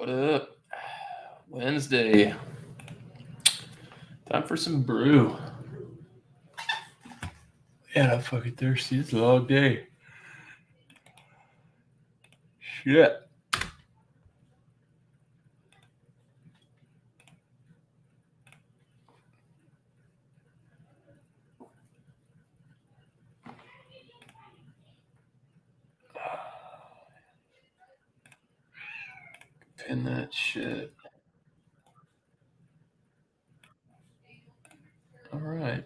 What up? Wednesday. Time for some brew. Man, I'm fucking thirsty. It's a long day. Shit. Pin that shit. All right.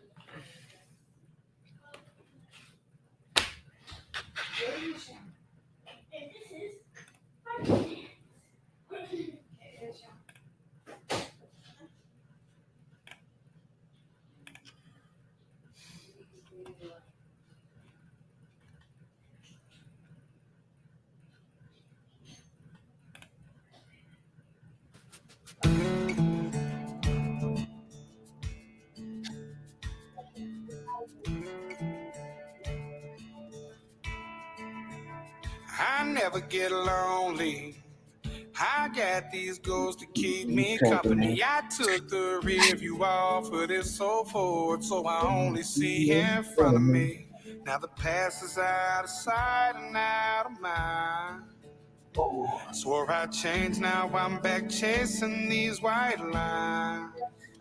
I never get lonely. I got these goals to keep me company. I took the rear view off of this so forward, so I only see in front of me. Now the past is out of sight and out of mind. Swore I'd change, now I'm back chasing these white lines.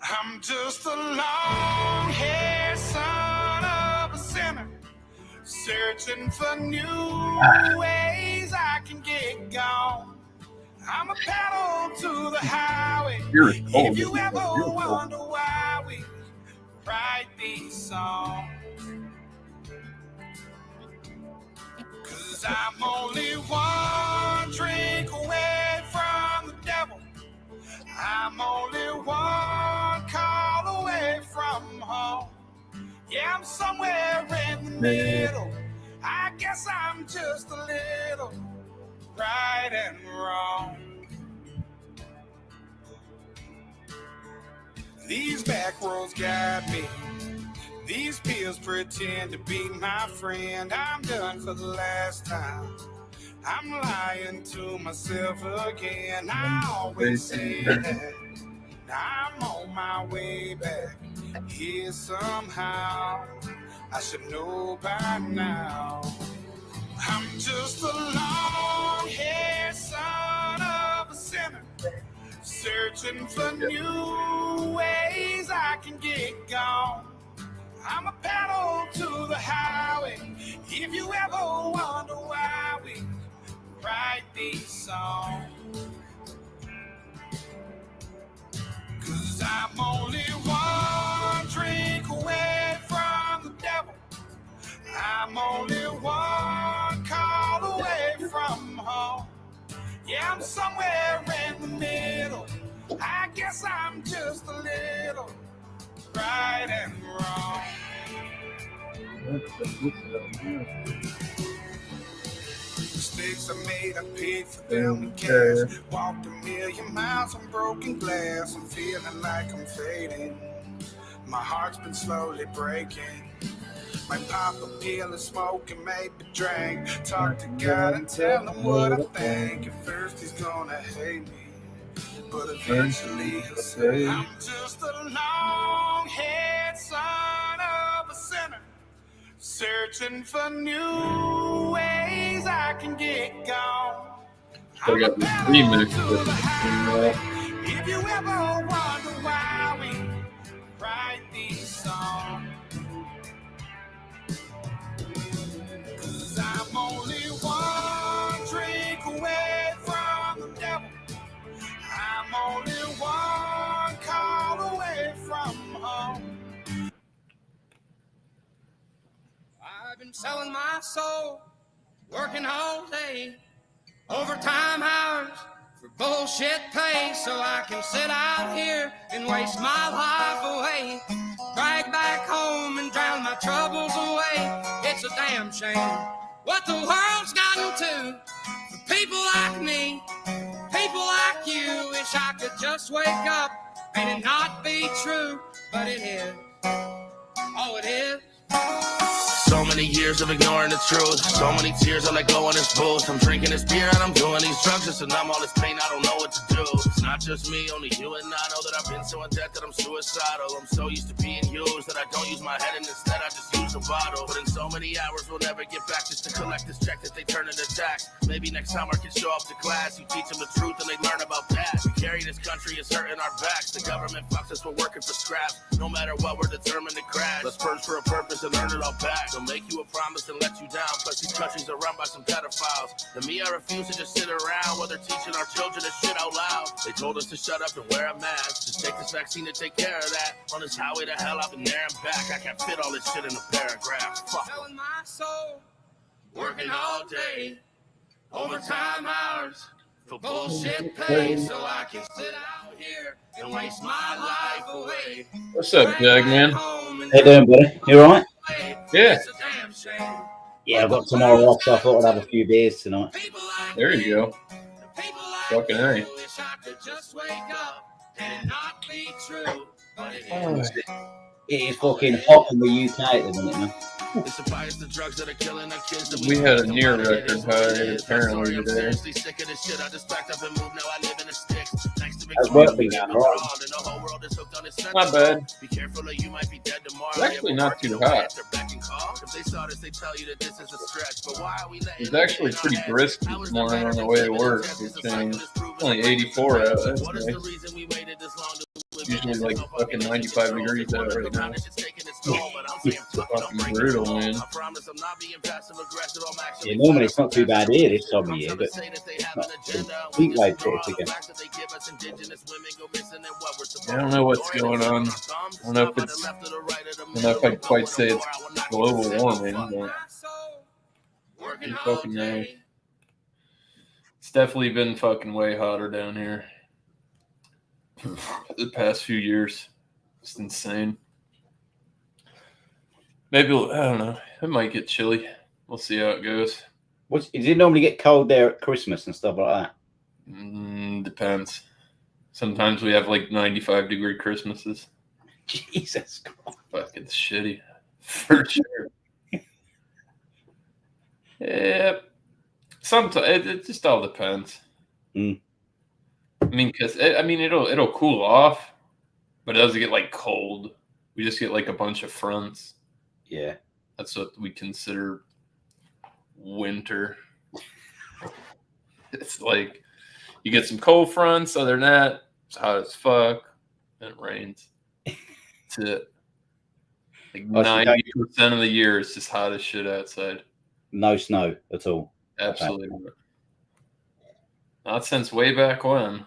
I'm just a long-haired son of a sinner, searching for new ways I can get gone. I'm a pedal to the highway. If you ever wonder why we write these songs, 'cause I'm only one drink away from the devil. I'm only one call away from home. Yeah, I'm somewhere in the middle. I guess I'm just a little right and wrong. These back roads got me. These pills pretend to be my friend. I'm done for the last time. I'm lying to myself again. I always say that. Now I'm on my way back here somehow. I should know by now. I'm just a long-haired son of a sinner, searching for new ways I can get gone. I'm a pedal to the highway. If you ever wonder why we write these songs, 'cause I'm only one drink away from the devil. I'm only one call away from home. Yeah, I'm somewhere in the middle. I guess I'm just a little right and wrong. Mistakes I made, I paid for them in cash. Walked a million miles on broken glass. I'm feeling like I'm fading. My heart's been slowly breaking. Might pop a pill and smoke and maybe drink. Talk to God and tell him what I think. At first he's gonna hate me, but eventually he'll say, I'm just a long-haired son of a sinner, searching for new ways I can get gone. I got the remix. If you ever wonder why we write these songs, 'cause I'm only one drink away from the devil. I'm only one call away from home. I've been selling my soul, working all day, overtime hours for bullshit pay, so I can sit out here and waste my life away, drag back home and drown my troubles away. It's a damn shame what the world's gotten to for people like me, people like you. Wish I could just wake up and it not be true, but it is. Oh, it is. So many years of ignoring the truth. So many tears I let go on this booth. I'm drinking this beer and I'm doing these drugs just to numb all this pain. I don't know what to do. It's not just me, only you and I know that I've been so in debt that I'm suicidal. I'm so used to being used that I don't use my head and instead I just use a bottle. But in so many hours we'll never get back just to collect this check that they turn into tax. Maybe next time I can show up to class. You teach them the truth and they learn about that. We carry this country, it's hurting our backs. The government fucks us, we're working for scraps. No matter what, we're determined to crash. Let's purge for a purpose and earn it all back. They'll make you a promise and let you down. Plus these countries are run by some pedophiles. And me, I refuse to just sit around while they're teaching our children this shit out loud. They told us to shut up and wear a mask. Just take this vaccine to take care of that. On this highway to hell, I've been there and back. I can't fit all this shit in a paragraph. Fuck. Selling my soul, working all day, overtime hours for bullshit pay, so I can sit out here and waste my life away. What's up, Doug, man? How you doing, buddy? You alright? Yeah. Yeah, I've got tomorrow off, so I thought I'd have a few beers tonight. There you go. Fucking A. Oh. It is fucking hot in the UK at the minute, man. We had a near record high apparently today. How's work been going? Alright. Not bad. It's actually not too hot. It's actually pretty brisk this morning on the way to work. It's only 84 out. That's nice. Usually like fucking 95 degrees out right now. It's fucking brutal, man. Yeah, normally it's not too bad here this time of year, but heat wave hits again. I don't know what's going on. I don't know if I'd quite say it's global warming, but it's fucking nice. It's definitely been fucking way hotter down here the past few years. It's insane. Maybe, I don't know. It might get chilly. We'll see how it goes. Does it normally get cold there at Christmas and stuff like that? Depends. Sometimes we have like 95-degree Christmases. Jesus Christ. Fucking shitty. For sure. Yeah. Sometimes it just all depends. I mean, because it'll cool off, but it doesn't get like cold. We just get like a bunch of fronts. Yeah. That's what we consider winter. It's like you get some cold fronts. Other than that, it's hot as fuck. And it rains. That's it. Like 90% of the year, it's just hot as shit outside. No snow at all. Absolutely. Not since way back when.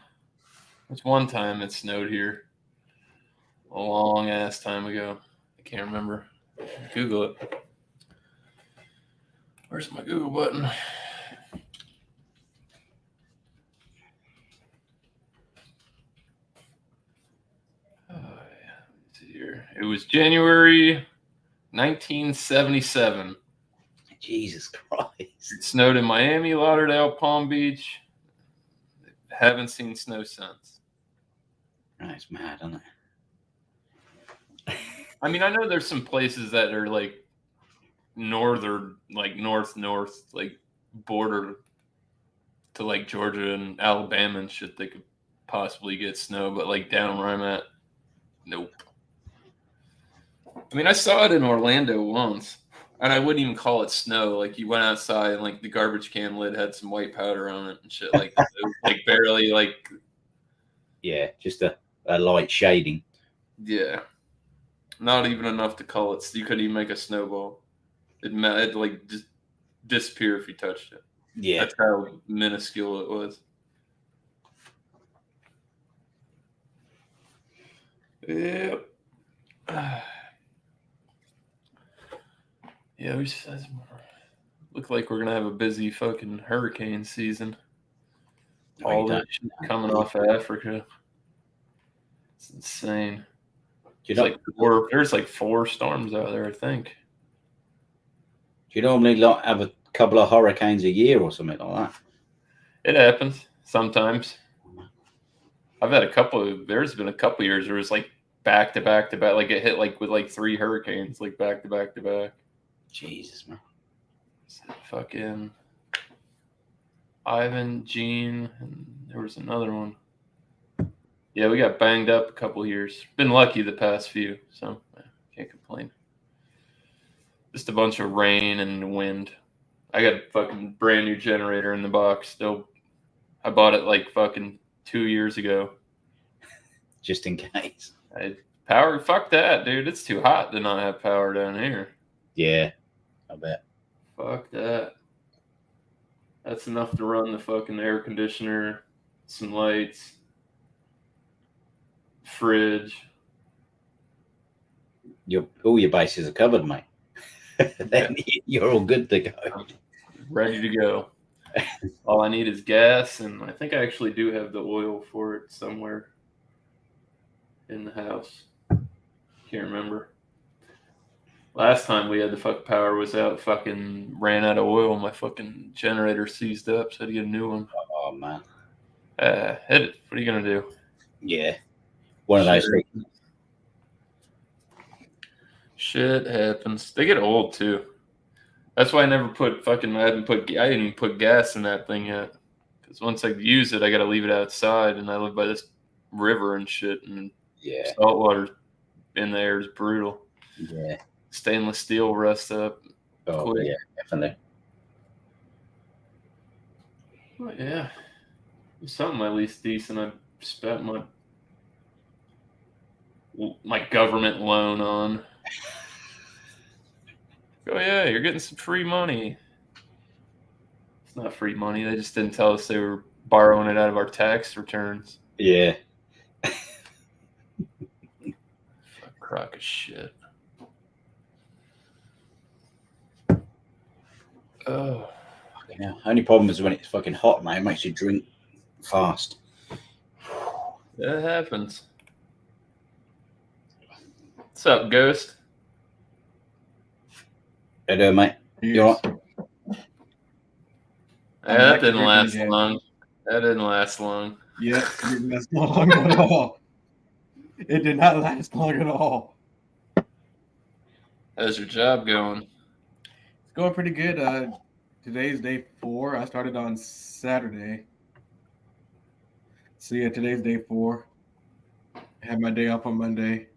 There's one time it snowed here. A long ass time ago. I can't remember. Google it. Where's my Google button? Let's see here. It was January 1977. Jesus Christ. It snowed in Miami, Lauderdale, Palm Beach. Haven't seen snow since. That's mad, isn't it? I mean, I know there's some places that are like northern, like north, like border to like Georgia and Alabama and shit. They could possibly get snow, but like down where I'm at, nope. I mean, I saw it in Orlando once, and I wouldn't even call it snow. Like you went outside and like the garbage can lid had some white powder on it and shit. Like it was, like barely like. Yeah, just a light shading. Yeah. Not even enough to call it. You couldn't even make a snowball. It'd like just disappear if you touched it. Yeah. That's how minuscule it was. Yep. Yeah, we just look like we're gonna have a busy fucking hurricane season. All that shit coming off of Africa. It's insane. There's like 4 storms out there, I think. Do you normally have a couple of hurricanes a year or something like that? It happens sometimes. I've had there's been a couple years where it's like back to back to back. Like it hit like with like 3 hurricanes, like back to back to back. Jesus, man. Fucking Ivan, Gene, and there was another one. Yeah, we got banged up a couple years. Been lucky the past few, so can't complain. Just a bunch of rain and wind. I got a fucking brand new generator in the box still. I bought it like fucking 2 years ago. Just in case. Power, fuck that, dude. It's too hot to not have power down here. Yeah, I bet. Fuck that. That's enough to run the fucking air conditioner, some lights, fridge. All your bases are covered, mate. Then you're all good to go. Ready to go. All I need is gas, and I think I actually do have the oil for it somewhere in the house. Can't remember. Last time we had the fuck power was out, fucking ran out of oil. My fucking generator seized up, so I had to get a new one. Oh, man. What are you going to do? Yeah. One of those things. Shit happens. They get old, too. That's why I didn't put gas in that thing yet. Because once I use it, I got to leave it outside, and I live by this river and shit, and salt water in the air is brutal. Yeah. Stainless steel rust up. Oh, quick. Yeah, definitely. Well, yeah. Something at least decent. I spent my government loan on. Oh, yeah, you're getting some free money. It's not free money. They just didn't tell us they were borrowing it out of our tax returns. Yeah. Crock of shit. Oh. Yeah. Only problem is when it's fucking hot, man. It makes you drink fast. That happens. What's up, Ghost? Hey there, mate. You all right? That didn't last long. That didn't last long. Yeah, it didn't last long at all. It did not last long at all. How's your job going? It's going pretty good. Today's day 4. I started on Saturday. So yeah, today's day 4. I had my day off on Monday.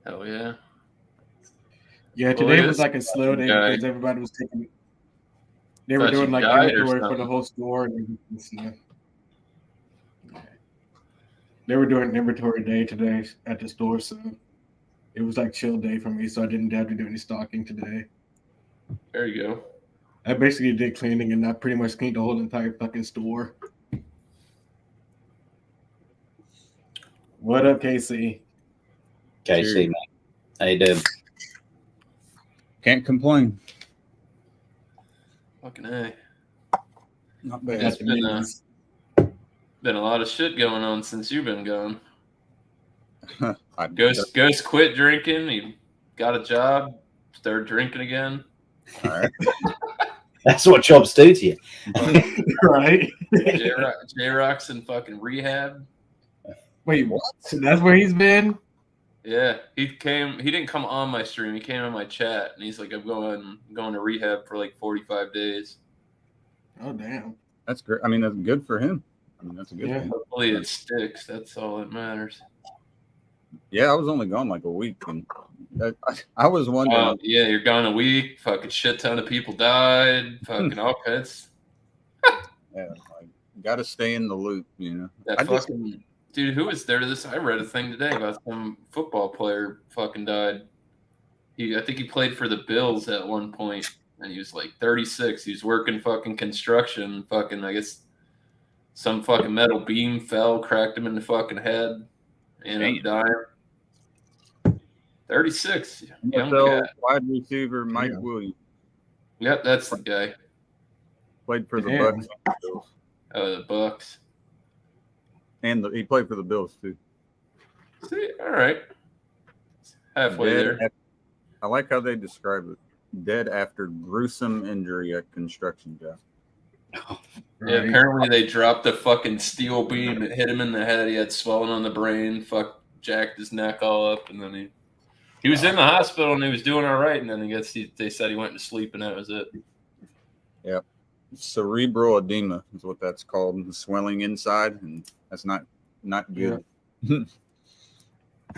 Hell yeah. Yeah, today was like a slow day because everybody was taking. They were doing like inventory for the whole store and stuff. They were doing inventory day today at the store, so it was like chill day for me. So I didn't have to do any stocking today. There you go. I basically did cleaning, and I pretty much cleaned the whole entire fucking store. What up, KC? KC, mate. How you doing? Can't complain. Fucking A. Not bad. It's been a lot of shit going on since you've been gone. Ghost quit drinking. He got a job. Started drinking again. All right. That's what jobs do to you. Right? J-Rock's in fucking rehab. Wait, what? So that's where he's been? Yeah, he didn't come on my stream. He came on my chat, and he's like, I'm going to rehab for like 45 days. Oh, damn. That's great. I mean, that's good for him. I mean, that's a good thing. Hopefully it sticks. That's all that matters. Yeah, I was only gone like a week, and I was wondering. Yeah, you're gone a week. Fucking shit ton of people died. Fucking all kinds. Yeah, like, got to stay in the loop, you know. Dude, who was there to this? I read a thing today about some football player fucking died. I think he played for the Bills at one point, and he was like 36. He was working fucking construction. Fucking, I guess some fucking metal beam fell, cracked him in the fucking head, and dying. 36. Young cat. Wide receiver Mike Williams. Yep, that's the guy. Played for the Bucs. Oh, the Bucs. And he played for the Bills, too. See, all right. Halfway there. I like how they describe it. Dead after gruesome injury at construction job. Yeah, apparently they dropped a fucking steel beam that hit him in the head. He had swelling on the brain. Jacked his neck all up, and then he He was in the hospital and he was doing all right, and then they said he went to sleep, and that was it. Yep. Cerebral edema is what that's called. The swelling inside, and that's not good. Yeah.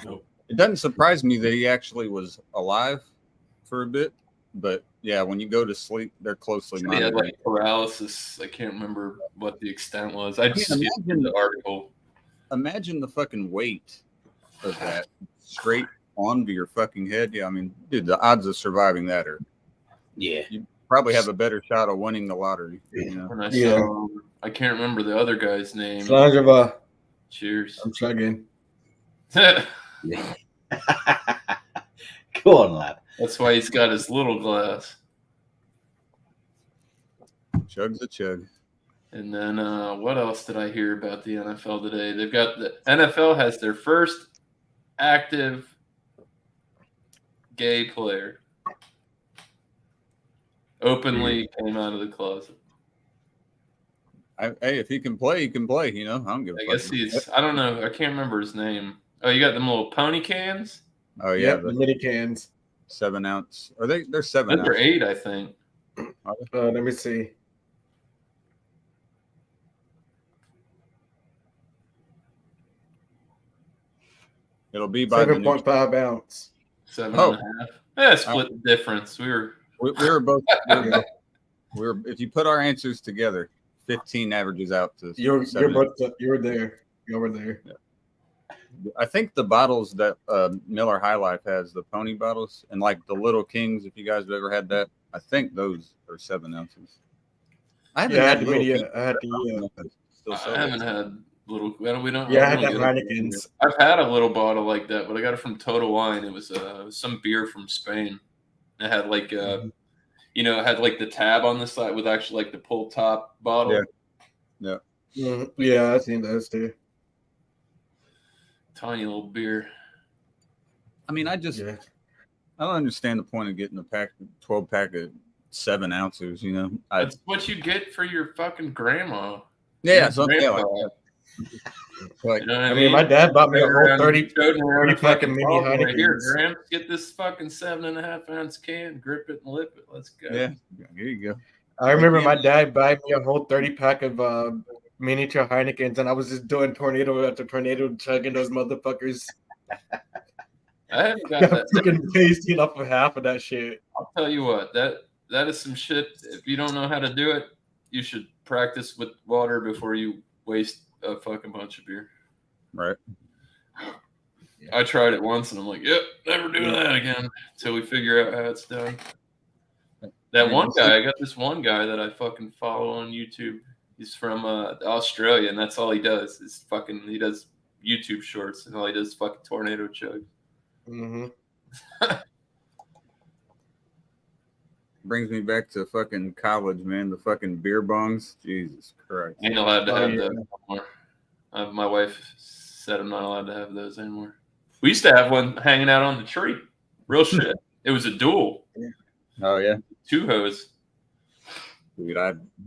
Nope. It doesn't surprise me that he actually was alive for a bit, but yeah, when you go to sleep, they're closely monitored. He had like paralysis. I can't remember what the extent was. I just imagine the article. Imagine the fucking weight of that straight onto your fucking head. Yeah, I mean, dude, the odds of surviving that are you probably have a better shot of winning the lottery. You know? I can't remember the other guy's name. Cheers. I'm chugging. Go on, lad. That's why he's got his little glass. Chug's a chug. And then what else did I hear about the NFL today? They've got the NFL has their first active gay player. Openly came out of the closet. Hey, if he can play, he can play. You know, I don't give a fuck. I guess he's. I don't know. I can't remember his name. Oh, you got them little pony cans. Oh yeah, the mini cans. 7 ounce. Are they? They're 7 ounce. They're 8, I think. Let me see. It'll be by 7.5 ounce. 7.5. Yeah, split the difference. We were both. we were. If you put our answers together, 15 averages out to. You were there. You were there. Yeah. I think the bottles that Miller High Life has, the pony bottles, and like the Little Kings, if you guys have ever had that, I think those are 7 ounces. I haven't had little. We don't. Yeah, I had that Heinekens. I've had a little bottle like that, but I got it from Total Wine. It was some beer from Spain. It had like it had like the tab on the side with actually like the pull top bottle. Yeah. Yeah, I've seen those too. Tiny little beer. I mean, I don't understand the point of getting a 12 pack of 7 ounces. You know, that's what you get for your fucking grandma. Yeah, something like that. Like, you know what I mean, my dad bought me a whole 30 fucking mini Heineken. Here, Graham, get this fucking 7.5 ounce can, grip it and lip it. Let's go. Yeah, here you go. I remember my dad buying me a whole 30 pack of miniature Heinekens, and I was just doing tornado after tornado, chugging those motherfuckers. I haven't got that. Freaking pasting up of half of that shit. I'll tell you what, that is some shit. If you don't know how to do it, you should practice with water before you waste a fucking bunch of beer. Right. I tried it once and I'm like, yep, never do that again until we figure out how it's done. That one guy, I got this one guy that I fucking follow on YouTube. He's from Australia, and that's all he does is he does YouTube shorts, and all he does is fucking tornado chug. Mm-hmm. Brings me back to fucking college, man. The fucking beer bongs. Jesus Christ. Ain't allowed to have those anymore. My wife said I'm not allowed to have those anymore. We used to have one hanging out on the tree. Real shit. It was a duel. Oh, yeah. 2 hose. Dude,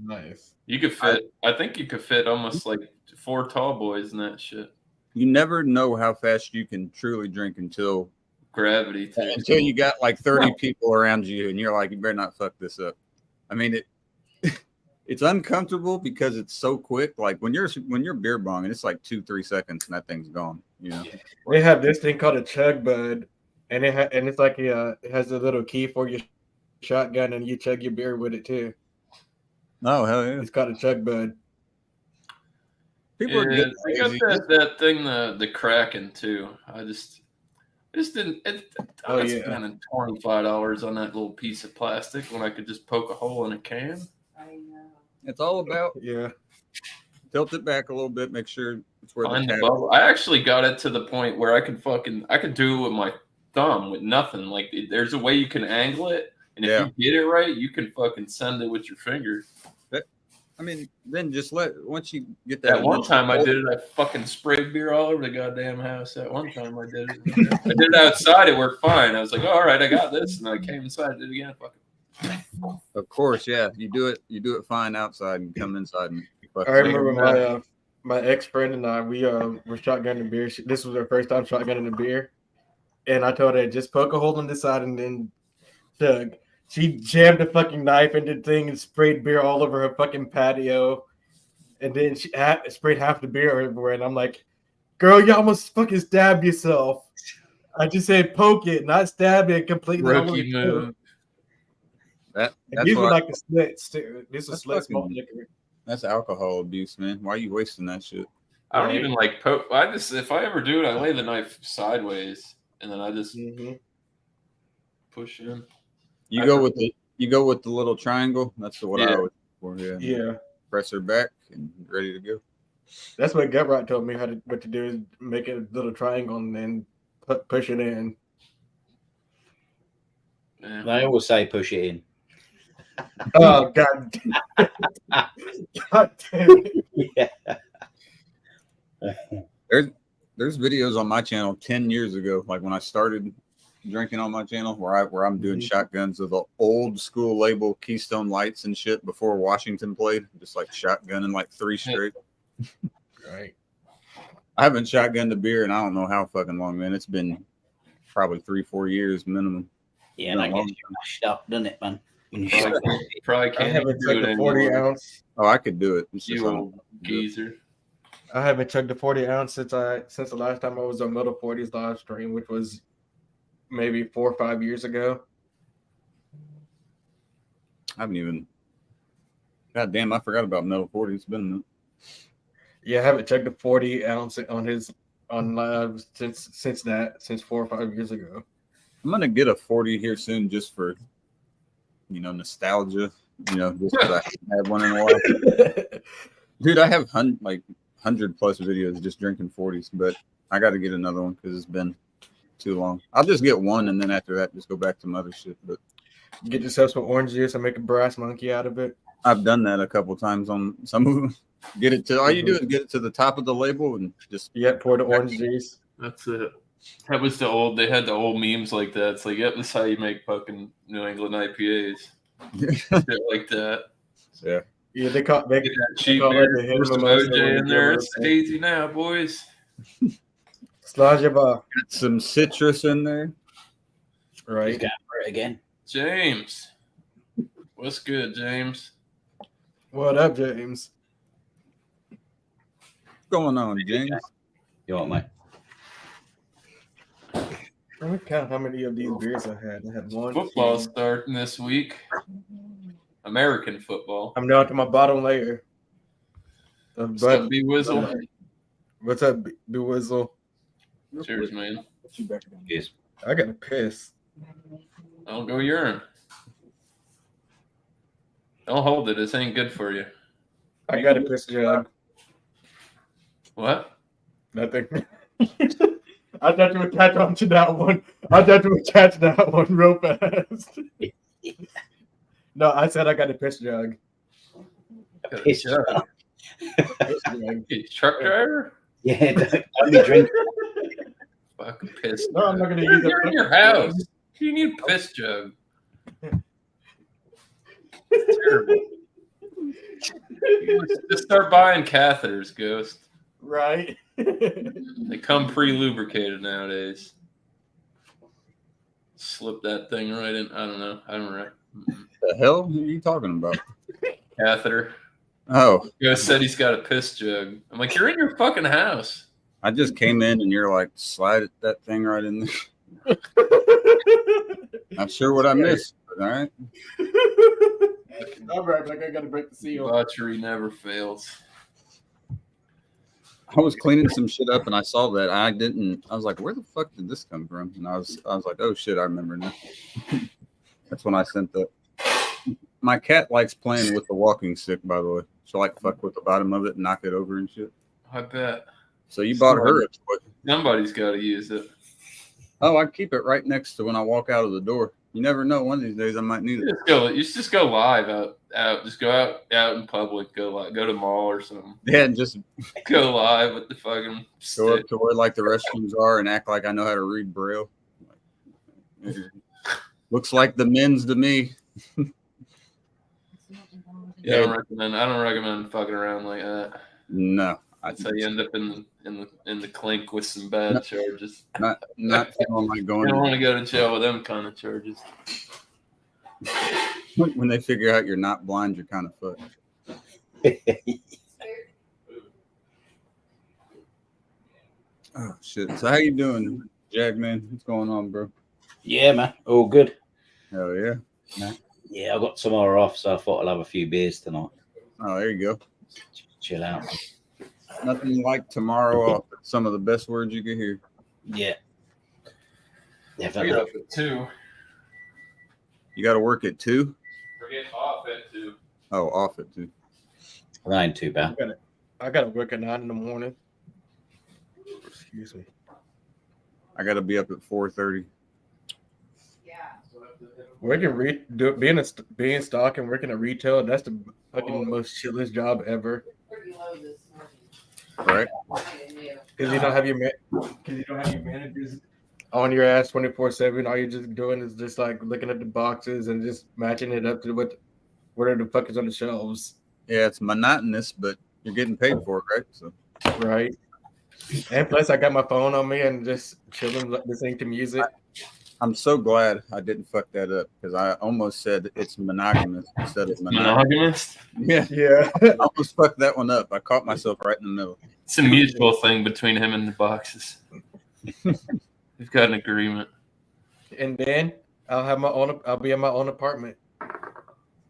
nice. You could fit, I think you could fit almost like 4 tall boys in that shit. You never know how fast you can truly drink until gravity too. Until you got like 30 people around you and you're like, you better not fuck this up. I mean, it's uncomfortable because it's so quick. Like when you're beer bonging, it's like 2-3 seconds and that thing's gone. You know, they have this thing called a chug bud, and it's like it has a little key for your shotgun, and you chug your beer with it too. Oh hell yeah! It's called a chug bud. People are good. I got that thing, the Kraken too. I just didn't. I was spending $25 on that little piece of plastic when I could just poke a hole in a can. I know. It's all about tilt it back a little bit, make sure it's where the bubble. I actually got it to the point where I could do it with my thumb with nothing. Like there's a way you can angle it, and if you get it right, you can fucking send it with your finger. I mean, then just once you get that. That one time I did it, I fucking sprayed beer all over the goddamn house. That one time I did it. I did it outside, it worked fine. I was like, all right, I got this. And I came inside, did it again. Fucking. Of course, yeah. You do it fine outside and come inside and I remember my ex-friend and I, we were shotgunning beer. This was our first time shotgunning a beer. and I told her just poke a hole in the side and then chug. She jammed a fucking knife into the thing and sprayed beer all over her fucking patio, and then she sprayed half the beer everywhere. And I'm like, "Girl, you almost fucking stabbed yourself." I just said poke it, not stab it completely. Rookie move. These were like the slits too. This is slit malt liquor. That's alcohol abuse, man. Why are you wasting that shit? I don't even like poke. If I ever do it, I lay the knife sideways and then I just push in. You go with the little triangle. That's what I always for. Yeah. Press her back and ready to go. That's what Gutrot told me what to do is make a little triangle and then push it in. Yeah. I always say push it in. Oh God! God damn it! Yeah. There's videos on my channel 10 years ago, like when I started drinking on my channel, where I'm doing shotguns with the old school label Keystone Lights and shit before Washington played, just like shotgunning like 3 straight. Right. I haven't shotgunned a beer in I don't know how fucking long, man. It's been probably 3-4 years minimum. Yeah, and I guess you're mashed up, doesn't it, man? Probably can't. I haven't chugged a 40 ounce. Oh, I could do it. It's you old geezer. I haven't chugged a 40 ounce since the last time I was on Metal 40's live stream, which was maybe 4 or 5 years ago. I haven't even. God damn, I forgot about Metal 40. It's been a minute. Yeah, I haven't chugged a 40 ounce on live since 4 or 5 years ago. I'm gonna get a 40 here soon, just for nostalgia. Just because I haven't had one in a while. Dude, I have 100 plus videos just drinking 40s, but I got to get another one because it's been too long. I'll just get one, and then after that, just go back to mother shit. But get yourself some orange juice and make a brass monkey out of it. I've done that a couple times on some of them. Get it to all you do is get it to the top of the label and just pour the orange juice. That's it. That was they had the old memes like that. It's like, yep, this is how you make fucking New England IPAs. Shit like that. Yeah. Yeah, they call that cheap beer. Put some OJ in there. It's hazy now, boys. Sludge bar. Got some citrus in there. Right. Got it again. James. What's good, James? What up, James? What's going on, James? You want mate? Let me count how many of these beers I had. I had one. Football starting this week. American football. I'm down to my bottom layer. What's up, B-Wizzle? What's up, B-Wizzle? Cheers, man. Yes. I got to piss. I'll go urine. Don't hold it. This ain't good for you. I got to piss, John. What? Nothing. I thought you would catch on to that one. I thought you would catch that one real fast. No, I said I got a piss jug. Piss jug. Truck driver? Yeah, don't be drinking. Fucking piss. No, I'm not going to use it. You're in your house. You need a piss jug. It's terrible. Just start buying catheters, Ghost. Right. They come pre-lubricated nowadays. Slip that thing right in. I don't know. I don't know. The hell are you talking about? Catheter. Oh. Ghost said he's got a piss jug. I'm like, you're in your fucking house. I just came in and you're like, slide that thing right in there. Not sure what I missed, but all right. All right, like I got to break the seal. Debauchery never fails. I was cleaning some shit up and I saw that. I was like, where the fuck did this come from? And I was like, oh shit, I remember now. That's when I sent that. My cat likes playing with the walking stick, by the way. She'll like fuck with the bottom of it and knock it over and shit. I bet. So you bought her a toy. Somebody's got to use it. Oh, I keep it right next to when I walk out of the door. You never know. One of these days I might need it. You just go live out. Just go out in public. Go to mall or something. Yeah, and just go live with the fucking go up to where like the restrooms are and act like I know how to read Braille. Looks like the men's to me. Yeah, I don't recommend fucking around like that. No, That's how you end up in the clink with some bad charges. Not feeling like You going. don't want to go to jail with them kind of charges. When they figure out you're not blind, you're kind of fucked. Oh shit! So how you doing, Jag man? What's going on, bro? Yeah, man. All good. Hell yeah. Yeah, I got tomorrow off, so I thought I'll have a few beers tonight. Oh, there you go. Chill out. Nothing like tomorrow off. Some of the best words you could hear. Yeah. I Definitely. get up at 2. You got to work at 2? Forget off at 2. Oh, off at 2. That ain't too bad. I gotta work at 9 in the morning. Excuse me. I got to be up at 4:30. Working being stock and working at retail, that's the fucking most shitless job ever. Right? Because you don't have your managers on your ass 24/7. All you're just doing is just like looking at the boxes and just matching it up to whatever the fuck is on the shelves. Yeah, it's monotonous, but you're getting paid for it, right? So Right. And plus, I got my phone on me and just chilling, listening to music. I'm so glad I didn't fuck that up because I almost said it's monogamous instead of Monogamous? Yeah. I almost fucked that one up. I caught myself right in the middle. It's a mutual thing between him and the boxes. We've got an agreement. And then I'll be in my own apartment.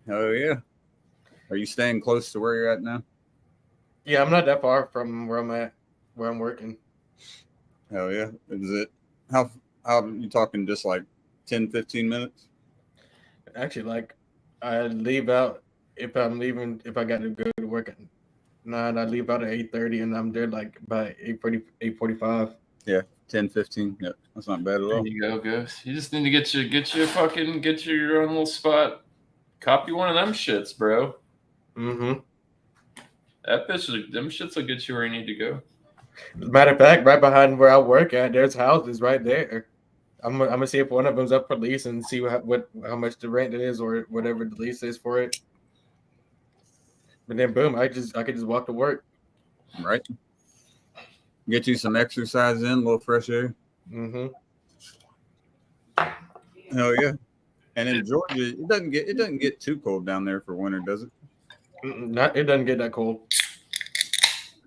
Oh yeah. Are you staying close to where you're at now? Yeah, I'm not that far from where I'm at, where I'm working. Hell yeah. Is it how are you talking, just like 10, 15 minutes? Actually, like I leave out if I got to go to work at 9, I leave out at 8:30 and I'm there like by 8:40, 8:45. Yeah, 10, 15. Yeah, that's not bad at all. There you go, Ghost. You just need to get your own little spot. Copy one of them shits, bro. Mm-hmm. Them shits will get you where you need to go. Matter of fact, right behind where I work at, there's houses right there. I'm gonna see if one of them's up for lease and see how much the rent is or whatever the lease is for it. But then boom, I could just walk to work. Right. Get you some exercise in, a little fresh air. Mm-hmm. Hell yeah. And in Georgia, it doesn't get too cold down there for winter, does it? It doesn't get that cold.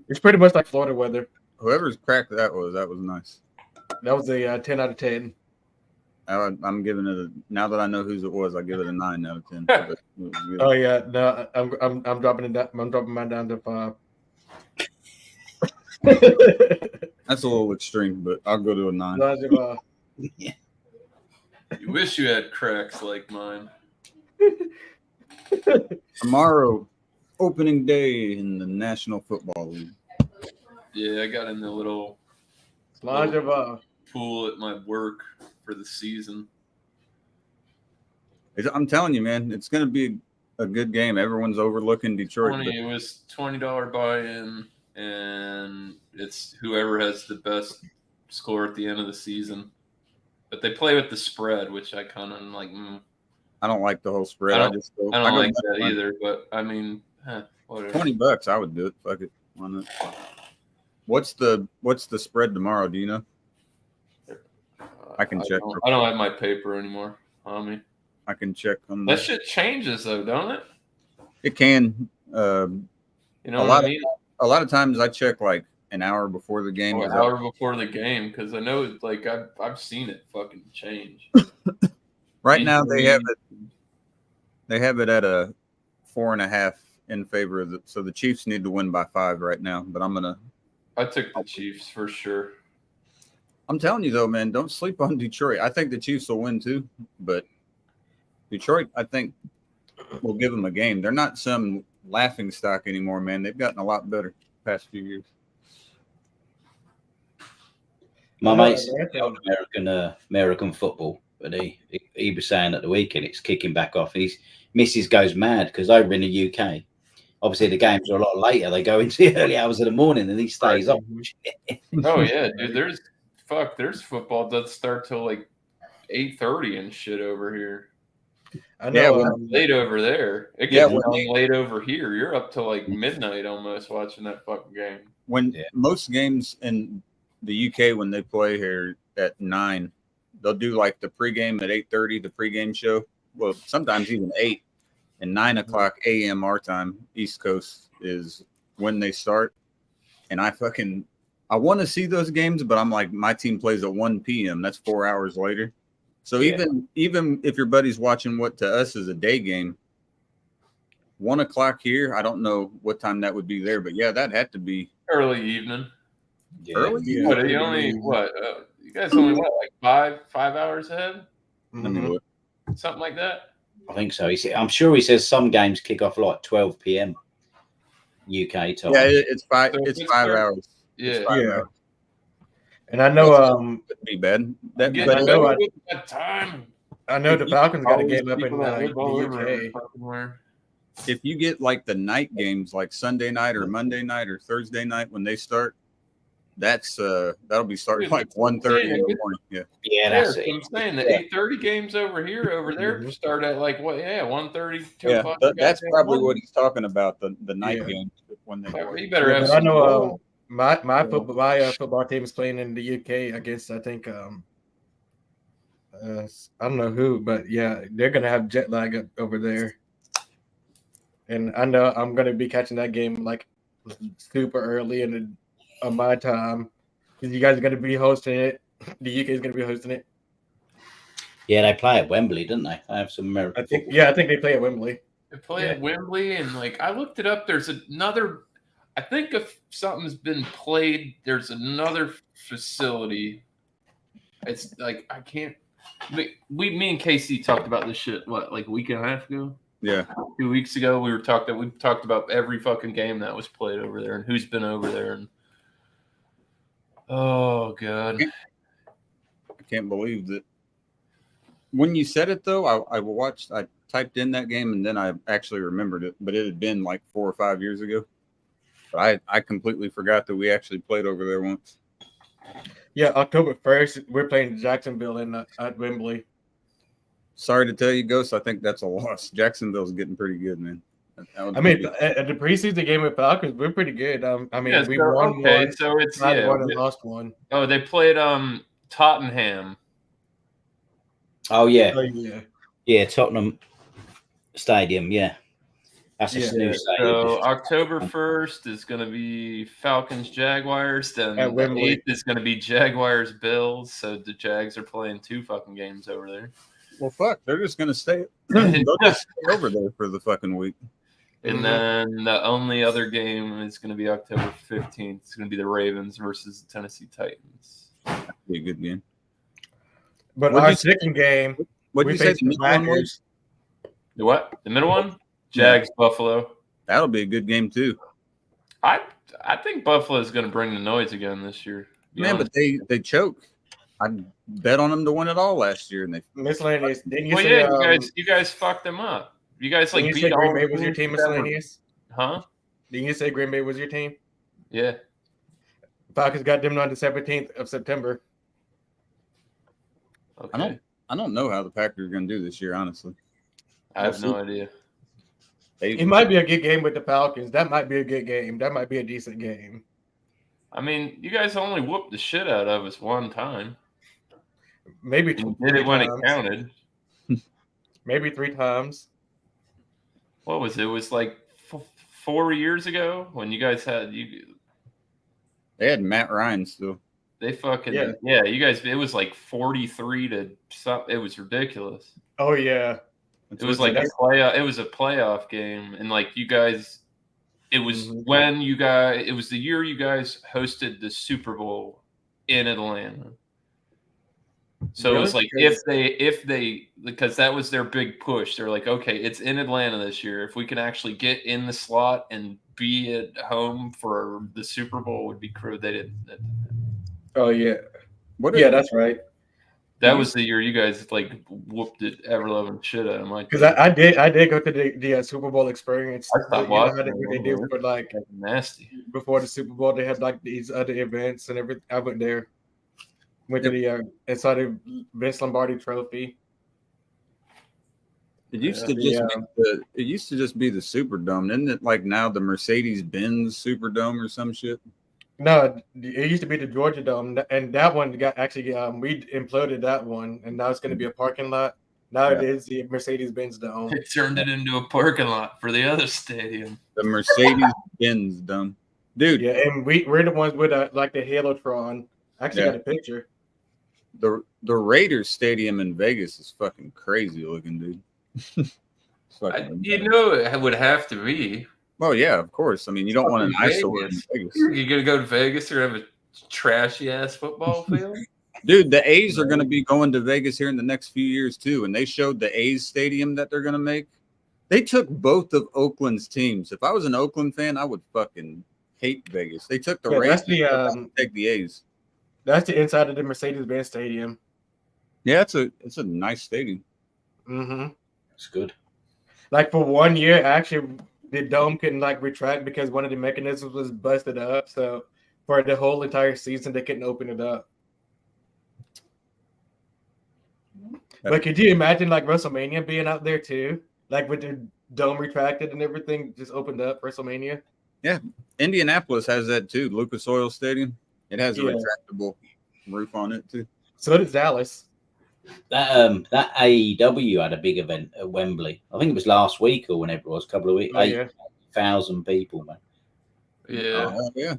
It's pretty much like Florida weather. Whoever's cracked that was nice. That was a 10 out of 10. I'm giving it now that I know whose it was, I give it a 9 out of 10. Oh yeah, no, I'm dropping it down. I'm dropping mine down to 5. That's a little extreme, but I'll go to a 9. Yeah. You wish you had cracks like mine. Tomorrow, opening day in the National Football League. Yeah, I got in the little pool at my work for the season. I'm telling you, man, it's going to be a good game. Everyone's overlooking Detroit. It was $20 buy-in, and it's whoever has the best score at the end of the season. But they play with the spread, which I kind of like. I don't like the whole spread. I don't like that either. But I mean, whatever. $20, I would do it. Fuck it. Why not? What's the spread tomorrow? Do you know? I can check. I don't have my paper anymore on me. I can check on that. Shit changes though, don't it? It can. You know what I mean? A lot of times I check like an hour before the game. An hour before the game, because I know like I've seen it fucking change. Right now they have it at a 4.5 in favor of so the Chiefs need to win by 5 right now. But I took the Chiefs for sure. I'm telling you though, man, don't sleep on Detroit. I think the Chiefs will win too, but Detroit, I think, will give them a game. They're not some laughing stock anymore, man. They've gotten a lot better the past few years. My mate's American football, but he was saying at the weekend it's kicking back off. His missus goes mad because over in the UK, obviously the games are a lot later. They go into the early hours of the morning, and he stays up. Oh yeah, dude. There's football that start till like 8:30 and shit over here. I know. Late over there. It gets late over here. You're up to like midnight almost watching that fucking game. When most games in the UK, when they play here at 9, they'll do like the pregame at 8:30, the pregame show. Well, sometimes even 8 and 9 o'clock a.m. our time, East Coast, is when they start. And I want to see those games, but I'm like, my team plays at 1 p.m. That's 4 hours later. So even if your buddy's watching what to us is a day game, 1 o'clock here, I don't know what time that would be there, but that had to be early evening. Early? Yeah. What are you only you guys only like 5 hours ahead? Let me look. Something like that. I think so. I'm sure he says some games kick off like 12 p.m. UK time. Yeah, it's 5 hours. Yeah. It's 5 hours. And I know wouldn't be bad. I know the Falcons got a game up in the UK. If you get like the night games, like Sunday night or Monday night or Thursday night when they start, that'll be starting like 1:30 in the morning. That's it. I'm saying the 8:30 games over there start at like 1:30, 2 o'clock. That's probably what he's talking about. The night games when they. You better have. I know. My football team is playing in the UK against, I think, I don't know who, but they're gonna have jet lag over there, and I know I'm gonna be catching that game like super early on my time because you guys are gonna be hosting it. The UK is gonna be hosting it. Yeah, they play at Wembley, don't they? They have some American. I think they play at Wembley. They play at Wembley, and I looked it up. There's another. I think if something's been played, there's another facility. It's like I can't. Me and Casey talked about this shit. What, like a week and a half ago? Yeah, 2 weeks ago. We talked about every fucking game that was played over there and who's been over there. And oh god, I can't believe that. When you said it though, I typed in that game and then I actually remembered it, but it had been like 4 or 5 years ago. But I completely forgot that we actually played over there once. Yeah, October 1st, we're playing Jacksonville at Wembley. Sorry to tell you, Ghost, I think that's a loss. Jacksonville's getting pretty good, man. I mean, at the preseason game with Falcons, we're pretty good. We won one, so it's one and lost one. Oh, they played Tottenham. Oh yeah, Tottenham Stadium. Yeah, that's a new stadium. So October 1st is going to be Falcons Jaguars. Then the 8th is going to be Jaguars Bills. So the Jags are playing 2 fucking games over there. Well, fuck, they're just going to stay. They'll just stay over there for the fucking week. And then the only other game is going to be October 15th. It's going to be the Ravens versus the Tennessee Titans. That'll be a good game. But our second game, what did you say the middle one was? The what? The middle one? Jags, Buffalo. That'll be a good game too. I think Buffalo is going to bring the noise again this year. Man, but they choke. I bet on them to win it all last year, and they miscellaneous. You guys fucked them up. You guys beat Green Bay was your team, miscellaneous? Huh? Didn't you say Green Bay was your team? Yeah. Falcons got them on the 17th of September. Okay. I don't know how the Packers are going to do this year, honestly. I have no idea. It might be a good game with the Falcons. That might be a good game. That might be a decent game. I mean, you guys only whooped the shit out of us one time. Maybe you did it when it counted. Maybe 3 times. What was it? It was like 4 years ago when you guys had They had Matt Ryan still. They fucking you guys. It was like 43 to something. It was ridiculous. Oh yeah, it was like a playoff. It was a playoff game, and like you guys, it was when you guys. It was the year you guys hosted the Super Bowl in Atlanta. So it was like if they because that was their big push. They're like, okay, it's in Atlanta this year. If we can actually get in the slot and be at home for the Super Bowl, would be crew. They didn't. Oh yeah, that's right. That was the year you guys like whooped it ever loving shit out of them. Because I did go to the Super Bowl experience. I thought what they did for like nasty before the Super Bowl. They had like these other events and everything. I went there. Went to the and saw the Vince Lombardi Trophy. It used to just be the Superdome, isn't it? Like now the Mercedes-Benz Superdome or some shit. No, it used to be the Georgia Dome, and that one got actually we imploded that one, and now it's going to be a parking lot. Now it is the Mercedes-Benz Dome. It turned it into a parking lot for the other stadium. The Mercedes-Benz Dome, dude. Yeah, and we're the ones with like the Halotron. I actually got a picture. The Raiders Stadium in Vegas is fucking crazy looking, dude. It would have to be. Well, yeah, of course. I mean, you don't want an eyesore in Vegas. You're gonna go to Vegas or have a trashy ass football field? Dude, the A's are gonna be going to Vegas here in the next few years too, and they showed the A's stadium that they're gonna make. They took both of Oakland's teams. If I was an Oakland fan, I would fucking hate Vegas. They took the Raiders. Take the A's. That's the inside of the Mercedes-Benz Stadium. Yeah, it's a nice stadium. Mm-hmm. That's good. Like for 1 year, actually, the dome couldn't like retract because one of the mechanisms was busted up. So for the whole entire season, they couldn't open it up. But could you imagine like WrestleMania being out there too? Like with the dome retracted and everything just opened up, WrestleMania? Yeah. Indianapolis has that too. Lucas Oil Stadium. It has a retractable roof on it too. So does Dallas. Mm-hmm. That AEW had a big event at Wembley. I think it was last week or whenever it was, a couple of weeks. 8,000 people, man. Yeah. Yeah.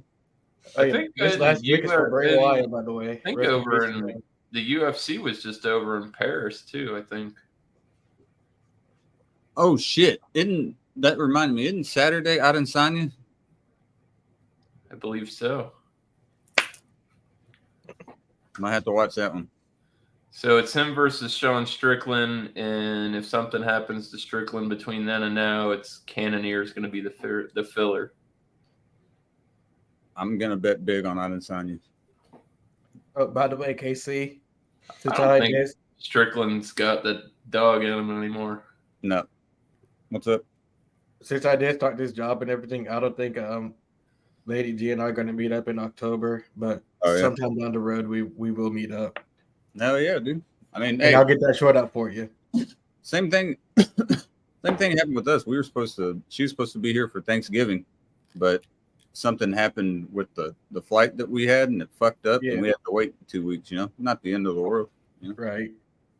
I think this last week is for Bray Wyatt, by the way. I think over in the UFC was just over in Paris too, I think. Oh shit. Isn't Saturday out in Sanya? I believe so. Might have to watch that one. So it's him versus Sean Strickland, and if something happens to Strickland between then and now, it's Cannonier's going to be the filler. I'm going to bet big on Adesanya. Oh, by the way, KC, I don't think Strickland's got that dog in him anymore. No. What's up? Since I did start this job and everything, I don't think Lady G and I are going to meet up in October, but sometime down the road we will meet up. No, yeah, dude. I mean, and I'll get that short out for you. Same thing. Same thing happened with us. She was supposed to be here for Thanksgiving, but something happened with the flight that we had, and it fucked up, and we had to wait 2 weeks. Not the end of the world. Right.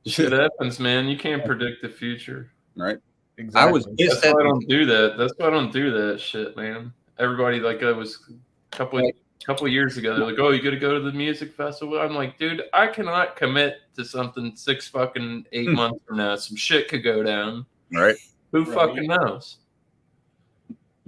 Shit happens, man. You can't predict the future. Right. Exactly. I was pissed. That's why I don't do that. That's why I don't do that shit, man. Everybody I was a couple of years ago, they're like, "Oh, you got to go to the music festival." I'm like, dude, I cannot commit to something 8 months from now. Some shit could go down. Right? Who fucking knows?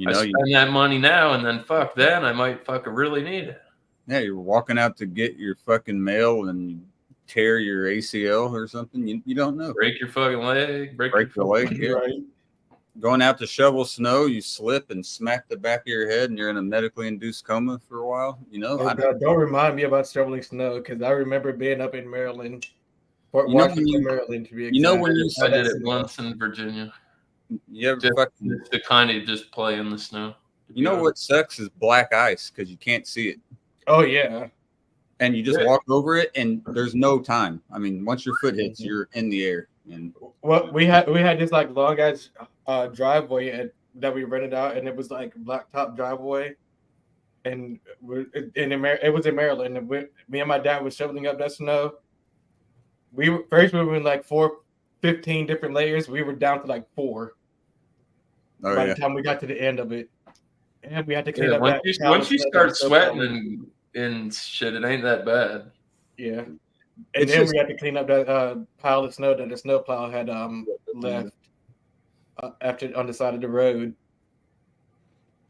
I spend that money now, and then then I might really need it. Yeah, you're walking out to get your fucking mail, and you tear your ACL or something. You don't know. Break your fucking leg. Break your leg. Yeah. Right. Going out to shovel snow, you slip and smack the back of your head, and you're in a medically induced coma for a while. Don't remind me about shoveling snow, because I remember being up in Maryland, Fort Washington, Maryland, to be exact. When I did it once in Virginia. You ever just to kind of just play in the snow. You know what sucks is black ice, because you can't see it. Oh yeah. And you just walk over it, and there's no time. I mean, once your foot hits, you're in the air. And we had this long ass driveway that we rented out, and it was like blacktop driveway, and it was in Maryland. And me and my dad was shoveling up that snow. We were in like 15 different layers. We were down to like 4 by the time we got to the end of it, and we had to clean up. Once you start sweating and shit, it ain't that bad. Yeah. And then we had to clean up that pile of snow that the snowplow had left on the side of the road.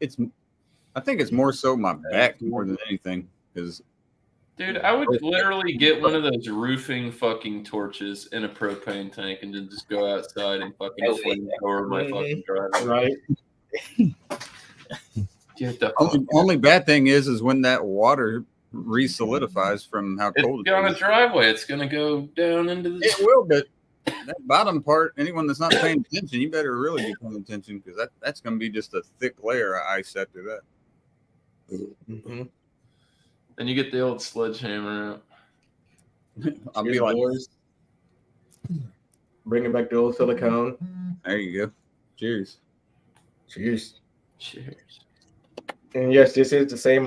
I think it's more so my back more than anything. Because, dude, I would literally get one of those roofing fucking torches in a propane tank and then just go outside and fucking flame over my fucking driveway. Right. Only bad thing is when that water re-solidifies from how cold it's on a driveway. It's gonna go down into the. It will, but that bottom part, anyone that's not paying attention, you better really be paying attention, because that's gonna be just a thick layer of ice after that. Mm-hmm. Then you get the old sledgehammer out. I'll be like, Bringing back the old silicone. There you go. Cheers. Cheers. Cheers. And yes, this is the same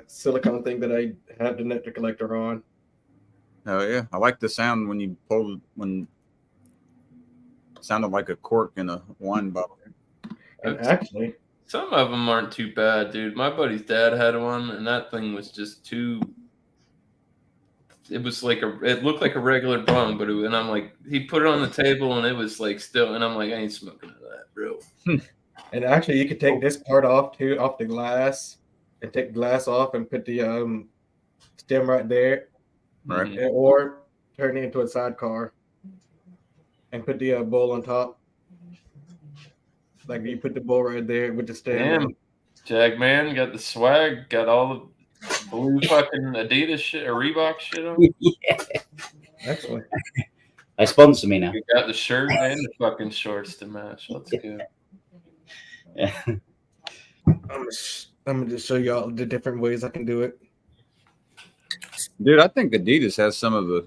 silicone thing that I had the nectar collector on. Oh yeah, I like the sound when you pulled when it sounded like a cork in a wine bottle. And actually, some of them aren't too bad, dude. My buddy's dad had one, and that thing was just too. It was like it looked like a regular bong, but and I'm like, he put it on the table, and it was like still, and I'm like, I ain't smoking that, bro. And actually, you could take this part off too, off the glass, and take the glass off and put the stem right there, right? Or turn it into a sidecar and put the bowl on top. Like you put the bowl right there with the stem. Damn, Jagman got the swag, got all the blue fucking Adidas shit or Reebok shit on. Yeah. Excellent. They sponsor me now. You got the shirt and the fucking shorts to match. Let's go. Yeah. I'm gonna just show y'all the different ways I can do it. Dude, I think Adidas has some of the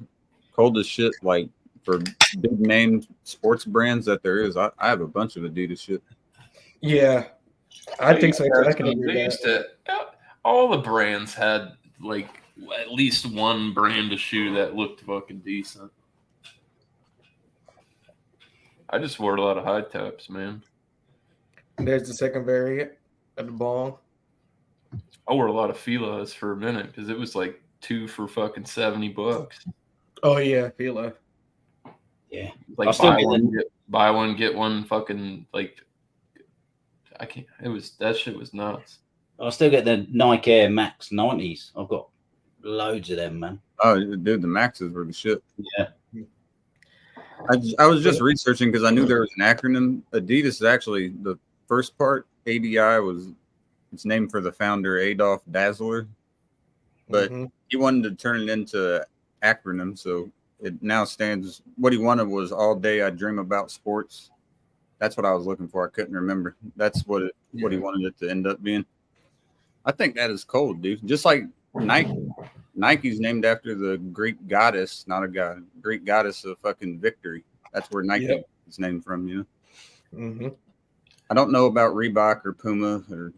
coldest shit, like for big name sports brands that there is. I have a bunch of Adidas shit. Yeah, I think so. I can agree They with used that. to, all the brands had like at least one brand of shoe that looked fucking decent. I just wore a lot of high tops, man. There's the second variant of the bong. I wore a lot of Fila's for a minute because it was like 2 for fucking $70. Oh yeah, Fila. Yeah. Like buy one, get one fucking like I can't that shit was nuts. I still get the Nike Air Max 90s. I've got loads of them, man. Oh, dude, the Maxes were the shit. Yeah. I was just researching because I knew there was an acronym. Adidas is actually the first part. ADI it's named for the founder Adolf Dassler, but he wanted to turn it into acronym, so it now stands. What he wanted was all day I dream about sports. That's what I was looking for. I couldn't remember. That's what he wanted it to end up being. I think that is cold, dude. Just like Nike. Nike's named after the Greek goddess, not a god, Greek goddess of fucking victory. That's where Nike is named from, you know? I don't know about Reebok or Puma or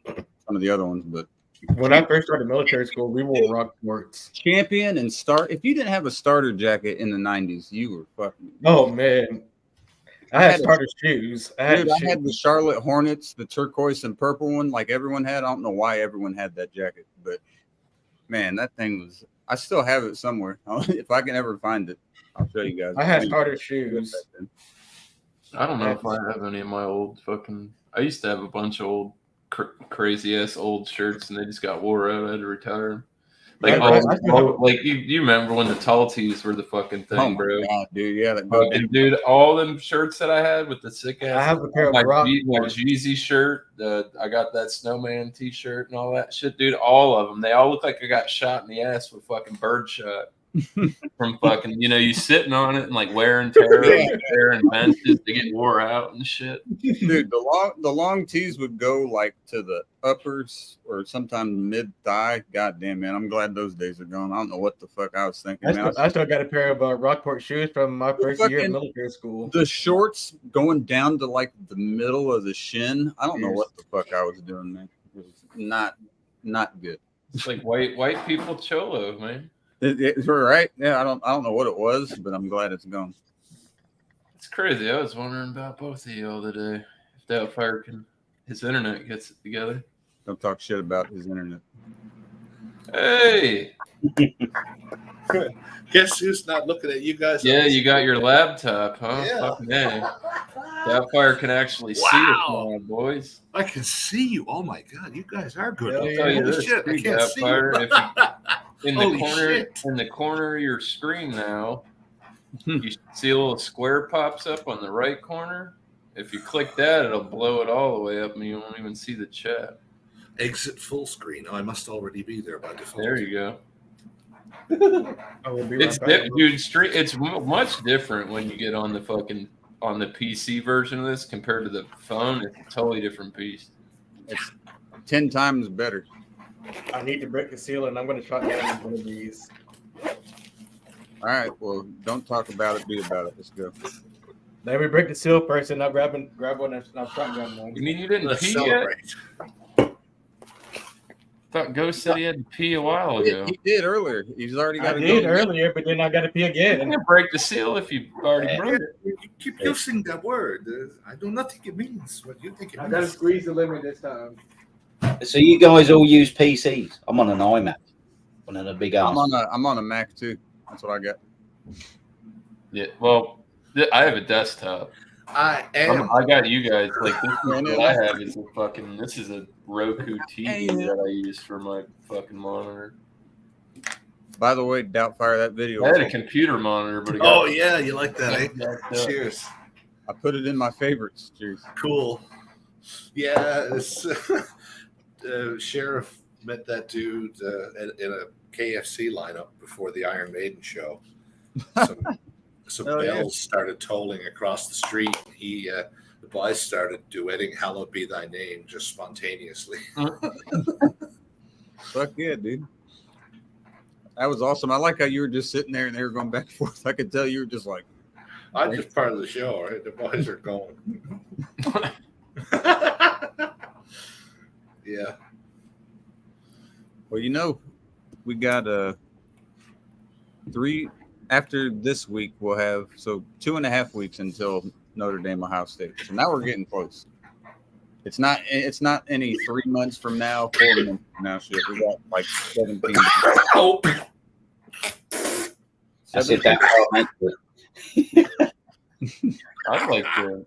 some of the other ones, but when I first started military school, we wore Rockports. Champion and Start. If you didn't have a starter jacket in the 90s, you were fucking. Oh, man. I had starter shoes. I had the Charlotte Hornets, the turquoise and purple one, like everyone had. I don't know why everyone had that jacket, but man, that thing was. I still have it somewhere. If I can ever find it, I'll show you guys. I had starter shoes. I don't know if I have any of my old fucking. I used to have a bunch of old crazy ass old shirts, and they just got wore out. I had to retire them. Like, like you remember when the tall tees were the fucking thing, bro? God, dude, yeah, dude, all them shirts that I had with the sick ass. I have a pair of my Jeezy shirt. I got that snowman T-shirt and all that shit, dude. All of them, they all look like I got shot in the ass with fucking birdshot from fucking. You know, you sitting on it and like wear and tear and benches, they get wore out and shit. Dude, the long tees would go like to the uppers or sometimes mid thigh. God damn, man, I'm glad those days are gone. I don't know what the fuck I was thinking. I still got a pair of Rockport shoes from my first year of military school. The shorts going down to like the middle of the shin. I don't know what the fuck I was doing, man. It was not good. It's like white people cholo, man. It's right. Yeah, I don't know what it was, but I'm glad it's gone. It's crazy. I was wondering about both of you all today. If Doubtfire his internet gets it together. Don't talk shit about his internet. Hey. Guess who's not looking at you guys? Yeah, you got your laptop, huh? Yeah. Fucking hey. Doubtfire can actually see us now, boys. I can see you. Oh my god, you guys are good. I'll tell you this, shit, I can't see you. In the corner of your screen now, you see a little square pops up on the right corner. If you click that, it'll blow it all the way up, and you won't even see the chat. Exit full screen. Oh, I must already be there by default. There you go. It's dude, it's much different when you get on the PC version of this compared to the phone. It's a totally different beast. It's 10 times better. I need to break the seal, and I'm going to try one of these. All right. Well, don't talk about it. Be about it. Let's go. Let me break the seal first, and I'll grab one and I'll shotgun one. You mean you didn't Let's pee celebrate. yet? Thought Ghost said he had to pee a while ago. He did earlier. He's already got I to did go. earlier, but then I got to pee You again. can't break the seal if you already broke it. You keep using that word. I know nothing it means. What do you think it I means? got to squeeze the limit this time. So you guys all use PCs? I'm on an iMac. One of the big I'm ass. on a Mac too. That's what I got. Yeah. Well, I have a desktop. I am. I got you guys. Like this is what I have is a fucking. This is a Roku TV that I use for my fucking monitor. By the way, Doubtfire, that video. I had a computer monitor, but it got, Oh yeah, you like that? Eh? Cheers. I put it in my favorites. Cheers. Cool. Yeah, it's, Sheriff met that dude in a KFC lineup before the Iron Maiden show. Some bells started tolling across the street. The boys started duetting "Hallowed Be Thy Name" just spontaneously. Fuck yeah, dude. That was awesome. I like how you were just sitting there and they were going back and forth. I could tell you were just like, I'm just part of the show, right? The boys are going. Yeah. well, you know, we got 3 after this week. We'll have 2.5 weeks until Notre Dame, Ohio State. So now we're getting close. It's not any 3 months from now, 4 months from now. Shit, we got like 17. oh. I said that. I'd like to.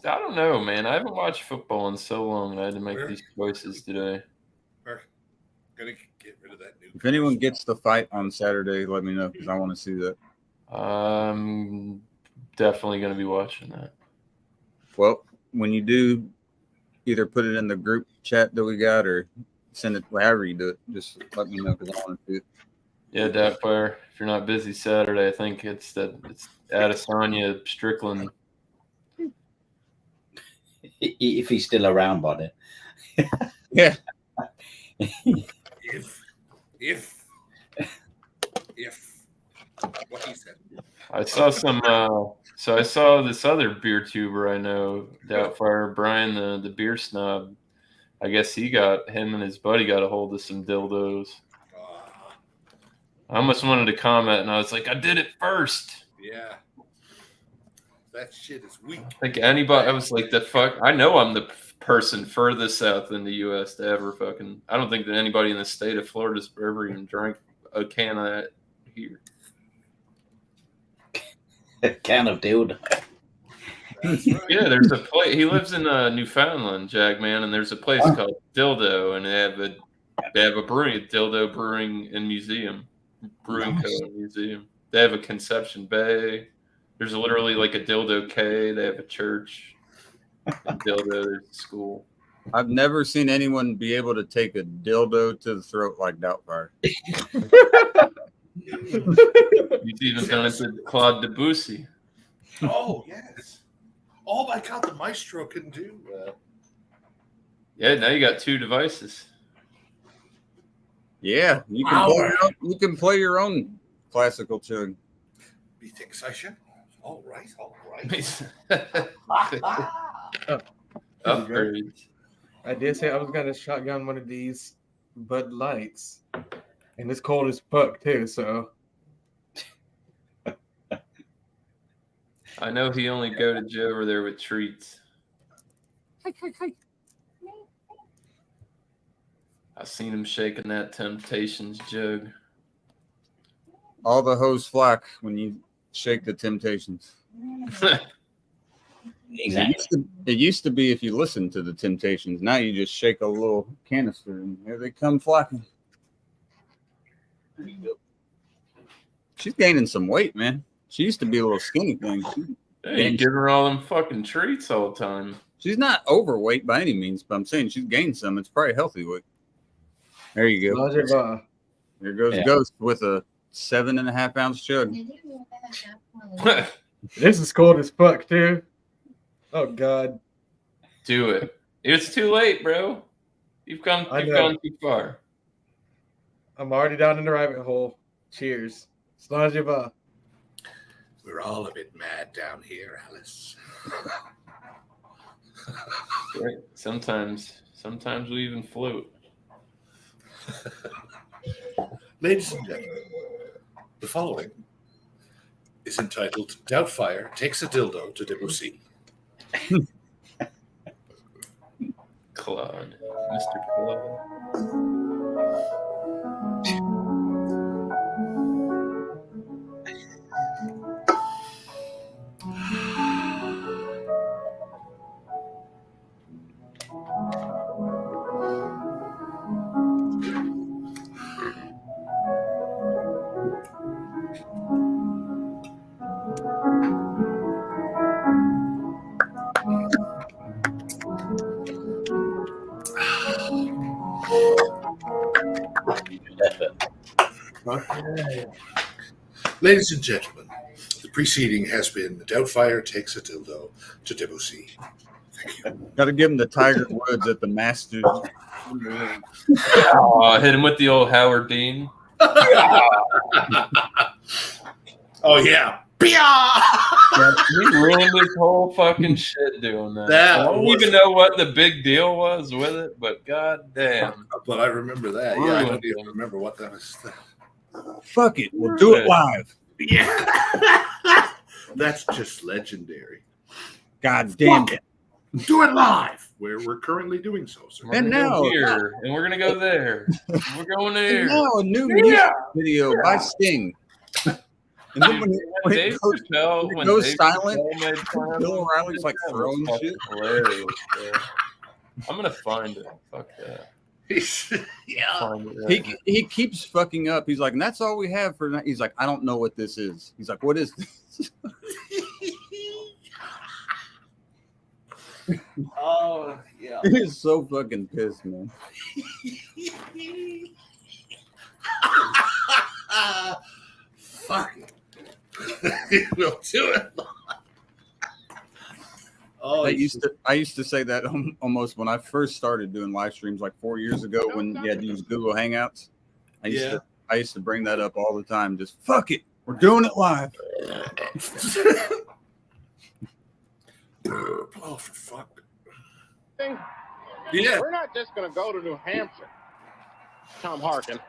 I don't know, man. I haven't watched football in so long. I had to make these choices today. We're gonna get rid of that new. If anyone gets the fight on Saturday, let me know because I want to see that. I'm definitely going to be watching that. Well, when you do, either put it in the group chat that we got or send it however you do it. Just let me know because I want to see it. Yeah, Doubtfire. If you're not busy Saturday, I think it's Adesanya Strickland. If he's still around by then. Yeah. If what he said. I saw some. So I saw this other beer tuber I know, Doubtfire Brian, the beer snob. I guess him and his buddy got a hold of some dildos. I almost wanted to comment, and I was like, I did it first. Yeah. That shit is weak. Like anybody, I was like, the fuck. I know I'm the person furthest south in the U.S. to ever fucking. I don't think that anybody in the state of Florida's ever even drank a can of that here. A can of dildo. That's right. Yeah, there's a place. He lives in Newfoundland, Jagman, and there's a place called Dildo, and they have a Dildo Brewing and Museum, Brewing Co. and Museum. They have a Conception Bay. There's literally like a Dildo K. They have a church. And Dildo, there's a school. I've never seen anyone be able to take a dildo to the throat like Doubtfire. He's even done it to Claude Debussy. Oh yes. Oh my God, the maestro can do. Yeah, now you got 2 devices. Yeah, you can play your own classical tune. Methinks I should. All right. Upgrades. I did say I was gonna shotgun one of these Bud Lights, and it's cold as fuck too. So I know he only goaded you over there with treats. I seen him shaking that Temptations jug. All the hoes flock when you shake the Temptations. Exactly. It used to be if you listen to the Temptations. Now you just shake a little canister and here they come flocking. There you go. She's gaining some weight, man. She used to be a little skinny thing. Hey, you give her all them fucking treats all the time. She's not overweight by any means, but I'm saying she's gained some. It's probably healthy weight. There you go. There goes Ghost with a 7.5 ounce jug. This is cold as fuck too. Oh God. Do it. It's too late, bro. You've gone too far. I'm already down in the rabbit hole. Cheers. Slajeva. We're all a bit mad down here, Alice. Right. Sometimes we even float. Ladies and gentlemen, the following is entitled Doubtfire Takes a Dildo to Debussy. Claude. Mr. Claude. Ladies and gentlemen, the preceding has been Doubtfire Takes a Dildo to Debussy. Thank you. Got to give him the Tiger Woods at the Masters. Hit him with the old Howard Dean. Oh, yeah. He ruined this whole fucking shit doing that. I don't even know what the big deal was with it, but god damn. But I remember that. Yeah, I don't even remember what that was. Fuck it. We'll do it live. Yeah. That's just legendary. God damn it. Do it live, where we're currently doing so, sir. And now here, and we're gonna go there. We're going there. And now a new music video by Sting. And then when Dave it goes, Chappelle, when it when goes Dave silent, Chappelle made fun of Bill him, O'Reilly's like that was throwing fucking shit. Hilarious, yeah. I'm gonna find it. Fuck that. Yeah. Find it right He keeps fucking up. He's like, and that's all we have for. He's like, I don't know what this is. He's like, what is this? Oh, yeah. He is so fucking pissed, man. Fuck it. We'll do it. Oh, I used to say that almost when I first started doing live streams like 4 years ago when you had to use Google Hangouts. I used to bring that up all the time. Just fuck it, we're doing it live. Oh, for fuck. Yeah. We're not just going to go to New Hampshire, Tom Harkin.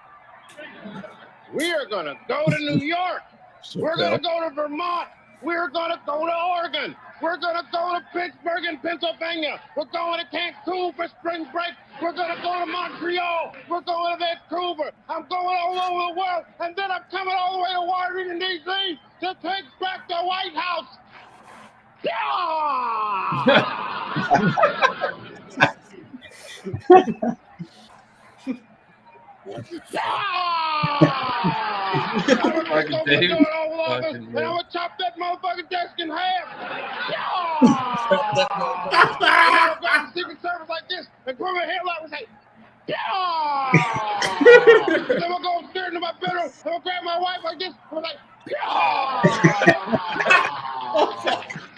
We are going to go to New York. We're going to go to Vermont. We're going to go to Oregon. We're going to go to Pittsburgh in Pennsylvania. We're going to Cancun for spring break. We're going to go to Montreal. We're going to Vancouver. I'm going all over the world. And then I'm coming all the way to Washington, D.C. to take back the White House. I'm gonna chop that motherfucking desk in half. Secret Service like this and put my hair like and say, then we'll go upstairs into my bedroom and we'll grab my wife like this. We're like,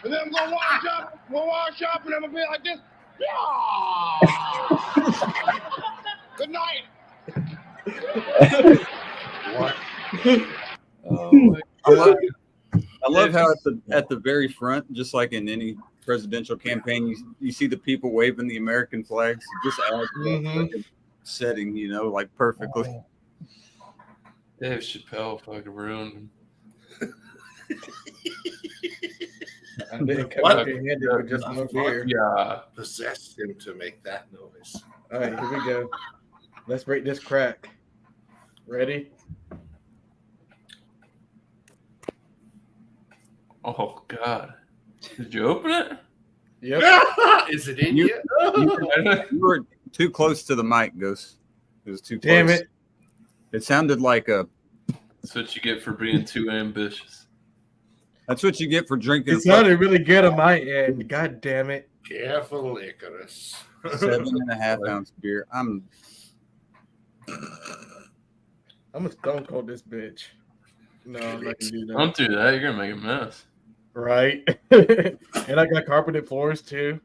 and then I'm gonna wash up. We'll wash up and I'm gonna be like this. Good night. What? Oh, I love how at the very front, just like in any presidential campaign, you see the people waving the American flags. Just adds the setting, like perfectly. Dave Chappelle fucking ruined him. I didn't come up here with just one beer. Yeah. Possessed him to make that noise. All right, here we go. Let's break this crack. Ready? Oh God! Did you open it? Yep. Is it in yet? You were too close to the mic, Ghost. It was too close. Damn it. It sounded like a. That's what you get for being too ambitious. That's what you get for drinking. It sounded really good on my end. God damn it. Careful, Icarus. 7.5 ounce beer. I'm gonna stone cold this bitch. No, I'm not gonna do that. Don't do that. You're gonna make a mess. Right. And I got carpeted floors too.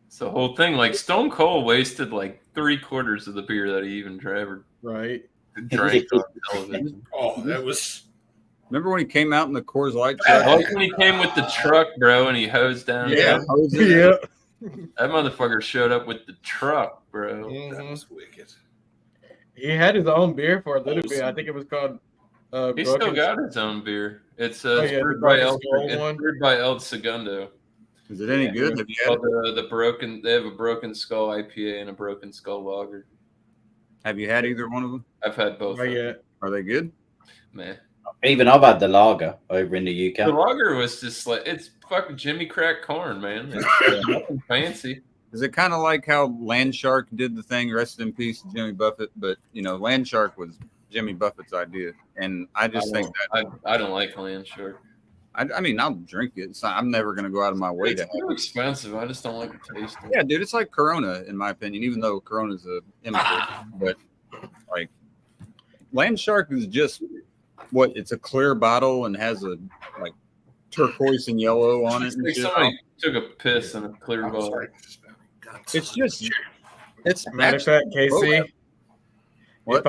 It's the whole thing. Like Stone Cold wasted like 3/4 of the beer that he even drank. Right. drank on television. Oh, that was. Remember when he came out in the Coors Light I truck? like when he came with the truck, bro, and he hosed down. Yeah, Yeah. That motherfucker showed up with the truck, bro. That was wicked. He had his own beer for a little bit. I think it was called. He still got his own beer. It's yeah, brewed the brewed by El Segundo. Is it any good? Have you had it? The broken. They have a Broken Skull IPA and a Broken Skull Lager. Have you had either one of them? I've had both. Yeah. Are they good? Man, Even I've had the lager over in the UK. the lager was just like it's fucking Jimmy Crack corn, man. It's nothing fancy. Is it kind of like how Landshark did the thing? Rest in peace, Jimmy Buffett. But Landshark was Jimmy Buffett's idea, and I just think that I don't like Landshark. I mean, I'll drink it. I'm never going to go out of my way It's to have too it. expensive. I just don't like the taste of it. Yeah, dude, it's like Corona, in my opinion, even though Corona's a import. But like Landshark is just it's a clear bottle and has a like turquoise and yellow on it. It's And like shit. somebody took a piss in a clear bottle. It's just it's Matter of fact, Casey, What?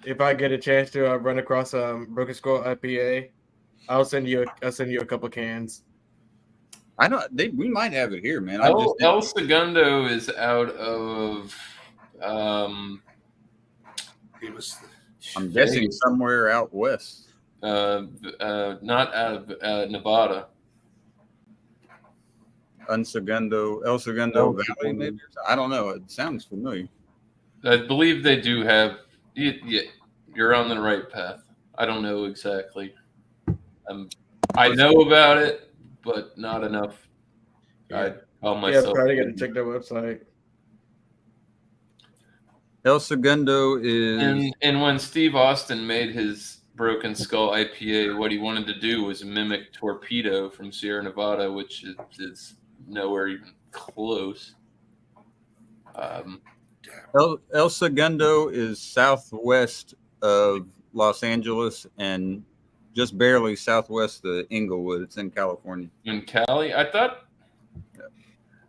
if I get a chance to run across Broken Skull IPA, I'll send you a couple cans. I know we might have it here, man. El Segundo is out of I'm guessing somewhere out west. not out of Nevada. El Segundo Valley, maybe. I don't know. It sounds familiar. I believe they do have. You're on the right path. I don't know exactly. I know about it, but not enough. I call myself. Yeah, probably got to check their website. El Segundo is. And when Steve Austin made his Broken Skull IPA, what he wanted to do was mimic Torpedo from Sierra Nevada, which is nowhere even close. El Segundo is southwest of Los Angeles and just barely southwest of Inglewood. It's in California. In Cali, I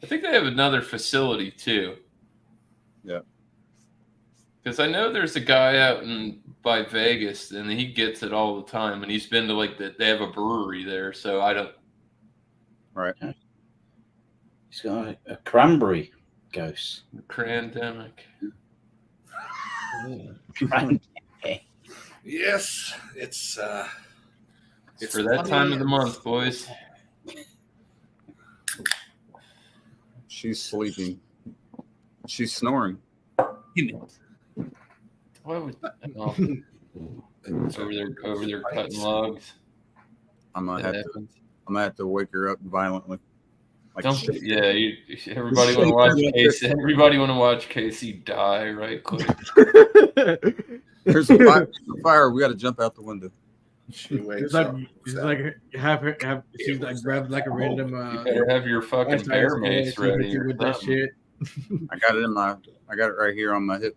think they have another facility too. Yeah. Because I know there's a guy out by Vegas, and he gets it all the time, and he's been to they have a brewery there, so I don't. Right. He's got a cranberry ghost. Crandemic. Yes, it's for that time of the month, boys. She's sleeping. She's snoring. Why would over there cutting logs? I'm gonna have to wake her up violently. Like everybody want to watch Casey. Everybody want to watch Casey die right quick. There's a fire. We got to jump out the window. She wakes She's up. she's like grabbed like a random. You better have your fucking bear mace ready. With that shit. I got it right here on my hip.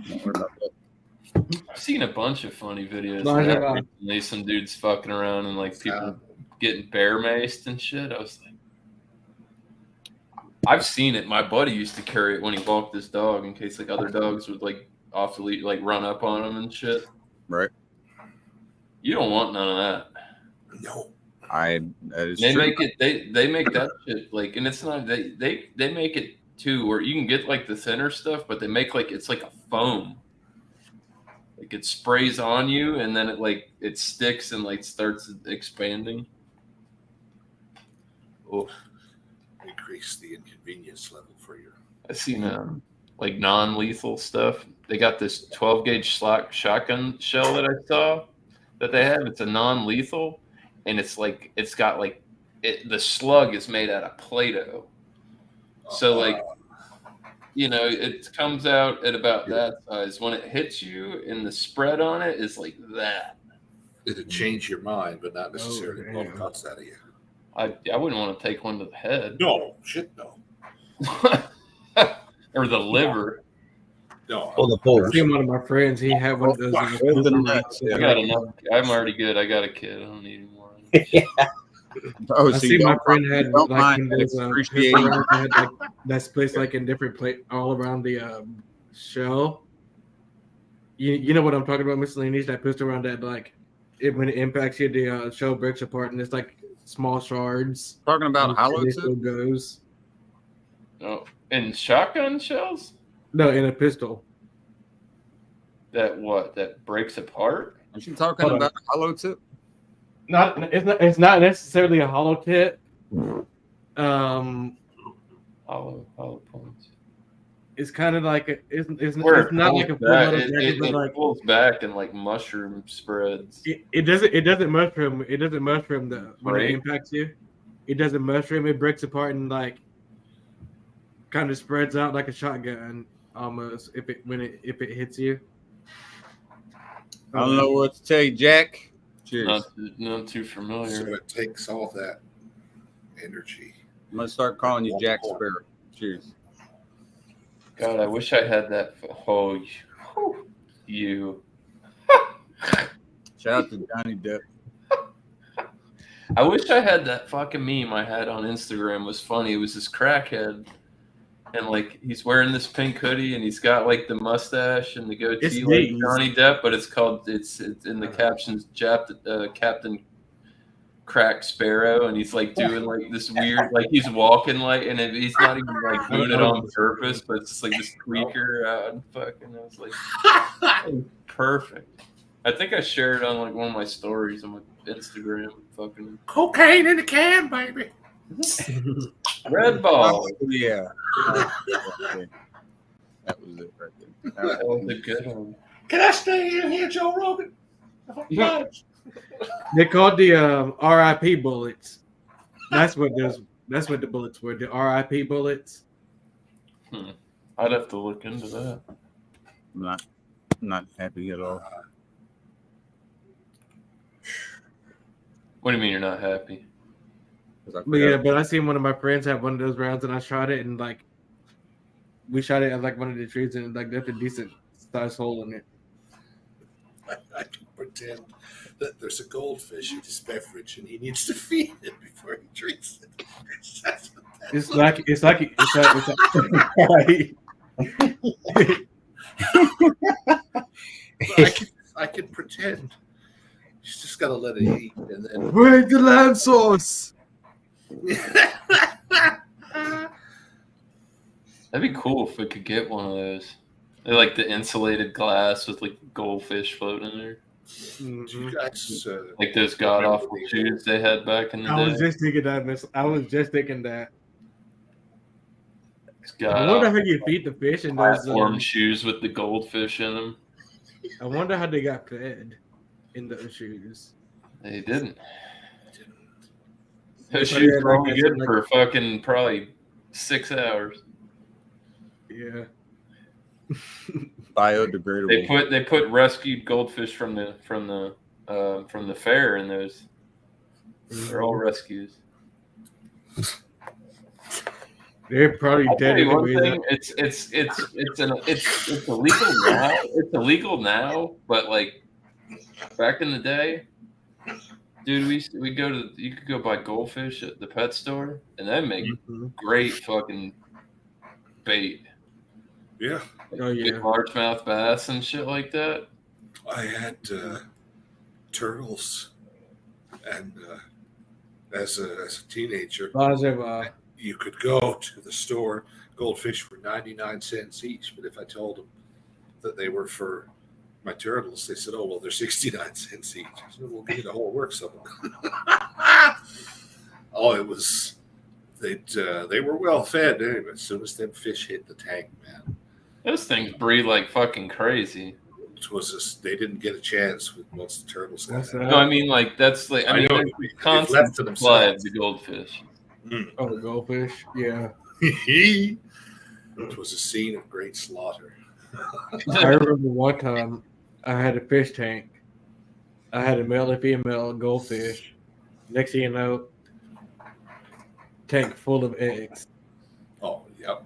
Don't worry about that. I've seen a bunch of funny videos. Recently, some dudes fucking around and people getting bear maced and shit. I was like, I've seen it. My buddy used to carry it when he walked his dog in case other dogs would off the lead, run up on him and shit. Right. You don't want none of that. No. That is they true. make it. They make that shit and it's not. They make it too where you can get the thinner stuff, but they make it's like a foam. It sprays on you and then it sticks and starts expanding. Oh. Increase the inconvenience level for you. I've seen non-lethal stuff. They got this 12 gauge shotgun shell that I saw that they have. It's a non-lethal, and it's got the slug is made out of Play-Doh. So it comes out at about that size. When it hits you, and the spread on it is like that. It'd change your mind, but not necessarily blow guts out of you. I wouldn't want to take one to the head. No, shit, no. Or the liver. No. Or the balls. I seen one of my friends. He had one of those. I got enough. I'm already good. I got a kid. I don't need any more. Oh, I see my friend had don't mind those, appreciating. had, that's placed in different all around the shell. You know what I'm talking about, miscellaneous, that pistol round that like when it impacts you, the shell breaks apart and it's like small shards. Talking about hollow it tip? still goes. No, in shotgun shells. No, in a pistol. That breaks apart. Aren't you talking about hollow tip? It's not necessarily a hollow tip. Hollow points. It's kind of like it's not like a full back, metal it, jacket, but like pulls back and like mushroom spreads. it doesn't mushroom. It doesn't mushroom when it impacts you. It doesn't mushroom. It breaks apart and like kind of spreads out like a shotgun almost if it hits you. I don't know what to tell you, Jack. Cheers. Not too familiar. So it takes all that energy. I'm gonna start calling you Jack Sparrow. Cheers. God, I wish I had that. Oh, you. Shout out to Johnny Depp. I wish I had that fucking meme I had on Instagram. It was funny. It was this crackhead, and like he's wearing this pink hoodie, and he's got like the mustache and the goatee like Johnny Depp, but it's in the captions Captain Crack Sparrow, and he's like doing like this weird, like he's walking like, and he's not even like doing it on purpose, but it's just like this tweaker out and fucking. I was like, perfect. I think I shared it on like one of my stories on my Instagram. Fucking cocaine in the can, baby. Red ball. Yeah. That was it right there. That was a good one. Can I stay in here, Joe Rogan? They called the RIP bullets. That's what the bullets were. The RIP bullets. I'd have to look into that. I'm not happy at all. What do you mean you're not happy? But I seen one of my friends have one of those rounds, and I shot it, and like we shot it at like one of the trees, and like there's a decent sized hole in it. I can pretend that there's a goldfish in his beverage, and he needs to feed it before he drinks it. It's like I can pretend. You just gotta let it eat, and then where's the lamb sauce? That'd be cool if we could get one of those. They're like the insulated glass with like goldfish floating in there. Mm-hmm. You guys, like those god awful shoes they had back in the day. I was just thinking that. I wonder how you feed the fish in those platform shoes with the goldfish in them. I wonder how they got fed in those shoes. They didn't. Those shoes were only good for fucking probably 6 hours. Yeah. Biodegradable. They put rescued goldfish from the fair in those. They're all rescues. They're probably dead. It's illegal now. It's illegal now, but like back in the day, dude, you could go buy goldfish at the pet store, and they make great fucking bait. Yeah. Oh yeah. Largemouth bass and shit like that. I had turtles, and as a teenager, you could go to the store. Goldfish for 99 cents each, but if I told them that they were for my turtles, they said, "Oh well, they're 69 cents each." I said, "Well, give me the whole works of them." Oh, it was they were well fed anyway. As soon as them fish hit the tank, man. Those things breed like fucking crazy. It was just they didn't get a chance once the turtles got out. No, I mean like that's like I mean constant supply of the goldfish. Oh, the goldfish, yeah. It was a scene of great slaughter. I remember one time I had a fish tank. I had a male and female goldfish. Next thing you know, tank full of eggs. Oh, yep.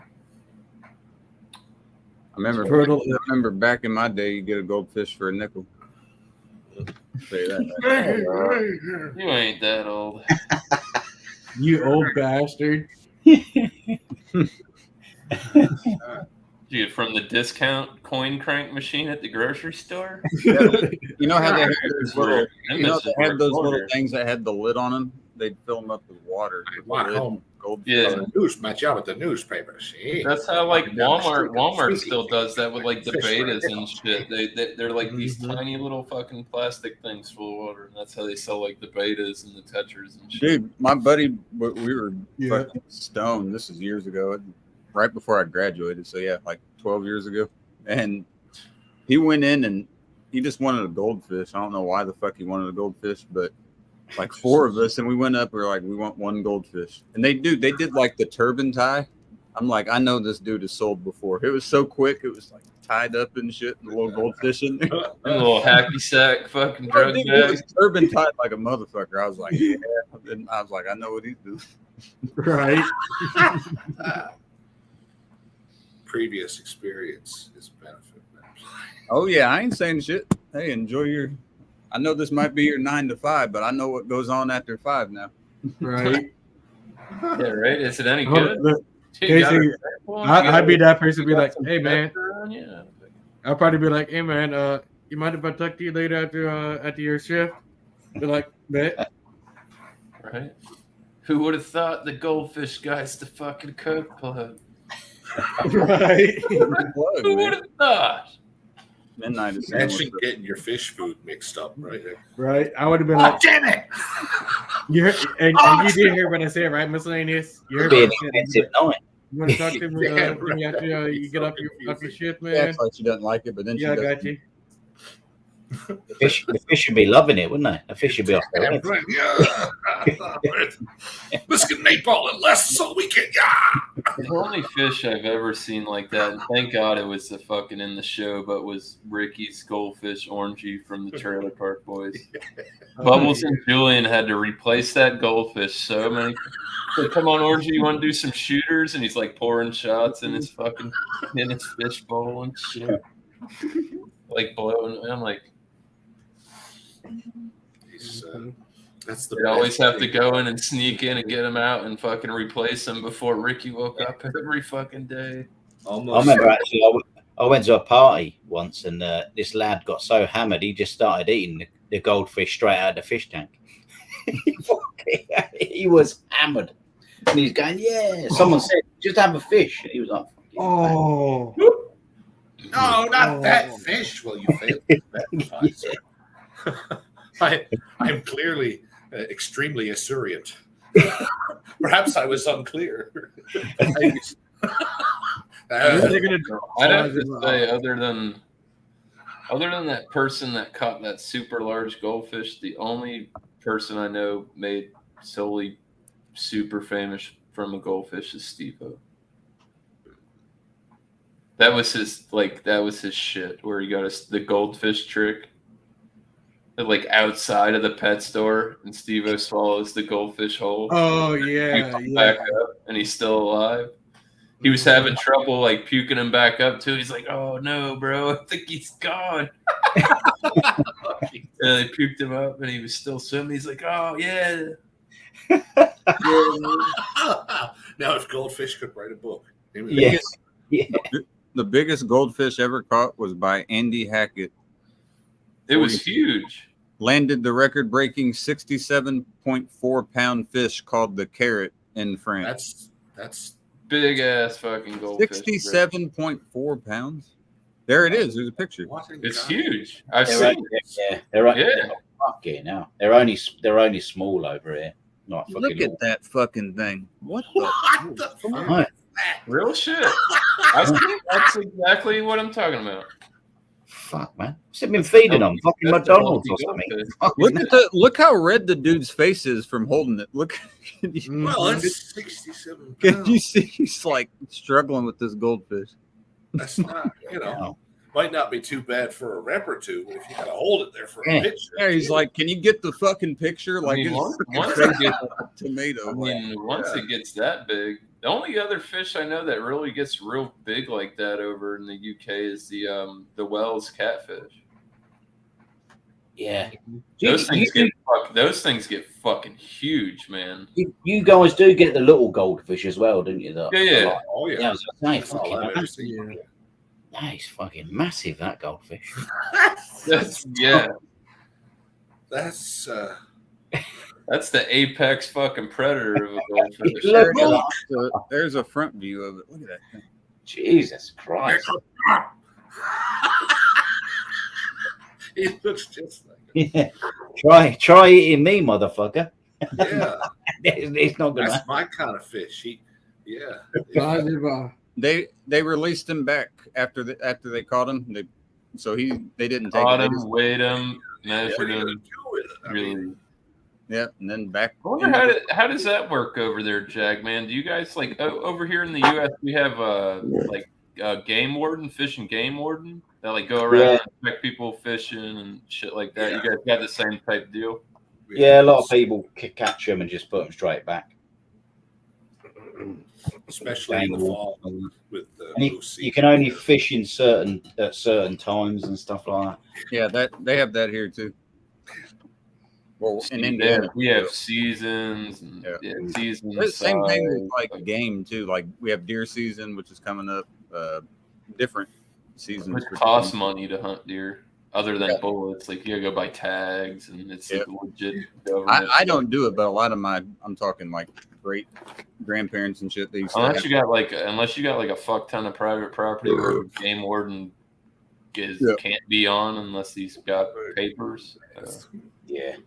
I remember back in my day, you get a goldfish for a nickel. Say that. You ain't that old. You old bastard. Dude, from the discount coin crank machine at the grocery store. You know how they had those little, those little order. things that had the lid on them? They'd fill them up with water. I want home. Yeah, the news match out with the newspapers. That's how like Walmart still does that with like the betas and shit. They're like these tiny little fucking plastic things full of water, and that's how they sell like the betas and the tetras and shit. Dude, my buddy, we were fucking stoned. This is years ago, right before I graduated. So yeah, like 12 years ago. And he went in and he just wanted a goldfish. I don't know why the fuck he wanted a goldfish, but like 4 of us, and we went up. We were like, we want 1 goldfish, and they did like the turban tie. I'm like, I know this dude has sold before. It was so quick. It was like tied up and shit, and a little goldfish in there. A little hacky sack fucking drug bag. Turban tied like a motherfucker. I was like, yeah. And I was like, I know what he's doing. Right. Previous experience is benefit. Oh yeah, I ain't saying shit. Hey, enjoy your. I know this might be your 9 to 5, but I know what goes on after 5 now. Right. Yeah, right. Is it any good? Casey, I'd be that person. Be like, hey man. Yeah. I'll probably be like, hey man, you mind if I talk to you later after your shift? Be like, bet. Right. Who would have thought the goldfish guy's the fucking Coke plug? Right. Who would have thought? Midnight is Imagine getting your fish food mixed up, right? Right. I would have been like, damn it! You heard, and you did hear what I said, right? Miscellaneous. You heard what I said. You want to talk to me after you get off your shift, man? Yeah, like she doesn't like it, but then I got you. The fish should be loving it, wouldn't they? The fish should be off their head. Let's get an 8-ball and less so we can. The only fish I've ever seen like that, and thank God it was the fucking in the show, but was Ricky's goldfish orangey from the Trailer Park Boys. Bubbles and Julian had to replace that goldfish so many. So, come on, Orangey, you want to do some shooters? And he's like pouring shots in his fucking fish bowl and shit, like blowing. I'm like. That's the. They always have to go in and sneak in and get him out and fucking replace him before Ricky woke up every fucking day. Almost. I remember actually, I went to a party once and this lad got so hammered he just started eating the goldfish straight out of the fish tank. He was hammered, and he's going, "Yeah." Someone said, "Just have a fish." And he was like, "Oh, no, not that fish." Well, you failed. I'm clearly extremely esurient. Perhaps I was unclear. I'd have to say, other than that person that caught that super large goldfish, the only person I know made solely super famous from a goldfish is Steve-O. That was his shit, where he got the goldfish trick. Like outside of the pet store, and Steve-O swallows the goldfish whole. Oh yeah, back up, and he's still alive. He was having trouble like puking him back up too. He's like, "Oh no, bro, I think he's gone." And they puked him up, and he was still swimming. He's like, "Oh yeah." Now, if goldfish could write a book, yes, the biggest goldfish ever caught was by Andy Hackett. It was huge. Landed the record-breaking 67.4 pound fish called the carrot in France. That's big ass fucking goldfish. 67.4 pounds. There it is. There's a picture. It's huge. I've seen it. Yeah, they're only small over here. Not look at that fucking thing. What the fuck? Real shit. That's exactly what I'm talking about. Fuck, man. I've been feeding them fucking McDonald's or something. Look how red the dude's face is from holding it. Look. Well, it's 67 pounds. Can you see he's like struggling with this goldfish? That's not, might not be too bad for a rep or two, but if you gotta hold it there for a picture. Yeah, he's like, can you get the fucking picture? Like, once it gets tomato. Once it gets that big, the only other fish I know that really gets real big like that over in the UK is the Wells catfish. Yeah, those things get fucking huge, man. You guys do get the little goldfish as well, didn't you? Yeah. Oh yeah. I was gonna say, That is fucking massive, that goldfish. That's yeah. That's That's the apex fucking predator of a goldfish. There's a front view of it. Look at that thing. Jesus Christ. He looks just like Yeah. Try eating me, motherfucker. Yeah. It's not gonna. That's my kind of fish. They released him back after they caught him. They didn't take Caught it. him, weighed him, measured him. Really. Yeah, and then back. I wonder how does that work over there, Jag man? Do you guys like over here in the U.S. we have like a game warden, fish and game warden that like go around and check people fishing and shit like that? You guys got the same type deal? Yeah, a lot of people catch them and just put them straight back. Especially in the fall with you can only fish in at certain times and stuff like that. Yeah, they have that here too. Well, in Indiana, we have seasons. And, seasons. It's the same thing with like game too. Like we have deer season, which is coming up. Different seasons. It costs money to hunt deer, other than bullets. Like you gotta go buy tags, and it's like legit. I don't do it, but a lot of I'm talking like great grandparents and shit. Unless you got like a fuck ton of private property where game warden can't be on unless he's got papers. Yeah.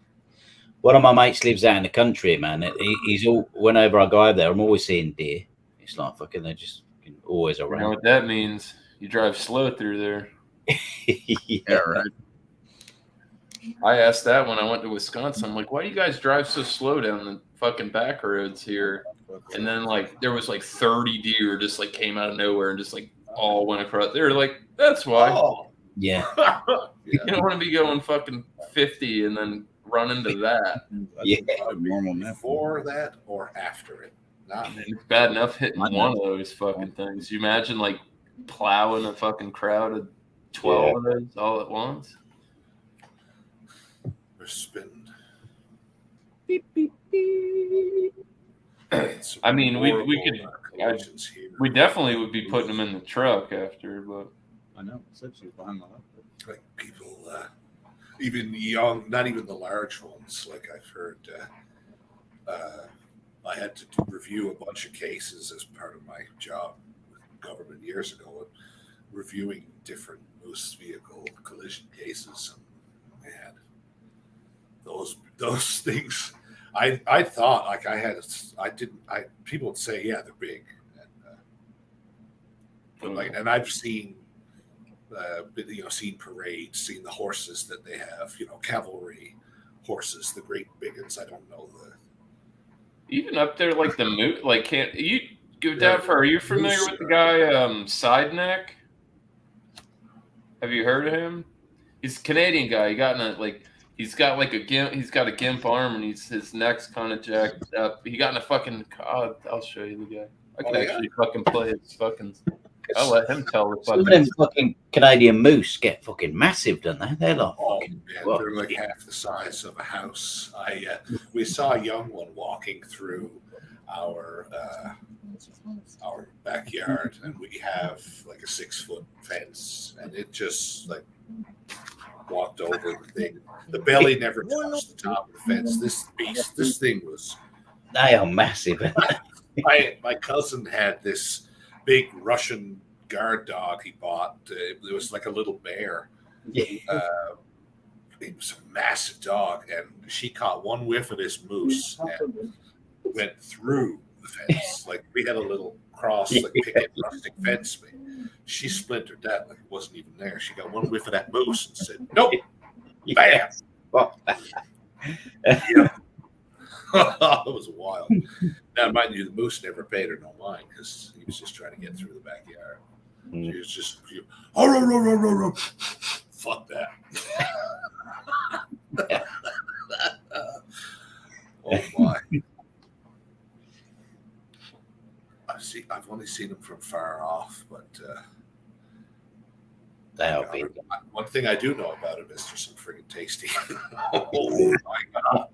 One of my mates lives out in the country, man. He's whenever I go over there, I'm always seeing deer. It's like fucking, they're just always around. You know what that means? You drive slow through there. Yeah, right. I asked that when I went to Wisconsin. I'm like, why do you guys drive so slow down the fucking back roads here? And then like there was like 30 deer just like came out of nowhere and just like all went across. They were like, that's why. Oh. Yeah. You don't want to be going fucking 50 and then run into that. Yeah. Normal before that or after it. It's bad enough hitting one of those fucking things. You imagine like plowing a fucking crowd of 12 of those all at once. There's been beep, beep, beep. I mean, we definitely would be putting them in the truck after, but I know essentially behind my laptop. Like people, even young, not even the large ones. Like I've heard, I had to review a bunch of cases as part of my job with government years ago, reviewing different moose vehicle collision cases. And man, those things. I thought like people would say, yeah, they're big, and I've seen, seen parades, seen the horses that they have, cavalry horses, the great big ones. I don't know even up there like the moose. Like, can't you go down for? Are you familiar with the guy Side Neck? Have you heard of him? He's a Canadian guy. He's got like a gimp. He's got a gimp arm, and his neck's kind of jacked up. He got in a fucking. I'll show you the guy. I can actually fucking play it. Fucking. I'll let him tell the fucking. Some of them fucking Canadian moose get fucking massive, don't they? They're like they're like half the size of a house. We saw a young one walking through our backyard, and we have like a 6-foot fence, and it just like walked over the thing. The belly never touched the top of the fence. This thing was. They are massive. My cousin had this big Russian guard dog he bought. It was like a little bear. Yeah. It was a massive dog, and she caught one whiff of this moose and went through the fence. Like we had a little cross, like picket rustic fence. She splintered that like it wasn't even there. She got one whiff of that moose and said, "Nope, bam." Yeah. It was wild. Now, mind you, the moose never paid her no mind because he was just trying to get through the backyard. She was just, fuck that. Oh my! I've only seen them from far off, but they are big. One thing I do know about it is they're some friggin' tasty. Oh my god!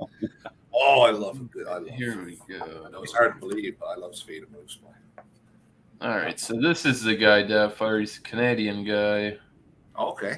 Oh, I love them. Here we go. I know it's hard to believe, but I love feed a moose. All right, so this is the guy Doubtfire. He's a Canadian guy. Okay.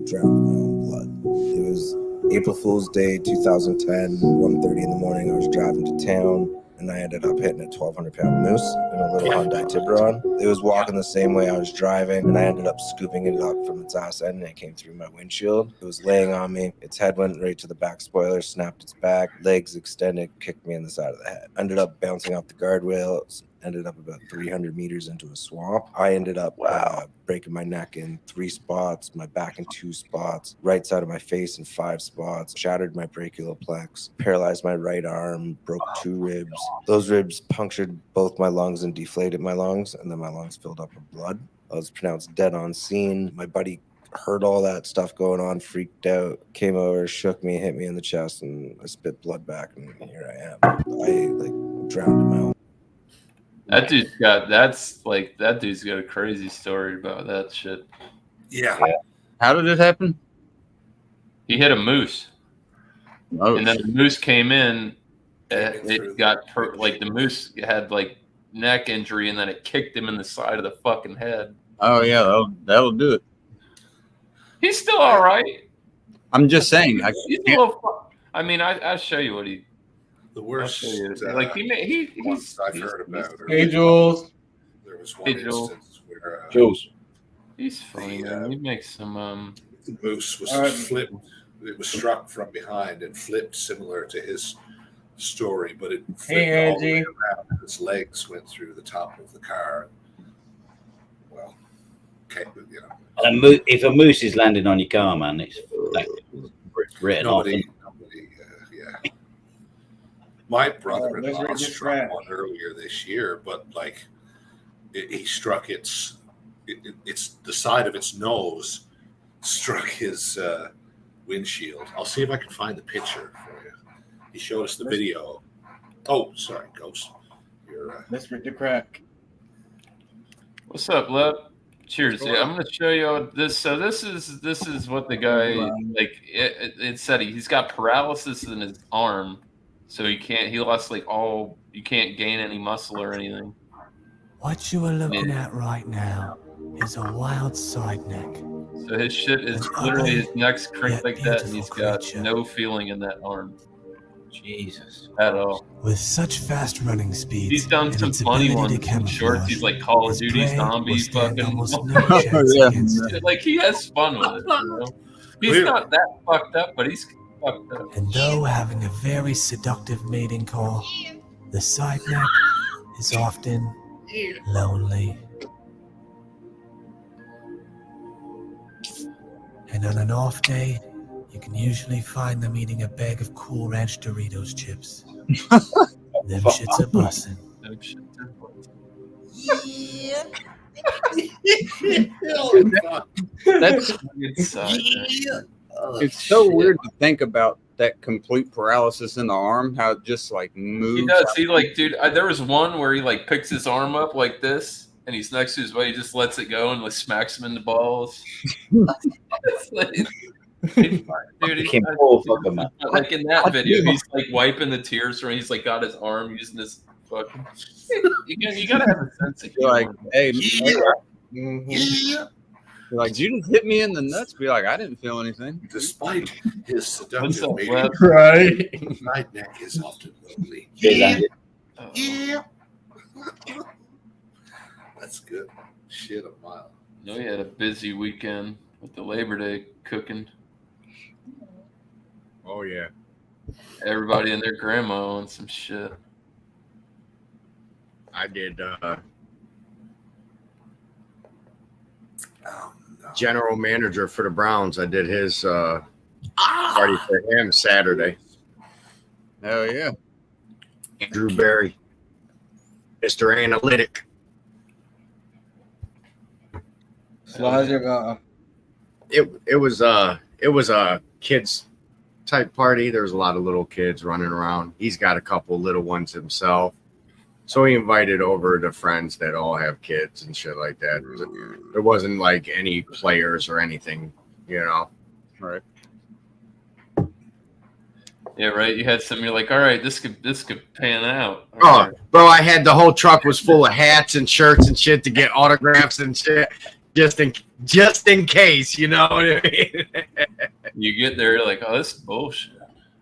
Drowned in my own blood. It was April Fool's Day 2010, 1:30 in the morning. I was driving to town and I ended up hitting a 1,200-pound moose in a little Hyundai Tiburon. It was walking the same way I was driving, and I ended up scooping it up from its ass end, and it came through my windshield. It was laying on me. Its head went right to the back spoiler, snapped its back, legs extended, kicked me in the side of the head. Ended up bouncing off the guardrails, ended up about 300 meters into a swamp. I ended up breaking my neck in 3 spots, my back in 2 spots, right side of my face in 5 spots, shattered my brachial plex, paralyzed my right arm, broke 2 ribs. Those ribs punctured both my lungs and deflated my lungs, and then my lungs filled up with blood. I was pronounced dead on scene. My buddy heard all that stuff going on, freaked out, came over, shook me, hit me in the chest, and I spit blood back, and here I am. I drowned in my own. That dude's got a crazy story about that shit. Yeah. How did it happen? He hit a moose, and then the moose came in. It got the moose had neck injury, and then it kicked him in the side of the fucking head. Oh yeah, that'll do it. He's still all right. I'm just saying. I'll show you what he. The worst. I've heard about. Hey, Jules. There was one instance where Jules. He's funny, man. He makes some. The moose was flipped. It was struck from behind and flipped, similar to his story, but it flipped all the way around. His legs went through the top of the car. Well, okay, you know. If a moose is landing on your car, man, it's written off. Yeah. My brother-in-law struck one earlier this year, but he struck it's the side of its nose struck his windshield. I'll see if I can find the picture for you. He showed us the video. Oh, sorry, Ghost. You're Mr. DeCrack. What's up, Lep? Cheers. Yeah, I'm gonna show you this. So this is what the guy it said he's got paralysis in his arm, so he lost you can't gain any muscle or anything. What you are looking at right now is a wild side neck. So his shit is literally his neck's crinked like that, and he's got no feeling in that arm. Jesus. At all. With such fast running speeds, he's done some funny ones in shorts. He's like Call of Duty zombies fucking. He has fun with it. You know? He's not that fucked up, but he's fucked up. And though having a very seductive mating call, the side neck is often lonely. And on an off day, you can usually find them eating a bag of Cool Ranch Doritos chips. Them shits are bussin'. Yeah. It's so weird to think about that complete paralysis in the arm, how it just moves. He does. Dude, there was one where he picks his arm up like this, and he's next to his buddy. He just lets it go and smacks him in the balls. Dude, in that video, he's wiping the tears from. He's got his arm using his fucking. You gotta have a sense of humor. Hey, did you just hit me in the nuts? Be like, I didn't feel anything. Despite his seductive right? Side neck is often lonely. Yeah. That's good. Shit, a mile. No, he had a busy weekend with the Labor Day cooking. Oh yeah. Everybody and their grandma and some shit. I did general manager for the Browns. I did his party for him Saturday. Hell yeah. Drew Barry, Mr. Analytic. It was a kids type party. There was a lot of little kids running around. He's got a couple little ones himself. So he invited over the friends that all have kids and shit like that. There wasn't any players or anything, you know. Right. Yeah, right. You had something. You're like, all right, this could pan out. All Oh, right. bro, I had the whole truck was full of hats and shirts and shit to get autographs and shit, just in case, you know what I mean? You get there, you're like, oh, this is bullshit.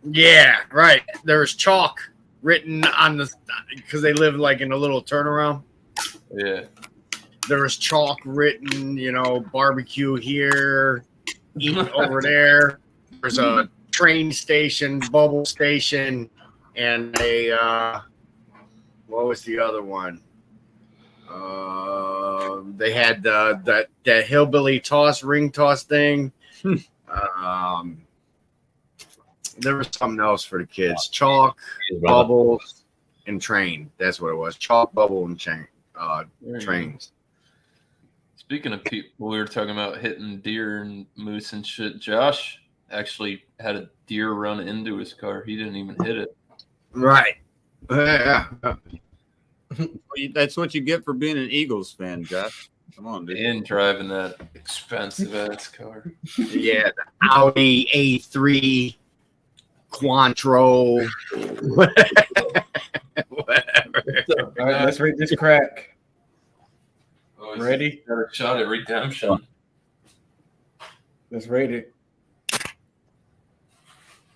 Yeah, right. There's chalk written on the because they live like in a little turnaround. Yeah. There was chalk written, you know, barbecue here, eat over there. There's a train station, bubble station, and a what was the other one? They had that hillbilly ring toss thing. There was something else for the kids: chalk, bubbles, and train. That's what it was: chalk, bubble, and trains. Speaking of people, we were talking about hitting deer and moose and shit. Josh actually had a deer run into his car. He didn't even hit it. Right. Yeah. That's what you get for being an Eagles fan, Josh. Come on, dude. And driving that expensive ass car. Yeah, the Audi A3 Quattro. Whatever. All right, let's rate this crack. Oh, Ready? Got a shot at redemption. Let's rate it.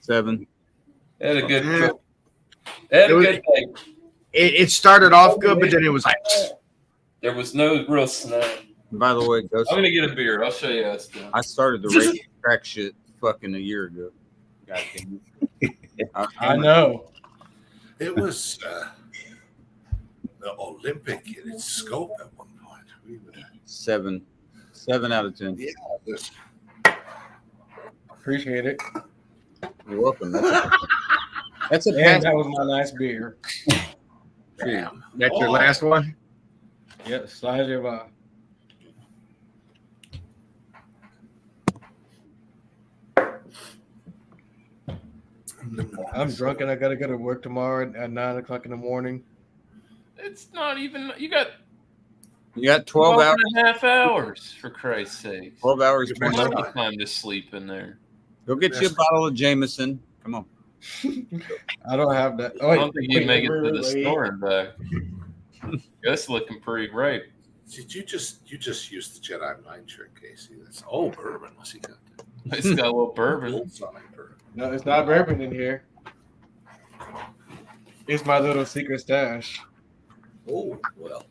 7. Had a good. Yeah. Had a It was- good day. It started off good, but then it was like, There was no real snap. By the way, Ghost, I'm gonna get a beer. I'll show you how it's done. I started the rate crack shit fucking a year ago. God damn it. I know. It was the Olympic in its scope at one point. We were, 7 out of 10. yeah, this, Appreciate it. You're welcome. That's a And pass. that was my last beer. damn. that's your last one? Yep, slide your vibe. I'm drunk and I gotta go to work tomorrow at 9 o'clock in the morning. It's not even. You got You got 12 hours. and a half hours, for Christ's sake. 12 hours. You're Plenty 20. right. of time to sleep in there. Go get you a bottle of Jameson. Come on. I don't have that. Oh, I wait, don't think you make it to the wait. store and back. That's looking pretty ripe. Did you just used the Jedi mind trick, Casey? That's bourbon. What's he got there? It's got a little bourbon. Bullseye bourbon. No, it's not bourbon in here. It's my little secret stash. Oh well,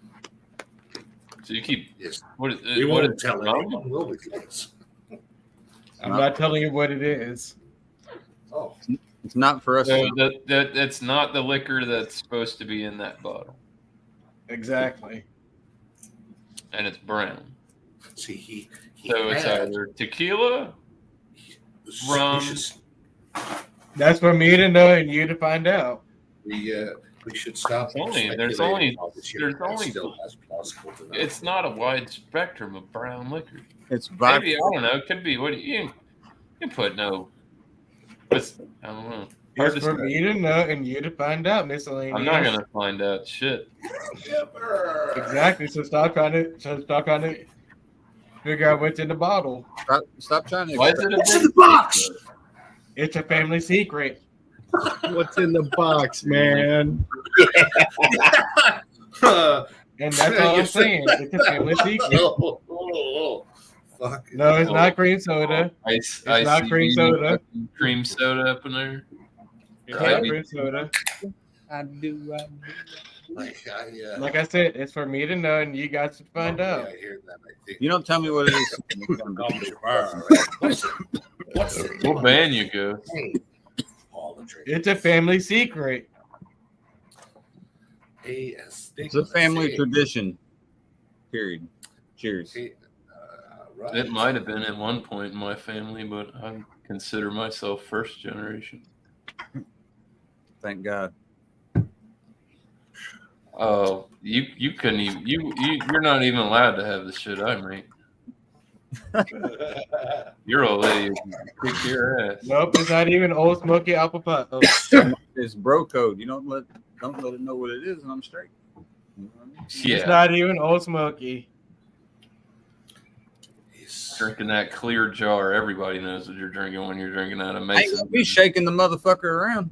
So you keep. yes. What is We what won't is tell rum? anyone, will we, kids? I'm not telling you what it is. Oh, It's not for us. So that's not the liquor that's supposed to be in that bottle, Exactly. and it's brown. see, he So it's had- either tequila. we rum. should- That's for me to know and you to find out. We should stop. There's only- speculating how this there's Jedi only- still has plausible deniability. It's not a wide spectrum of brown liquor. It's Maybe I don't know. It could be. What do you put no? What's I don't know. Hard It's to for say. me to know and you to find out, miscellaneous. I'm not gonna find out shit. Exactly. So stop trying to figure out what's in the bottle. Stop trying to. Why is it a What's in big the box? secret? It's a family secret. What's in the box, man? And that's all I'm saying. It's a family secret. Fuck. No, it's not cream soda. Ice, It's not cream soda. Cream soda up in there. It's Right. not cream soda. Like I said, it's for me to know and you guys to find out. I hear that. I think. You don't tell me what it is. What's it? We'll ban you, go. All the drink. It's a family secret. Hey, as It's a family say, tradition. Period. Cheers. hey, right. It might have been at one point in my family, but I consider myself first generation. Thank God. Oh, you couldn't even you're not even allowed to have the shit I make. Your old lady would kick your ass. Nope, it's not even Old Smoky apple pie. Oh, It's bro code. You don't let it know what it is, and I'm straight. Yeah. It's not even Old Smoky. He's Nice. Drinking that clear jar. Everybody knows what you're drinking when you're drinking out of I ain't Mason. gonna be shaking the motherfucker around.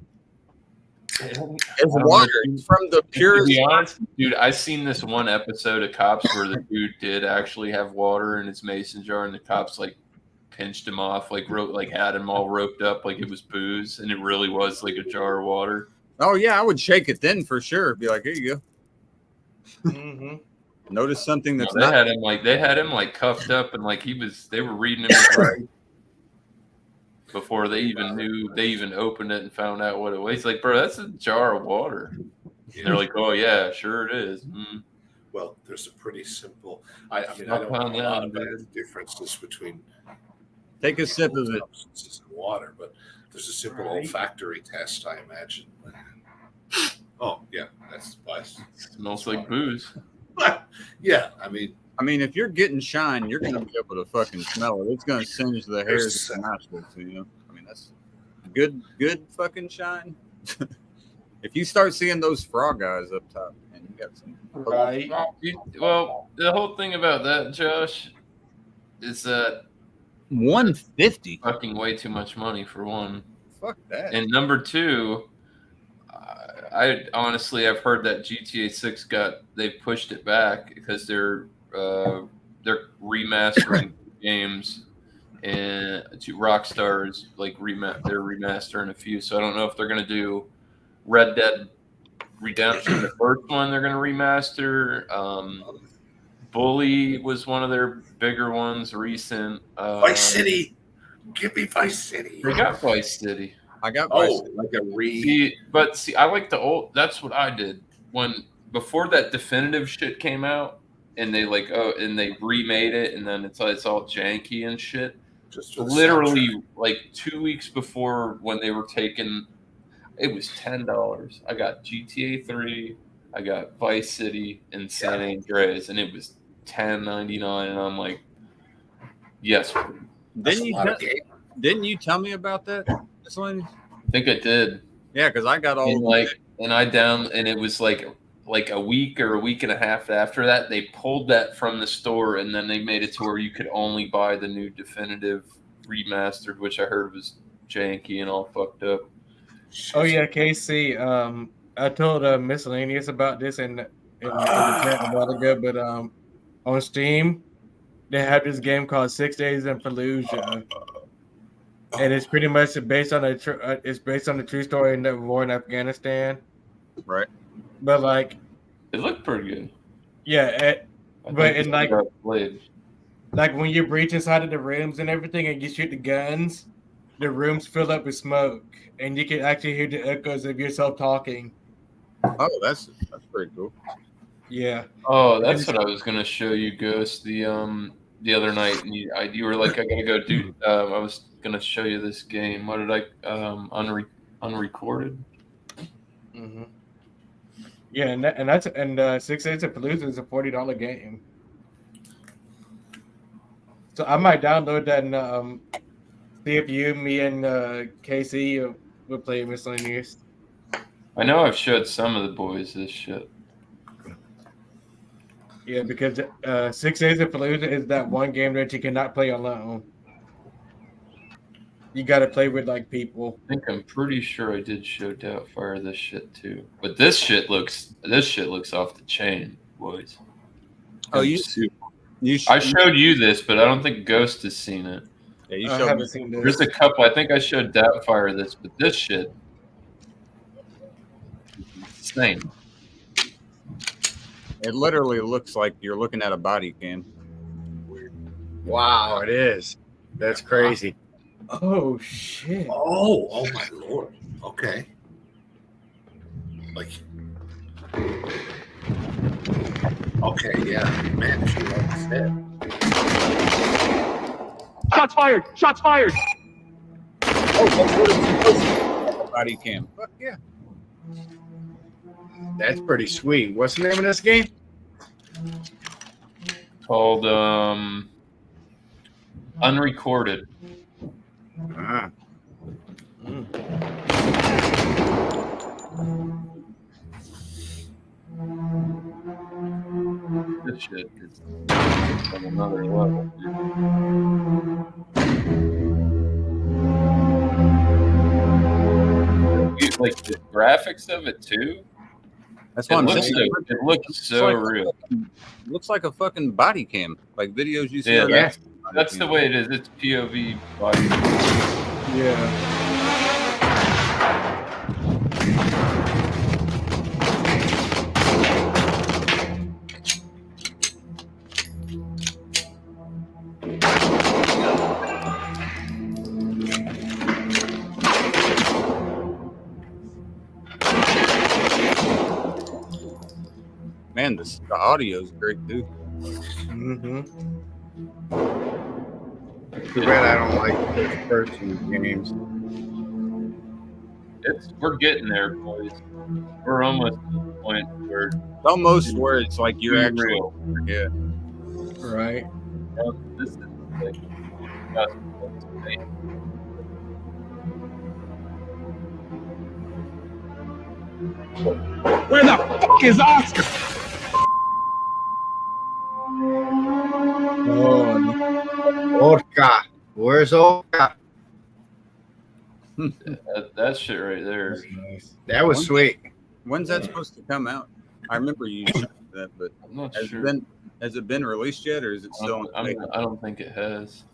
It's don't water. know. It's from the To purest. be honest, dude, I seen this one episode of Cops where the dude did actually have water in his mason jar, and the cops like pinched him off, like had him all roped up like it was booze, and it really was like a jar of water. Oh yeah, I would shake it then for sure. Be like, here you go. Mm-hmm. Notice something that's They had him like cuffed up, and like they were reading him his rights before they even opened it and found out what it was. He's like, bro, that's a jar of water. And they're like, oh yeah, sure it is. Mm. Well, there's a pretty simple. I don't know a lot about the differences between take a sip of it. Substances and water, but there's a simple olfactory test, I imagine. Oh yeah, that's spice. Smells like booze. Yeah, I mean, if you're getting shine, you're gonna be able to fucking smell it. It's gonna singe the hairs of the nostrils, you know. I mean, that's good fucking shine. If you start seeing those frog eyes up top, and you got some Right. Well, the whole thing about that, Josh, is that $150. Fucking way too much money for one. Fuck that. And number two, I've heard that GTA 6 they pushed it back because they're remastering games, and to Rockstar's like they're remastering a few. So I don't know if they're gonna do Red Dead Redemption, the first one they're gonna remaster. Bully was one of their bigger ones, recent. Vice City. Give me Vice City. They got Vice City. I got Vice City. Like a See, I like the old. That's what I did before that definitive shit came out, and they they remade it, and then it's all janky and shit. Just literally like 2 weeks before when they were taking, it was $10. I got GTA 3, I got Vice City and San Andreas, and it was $10.99, and I'm like, yes. Didn't you tell me about that? I think I did. Yeah, because I got all and it was like a week or a week and a half after that, they pulled that from the store, and then they made it to where you could only buy the new definitive remastered, which I heard was janky and all fucked up. Oh yeah, Casey. I told Miscellaneous about this in the chat a while ago, but on Steam they have this game called 6 Days in Fallujah, and it's pretty much based on the true story of the war in Afghanistan. Right. But like, it looked pretty good. Yeah, like when you breach inside of the rooms and everything, and you shoot the guns, the rooms fill up with smoke, and you can actually hear the echoes of yourself talking. Oh, that's pretty cool. Yeah. Oh, that's what I was gonna show you, Ghost, the other night, and you were like, I gotta go do. I was gonna show you this game. What did I unrecorded? Mm-hmm. Yeah, and 6 Days of Fallujah is a $40 game. So I might download that and see if you, me, and KC would play Miscellaneous. I know I've showed some of the boys this shit. Yeah, because 6 Days of Fallujah is that one game that you cannot play alone. You got to play with like people. I'm pretty sure I did show Doubtfire this shit too. But this shit looks off the chain, boys. Oh, I showed you this, but I don't think Ghost has seen it. Yeah, you showed me. Seen this. There's a couple. I think I showed Doubtfire this, but this shit, insane. It literally looks like you're looking at a body cam. Wow, it is. That's crazy. Oh shit! Oh my lord! Okay, okay, yeah, man, she likes it. Shots fired! Shots fired! Oh, that's what it's supposed to be. Body cam. Fuck yeah. That's pretty sweet. What's the name of this game? Called Unrecorded. Ah. this shit is on another level. Dude. Like the graphics of it too. That's what I'm saying. It looks so real. Looks like a fucking body cam, like videos you see. Yeah, that's the way it is. It's POV body. Yeah. Man, the audio is great too. Mm-hmm. Too bad I don't like first-person games. We're getting there, boys. We're almost to the point where it's like you're actually real. Yeah. Right. This is like Where the fuck is Oscar? Oh, Orca. Where's Orca? That shit right there. Nice. That was sweet. When's that supposed to come out? I remember you saying that, but I'm not has sure. has it been released yet, or is it still? I don't think it has.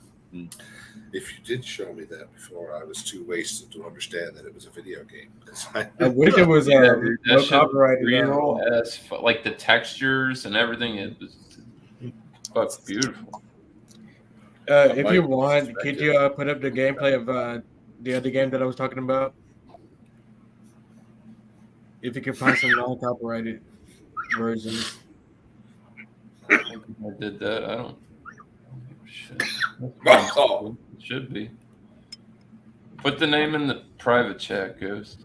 If you did show me that before, I was too wasted to understand that it was a video game. I wish it was Dude, that no shit copyright. real as like the textures and everything. It was fucking beautiful. If you want, could you put up the gameplay of the other game that I was talking about? If you can find some non-copyrighted versions. I think I did that. I don't. Shit. Oh. It should be. Put the name in the private chat, Ghost.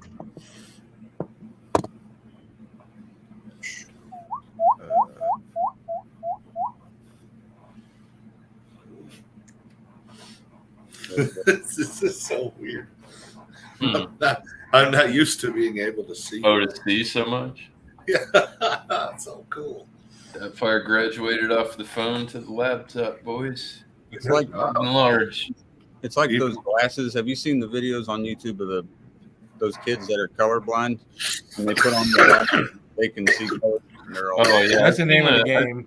This is so weird. I'm not used to being able to see. Oh, to see so much? Yeah, so cool. That fire graduated off the phone to the laptop, boys. It's like large. It's like those glasses. Have you seen the videos on YouTube of those kids that are colorblind and they put on the glasses, they can see color? And they're all that's the name of the game.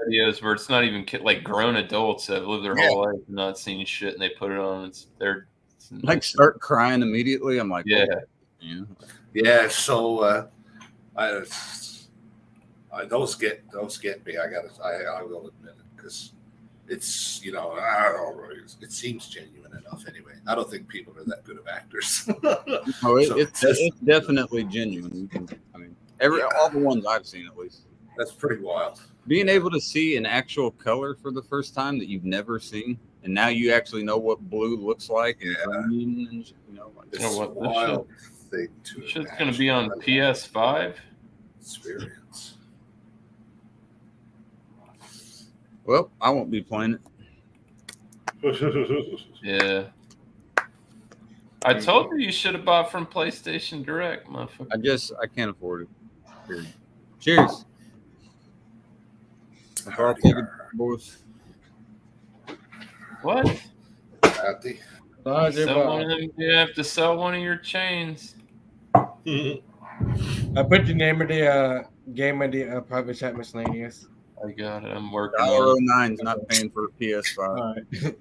Videos where it's not even like grown adults that have lived their whole life and not seen shit, and they put it on. It's like start crying immediately. I'm like, yeah, yeah. So those get me. I will admit it because it's I don't know, it seems genuine enough anyway. I don't think people are that good of actors. Oh, it's definitely genuine. All the ones I've seen at least. That's pretty wild. Being able to see an actual color for the first time that you've never seen, and now you actually know what blue looks like. And green, and it's a wild thing to This shit's gonna be on PS5 experience. Well, I won't be playing it. Yeah. I told you should have bought from PlayStation Direct, motherfucker. I can't afford it. Cheers. I'll take it, boys. What? Happy. You have to sell one of your chains. I put the name of the game in the private chat miscellaneous. I got it. I'm working. $1.09's not paying for a PS5.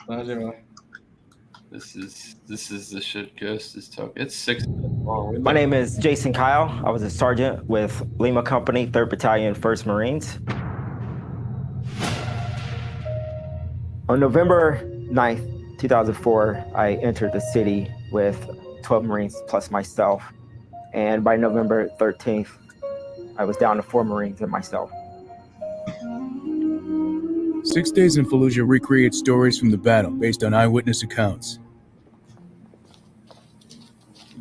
All right. This is the shit Ghost is talking. It's 6 minutes long. My name is Jason Kyle. I was a sergeant with Lima Company, 3rd Battalion, 1st Marines. On November 9th, 2004, I entered the city with 12 Marines plus myself. And by November 13th, I was down to 4 Marines and myself. 6 Days in Fallujah recreates stories from the battle based on eyewitness accounts.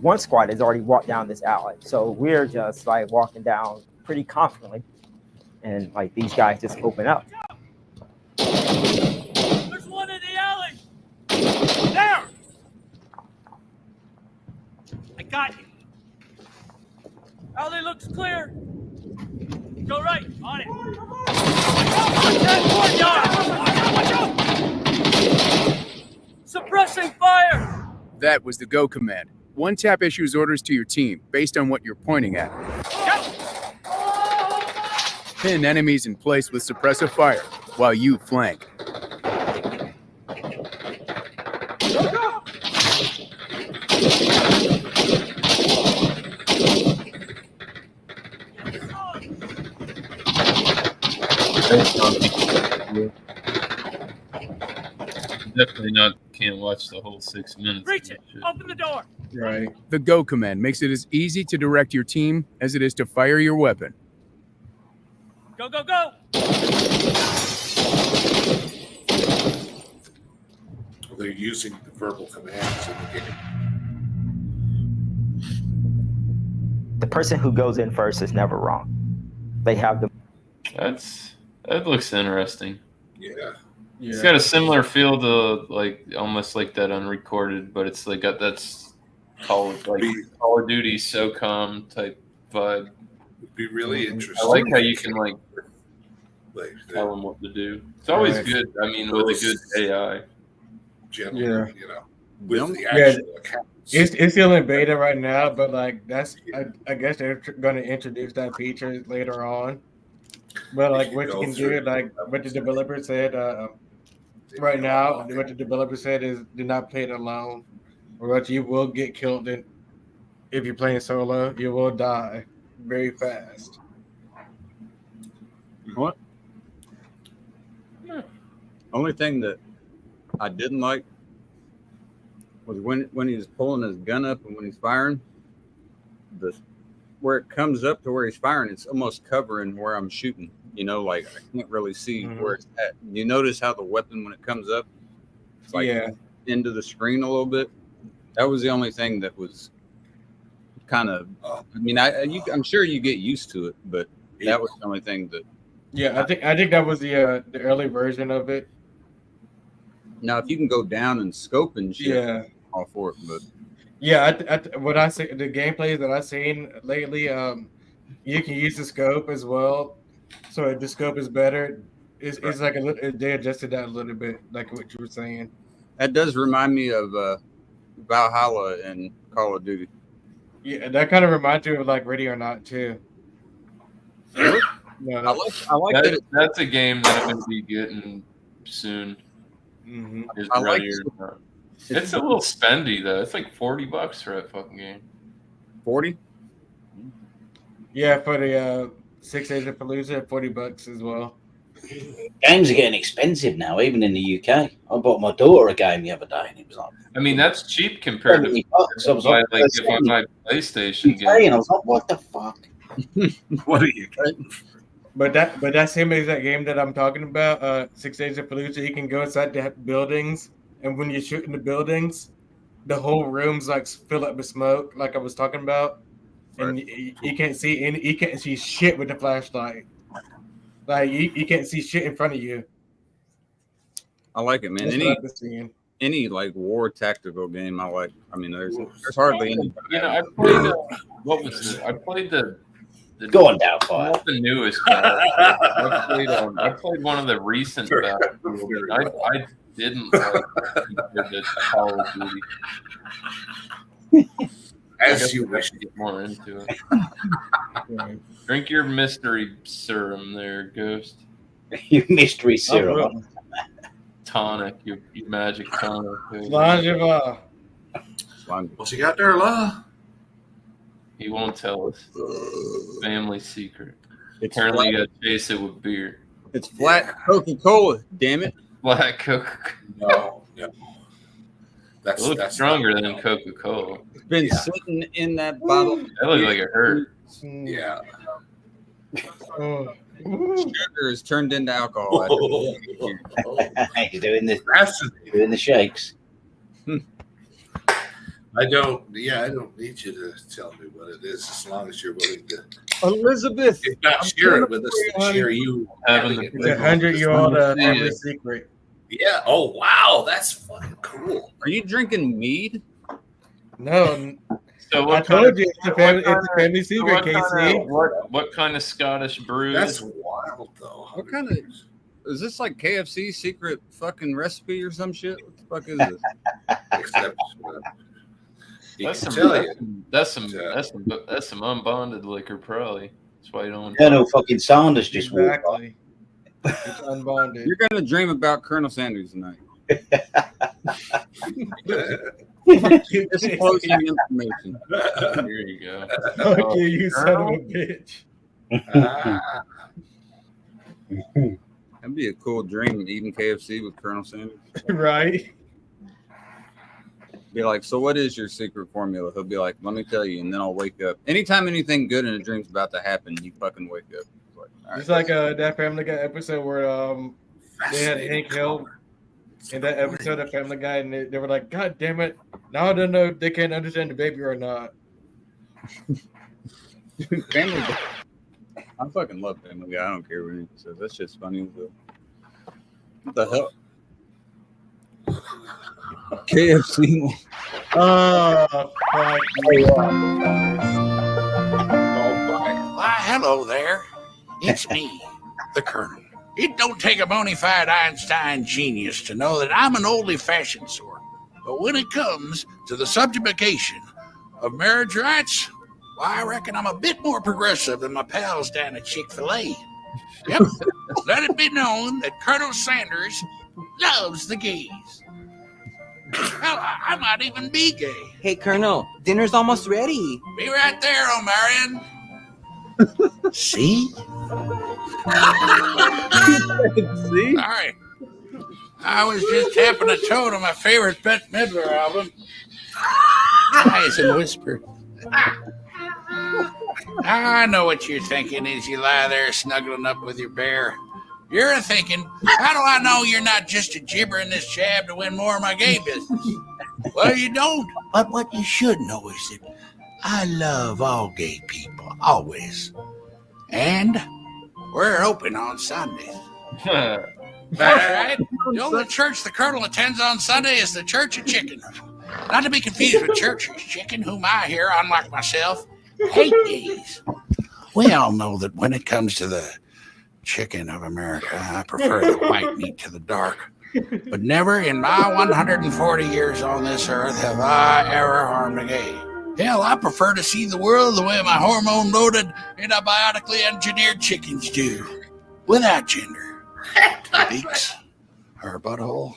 One squad has already walked down this alley, so we're just like walking down pretty confidently, and like these guys just open up. There's one in the alley. There. I got you. Alley looks clear. Go right. On it. Suppressing fire. That was the go command. One tap issues orders to your team based on what you're pointing at. Pin enemies in place with suppressive fire while you flank. Definitely not. Can't watch the whole 6 minutes. Reach it. Open the door. Right. The go command makes it as easy to direct your team as it is to fire your weapon. Go, go, go. They're using the verbal commands in the game. The person who goes in first is never wrong. They have the. That looks interesting. Yeah. It's got a similar feel to like almost like that Unrecorded, but it's like got that's Call of Duty SOCOM type vibe. Would be really interesting. I like how you can like tell them what to do. It's always good. I mean, with a good AI. Gentlemen, you know, with the actual accounts. It's still in beta right now, but like I guess they're going to introduce that feature later on. But like what you can do, like what the developer said, right now, what the developer said is do not play it alone, or else you will get killed. If you're playing solo, you will die very fast. What? Only thing that I didn't like was when he's pulling his gun up and when he's firing, where it comes up to where he's firing, it's almost covering where I'm shooting. You know, like I can't really see where it's at. You notice how the weapon, when it comes up, it's like into the screen a little bit. That was the only thing that was kind of. I mean, I'm sure you get used to it, but that was the only thing that. Yeah, I think that was the early version of it. Now, if you can go down and scope and shit, all for it. But what I see, the gameplays that I've seen lately, you can use the scope as well. So the scope is better. It's like they adjusted that a little bit, like what you were saying. That does remind me of Valhalla and Call of Duty. Yeah, that kind of reminds you of like Ready or Not too. No, I like that. That's a game that I'm going to be getting soon. Mm-hmm. It's a little spendy though. It's like $40 for that fucking game. 40? Yeah, for the 6 Days of Fallujah, $40 as well. Games are getting expensive now, even in the UK. I bought my daughter a game the other day, and it was like, I mean, that's cheap compared to if I buy PlayStation game. And I was like, what the fuck? What are you? But that same exact game that I'm talking about, 6 Days of Fallujah, you can go inside the buildings, and when you shoot in the buildings, the whole room's like fill up with smoke, like I was talking about, and you can't see shit with the flashlight. Like you can't see shit in front of you. I like it, man. Any like war tactical game, I like. I mean, there's hardly any. You know, I played what was it? I played the Go on, Doubtfire. Not the newest. I played one of the recent Battlefield. I didn't like the Call of Duty. As you wish to get more into it. Drink your mystery serum there, Ghost. Your mystery serum. Tonic, your magic tonic. What's he got there, La? He won't tell us. Family secret. Apparently, you got to chase it with beer. It's flat Coca-Cola, damn it. Flat Coca-Cola. No. It looks stronger than Coca-Cola. It's been sitting in that bottle. That looks like it hurt. Yeah. Sugar is turned into alcohol. He's doing the shakes. I don't need you to tell me what it is as long as you're willing to. Elizabeth. If not share it with us, then share you. It's 100-year-old family secret. Yeah. Oh, wow. That's fucking cool. Are you drinking mead? No. So I told you it's a family secret, Casey. What kind of Scottish brew? That's wild, though. What kind of is this? Like KFC secret fucking recipe or some shit? What the fuck is this? Except, that's some unbonded liquor, probably. That's why you don't. Colonel fucking Sanders just Exactly. walked It's unbonded. You're gonna dream about Colonel Sanders tonight. Disclosing information. Here you go. Okay, you son of a bitch. That'd be a cool dream, eating KFC with Colonel Sanders. Right? Be like, so what is your secret formula? He'll be like, let me tell you, and then I'll wake up. Anytime anything good in a dream's about to happen, you fucking wake up. It's like that Family Guy episode where they had Hank Hill in that episode of Family Guy, and they were like, God damn it, now I don't know if they can understand the baby or not. Family Guy. I fucking love Family Guy. I don't care what he says. That's just funny. What the hell? KFC. Oh, fuck. Why, hello there. It's me, the Colonel. It don't take a bona fide Einstein genius to know that I'm an oldie-fashioned sort. But when it comes to the subjugation of marriage rights, why, I reckon I'm a bit more progressive than my pals down at Chick-fil-A. Yep, let it be known that Colonel Sanders loves the gays. Hell, I might even be gay. Hey, Colonel, dinner's almost ready. Be right there, O'Marion. See? See? Sorry. I was just tapping a toe to my favorite Bette Midler album. Eyes and Whisper. I know what you're thinking as you lie there snuggling up with your bear. You're thinking, how do I know you're not just a gibber in this jab to win more of my gay business? Well, you don't. But what you should know is that I love all gay people, always. And we're open on Sundays. That's right. The only church the Colonel attends on Sunday is the Church of Chicken. Not to be confused with Church's Chicken, whom I hear, unlike myself, hate gays. We all know that when it comes to the chicken of America, I prefer the white meat to the dark. But never in my 140 years on this earth have I ever harmed a gay. Hell, I prefer to see the world the way my hormone-loaded, antibiotically engineered chickens do, without gender. Beaks, her butthole.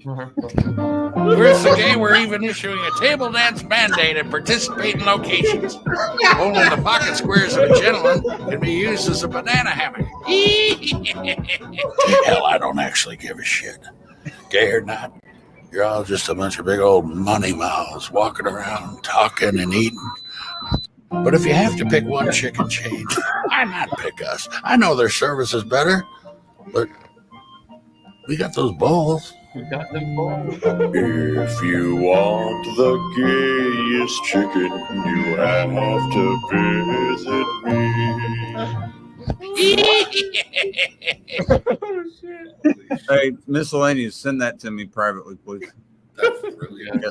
Where's the gay? We're even issuing a table dance mandate at participating locations. Only the pocket squares of a gentleman can be used as a banana hammock. Hell, I don't actually give a shit. Gay or not, you're all just a bunch of big old money mouths walking around talking and eating. But if you have to pick one chicken chain, why not pick us? I know their service is better, but we got those balls. We got them balls. If you want the gayest chicken, you have to visit me. Hey, miscellaneous, send that to me privately, please. That's brilliant.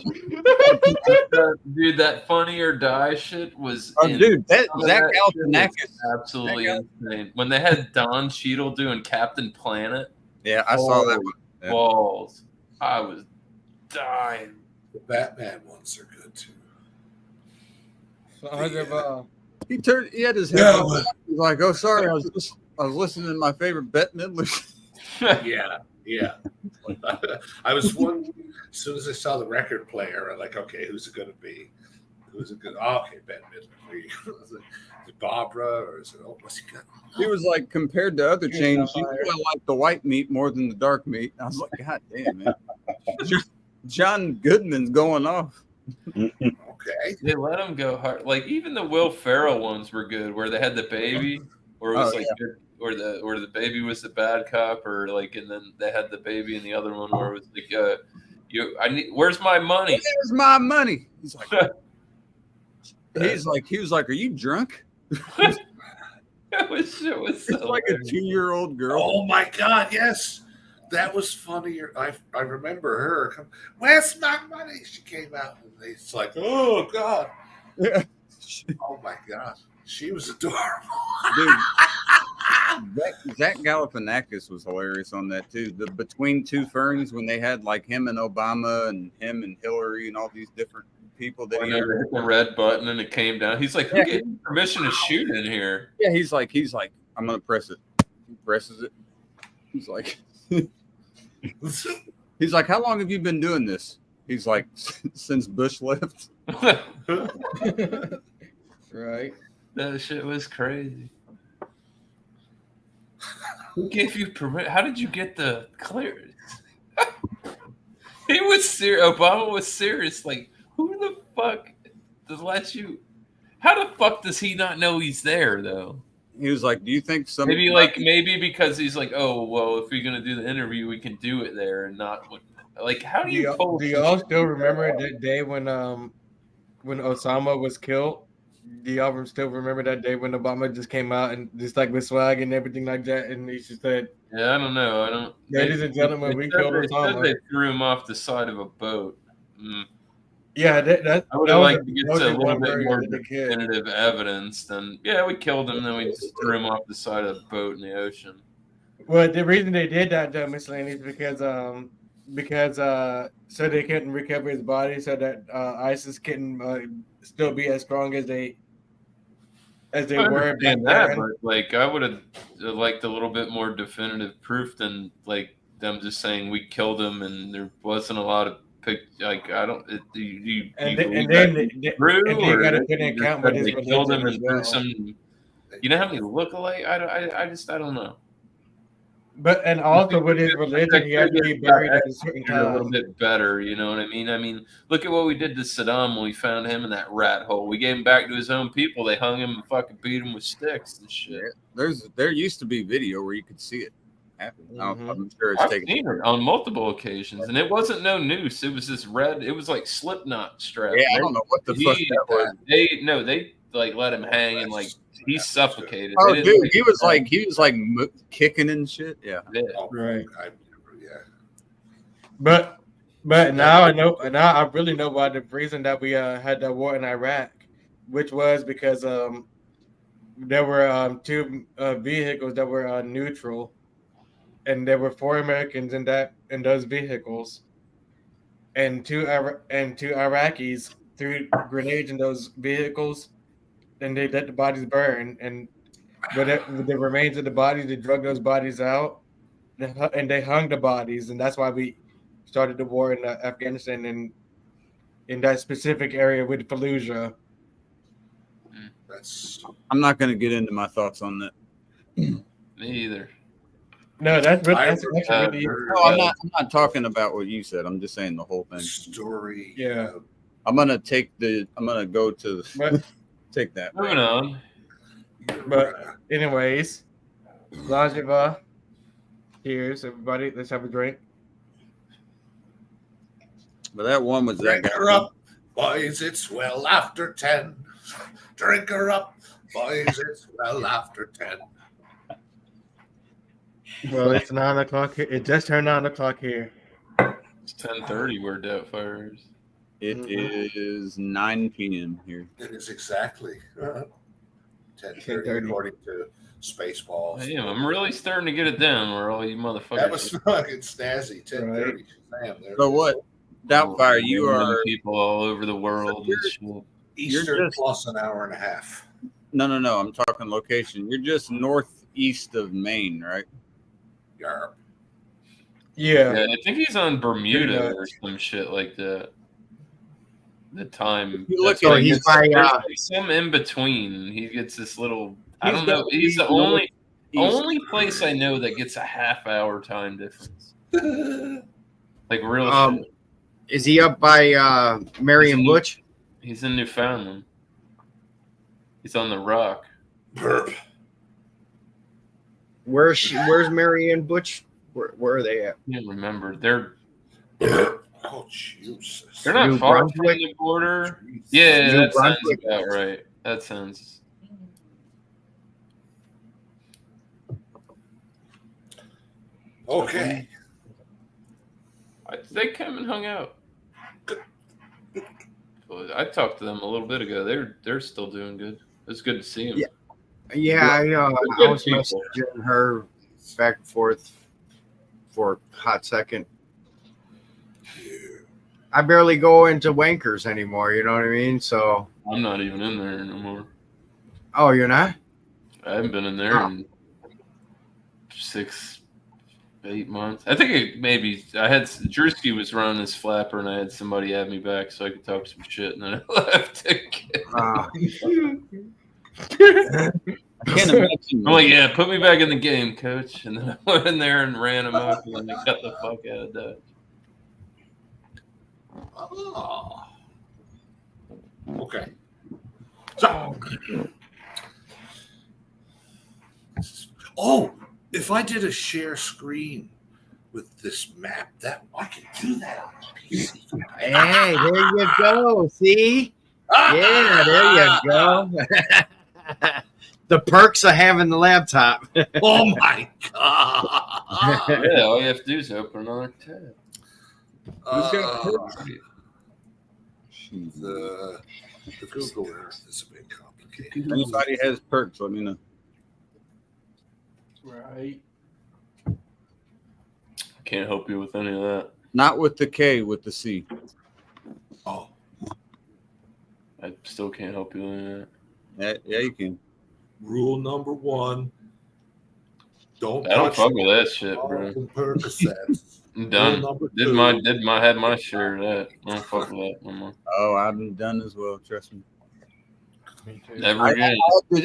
Dude, that Funny or Die shit was. Dude, Zach Galifianakis, absolutely insane. When they had Don Cheadle doing Captain Planet. Yeah, I saw that one. Yeah. Balls. I was dying. The Batman ones are good too. So He had his head up. He was like, "Oh, sorry, I was listening to my favorite Bette Midler." Yeah. I was one. As soon as I saw the record player, I'm like, okay, who's it going to be? Who's it good? Oh, okay, Bette Midler. Is it Barbara or is it? Oh, what's he got? He was like, compared to other chains, you know, I like the white meat more than the dark meat. I was like, God damn, man. John Goodman's going off. Okay. They let him go hard. Like, even the Will Ferrell ones were good, where they had the baby, or it was good, or the baby was the bad cop, or like, and then they had the baby in the other one where it was like, where's my money? Where's my money? He's like, he was like, are you drunk? It was so it's like a 2-year-old girl. Oh my God, yes. That was funny. I remember her. Where's my money? She came out and it's like, oh God. Oh my God, she was adorable. Dude, Zach Galifianakis was hilarious on that too. The Between Two Ferns, when they had like him and Obama and him and Hillary and all these different people that he hit the red button and it came down. He's like, "Who gave you permission to shoot in here?" Yeah, he's like, I'm gonna press it. He presses it. He's like, how long have you been doing this? He's like, since Bush left. Right. That shit was crazy. Who gave you permission? How did you get the clearance? He was serious. Obama was serious. Like, who the fuck does let you? How the fuck does he not know he's there though? He was like, "Do you think maybe because he's like, oh well, if we're gonna do the interview, we can do it there and not like how do you pull? Do y'all still remember that day when Osama was killed? Do y'all still remember that day when Obama just came out and just like with swag and everything like that, and he just said, "Yeah, I don't know. I don't." Ladies and gentlemen, we killed Osama. They threw him off the side of a boat. Yeah, that I would have liked to get a little bit more definitive evidence than, yeah, we killed him, then we just threw him off the side of a boat in the ocean. Well, the reason they did that, though, Miss Laney, is because so they couldn't recover his body, so that ISIS couldn't still be as strong as they were back And that, then. but like I would have liked a little bit more definitive proof than like them just saying we killed him and there wasn't a lot of like I don't. Do you Then believe they or got to put in account with his they killed him religion and as threw well. some. You know how many look-alike? I don't know. But and also with his religion, he had to be buried at a certain A little time. bit better, you know what I mean? I mean, look at what we did to Saddam when we found him in that rat hole. We gave him back to his own people. They hung him and fucking beat him with sticks and shit. There used to be video where you could see it happen. I'm sure it's I've taken. seen it on multiple occasions, and it wasn't no noose. It was this red. It was like Slipknot strap. Yeah, I don't know what the fuck that was. They like let him hang and like he suffocated. Oh, dude, he was like kicking and shit. Yeah, Right. But now I know. Now I really know why the reason that we had that war in Iraq, which was because there were two vehicles that were neutral, and there were 4 Americans in those vehicles, and two Iraqis threw grenades in those vehicles, and they let the bodies burn. And with the remains of the bodies, they drug those bodies out, and they hung the bodies, and that's why we started the war in Afghanistan and in that specific area with Fallujah. I'm not going to get into my thoughts on that. Me either. No, that's really. No, I'm not talking about what you said. I'm just saying the whole thing. Story. Yeah. I'm gonna go to take that. Moving on. But anyways, Lajiva. Cheers, everybody. Let's have a drink. But that one was that Drink her up, boys. It's well after 10. Drink her up, boys. It's well after 10. Well, it's 9 o'clock here. It just turned 9 o'clock here. It's 10:30 where Doubtfire is. It is 9 p.m. here. It is exactly 10:30 according to Spaceballs. Damn, I'm really starting to get it down where all you motherfuckers. That was fucking snazzy. 10:30. Damn, So what? Doubtfire, you are people all over the world. Eastern plus an hour and a half. No. I'm talking location. You're just northeast of Maine, right? Yeah. I think he's on Bermuda or some shit like that. The time. He's by some in between. He gets this little. I don't know. He's the only place I know that gets a half-hour time difference. Like real shit. Is he up by Marion Butch? He's in Newfoundland. He's on the Rock. Burp. Where's Marion Butch? Where are they at? I can't remember. They're oh Jesus. They're not New far Brunswick? from the border. Yeah, New that sounds Brunswick. about right. That sounds. Okay. They came and hung out. But I talked to them a little bit ago. They're still doing good. It's good to see them. Yeah, I Good was people. messaging her back and forth for a hot second. I barely go into Wankers anymore. You know what I mean? So I'm not even in there anymore. Oh, you're not? I haven't been in there in 6, 8 months. I think I had Drewski was running his flapper, and I had somebody add me back so I could talk some shit, and then I left again. I can't imagine. I'm like, yeah, put me back in the game, coach. And then I went in there and ran him up, and then they cut the fuck out of that. Oh. Okay. So, if I did a share screen with this map, I could do that on PC. Hey, there you go. See? Yeah, there you go. The perks of having the laptop. Oh my god! Yeah, all you have to do is open another tab. The Google Earth is a bit complicated. If anybody has perks, let me know. Right. Can't help you with any of that. Not with the K, with the C. Oh. I still can't help you with that. Yeah, you can. Rule number 1. Don't fuck with that shit, bro. Percocets. I'm done. Number Did 2. had my share of that. I don't fuck with that no more. Oh, I'm done as well. Trust me. Never again.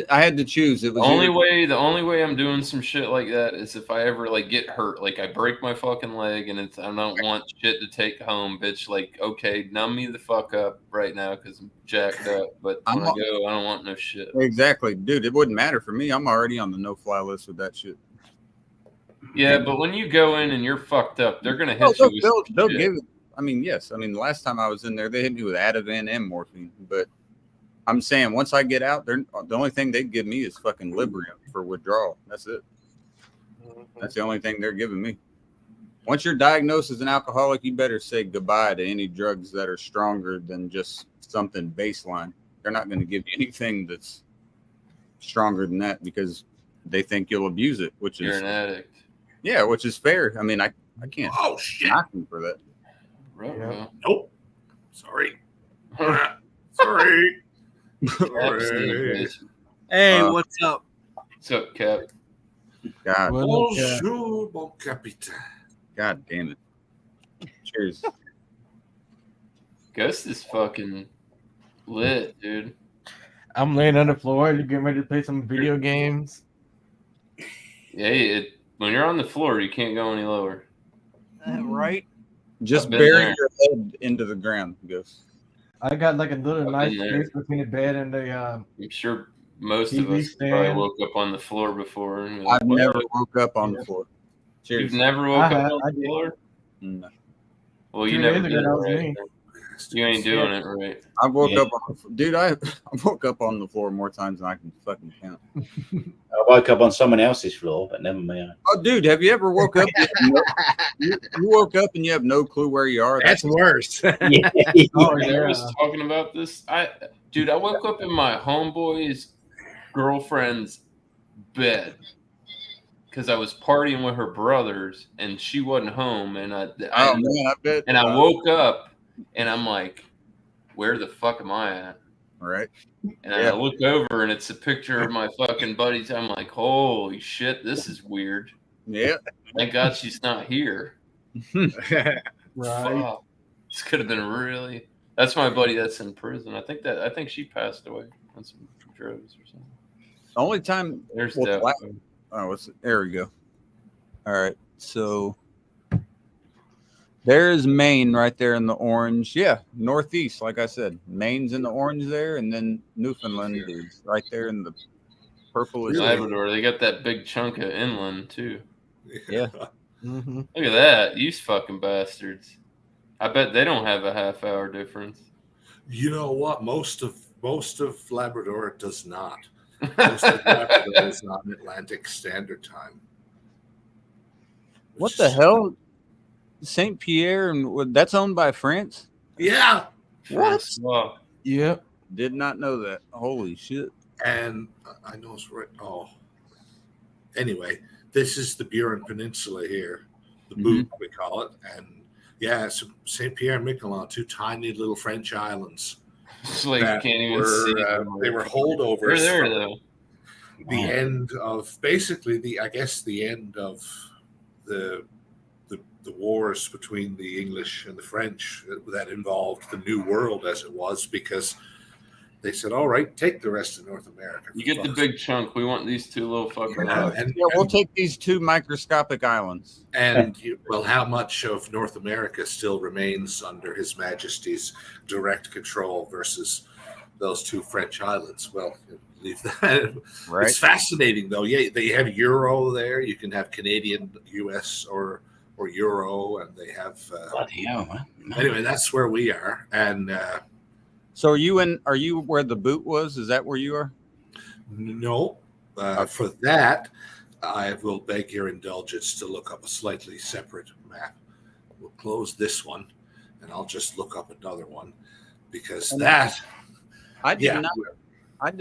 I had to choose. It was the only way I'm doing some shit like that is if I ever like get hurt, like I break my fucking leg and I don't want shit to take home, bitch. Like, okay, numb me the fuck up right now because I'm jacked up. But when I go, I don't want no shit. Exactly, dude. It wouldn't matter for me. I'm already on the no-fly list with that shit. Yeah, but when you go in and you're fucked up, they're gonna hit you. They'll give it. I mean, yes. I mean, the last time I was in there, they hit me with Ativan and morphine, but. I'm saying once I get out, the only thing they give me is fucking Librium for withdrawal. That's it. That's the only thing they're giving me. Once you're diagnosed as an alcoholic, you better say goodbye to any drugs that are stronger than just something baseline. They're not going to give you anything that's stronger than that because they think you'll abuse it, which You're is an addict. Yeah, which is fair. I mean, I can't knock them for that. Right. Nope. Sorry. Sorry. Hey, what's up? What's up, Cap? God. Bonjour, mon capitaine. God damn it. Cheers. Ghost is fucking lit, dude. I'm laying on the floor and getting ready to play some video games. Yeah, when you're on the floor, you can't go any lower. Right? Just bury your head into the ground, Ghost. I got like a little nice there. space between the bed and the. I'm sure most TV of us stand. probably woke up on the floor before. And I've never woke up on the floor. You've Cheers. never woke up on the floor? No. Well, you 2 never days did ago, it that was right. me. You ain't doing it right. I woke up on the dude. I woke up on the floor more times than I can fucking count. I woke up on someone else's floor, but never mind. Oh, dude, have you ever woke up? You woke up and you have no clue where you are. That's worse. Oh, I was talking about this. I woke up in my homeboy's girlfriend's bed because I was partying with her brothers and she wasn't home, and I bet. And I woke up and I'm like, where the fuck am I at? Right. And I look over and it's a picture of my fucking buddies. I'm like, holy shit, this is weird. Yeah. Thank God she's not here. Right. Fuck. This could have been really. That's my buddy that's in prison. I think she passed away on some drugs or something. The only time There's well, that. there we go. All right. So there's Maine right there in the orange. Yeah, northeast, like I said. Maine's in the orange there, and then Newfoundland is right there in the purplish. Labrador, they got that big chunk of inland too. Yeah. Mm-hmm. Look at that. You fucking bastards. I bet they don't have a half-hour difference. You know what? Most of Labrador does not. Most of Labrador is on Atlantic Standard Time. What the hell? Saint Pierre, and that's owned by France? Yeah. What? Francois. Yep. Did not know that. Holy shit. And I know it's right. Oh, anyway, this is the Burin Peninsula here, the Boot we call it, and yeah, it's Saint Pierre and Miquelon, two tiny little French islands. It's like you can't even see them. They were holdovers. They're there from though. The end of basically the end of the wars between the English and the French that involved the New World as it was, because they said, all right, take the rest of North America. You get the big chunk. We want these two little fucking and we'll take these two microscopic islands. And well, how much of North America still remains under His Majesty's direct control versus those two French islands? Well, leave that. Right. It's fascinating, though. Yeah, they have Euro there. You can have Canadian, US, or Euro, and they have. Bloody hell, man. Anyway, that's where we are, and. So are you where the boot was? Is that where you are? No. For that, I will beg your indulgence to look up a slightly separate map. We'll close this one, and I'll just look up another one, because I did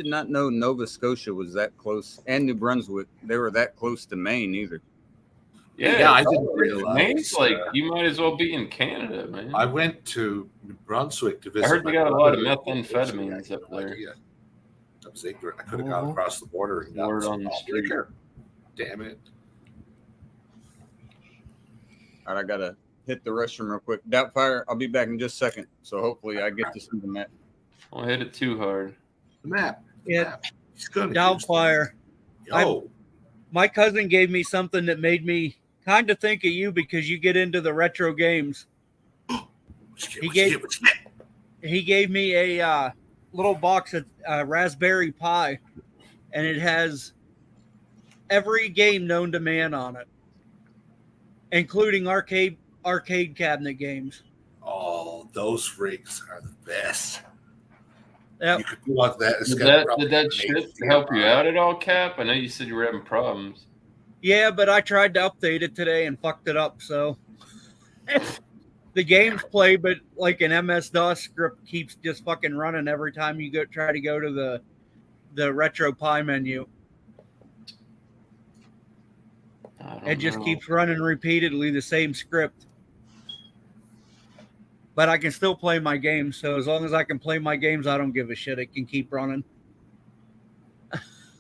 not know Nova Scotia was that close, and New Brunswick. They were that close to Maine either. Yeah, I didn't realize. Maine's like you might as well be in Canada, man. I went to New Brunswick to visit. I heard they got a lot of methamphetamines up there. I was ignorant. I could have gone across the border and Word got on the some street. liquor. Damn it. All right, I gotta hit the restroom real quick. Doubtfire, I'll be back in just a second. So hopefully I get to see the map. Don't hit it too hard. The map. Yeah. He's gonna Doubtfire. Yo. My cousin gave me something that made me kind of think of you because you get into the retro games. He gave me a little box of Raspberry Pi, and it has every game known to man on it, including arcade cabinet games. Oh, those rigs are the best. Yep. You could want that. Did that shit help you out at all, Cap? I know you said you were having problems. Yeah, but I tried to update it today and fucked it up. So the games play, but like an MS-DOS script keeps just fucking running every time you try to go to the Retro Pi menu. It just keeps running repeatedly the same script. But I can still play my games. So as long as I can play my games, I don't give a shit. It can keep running.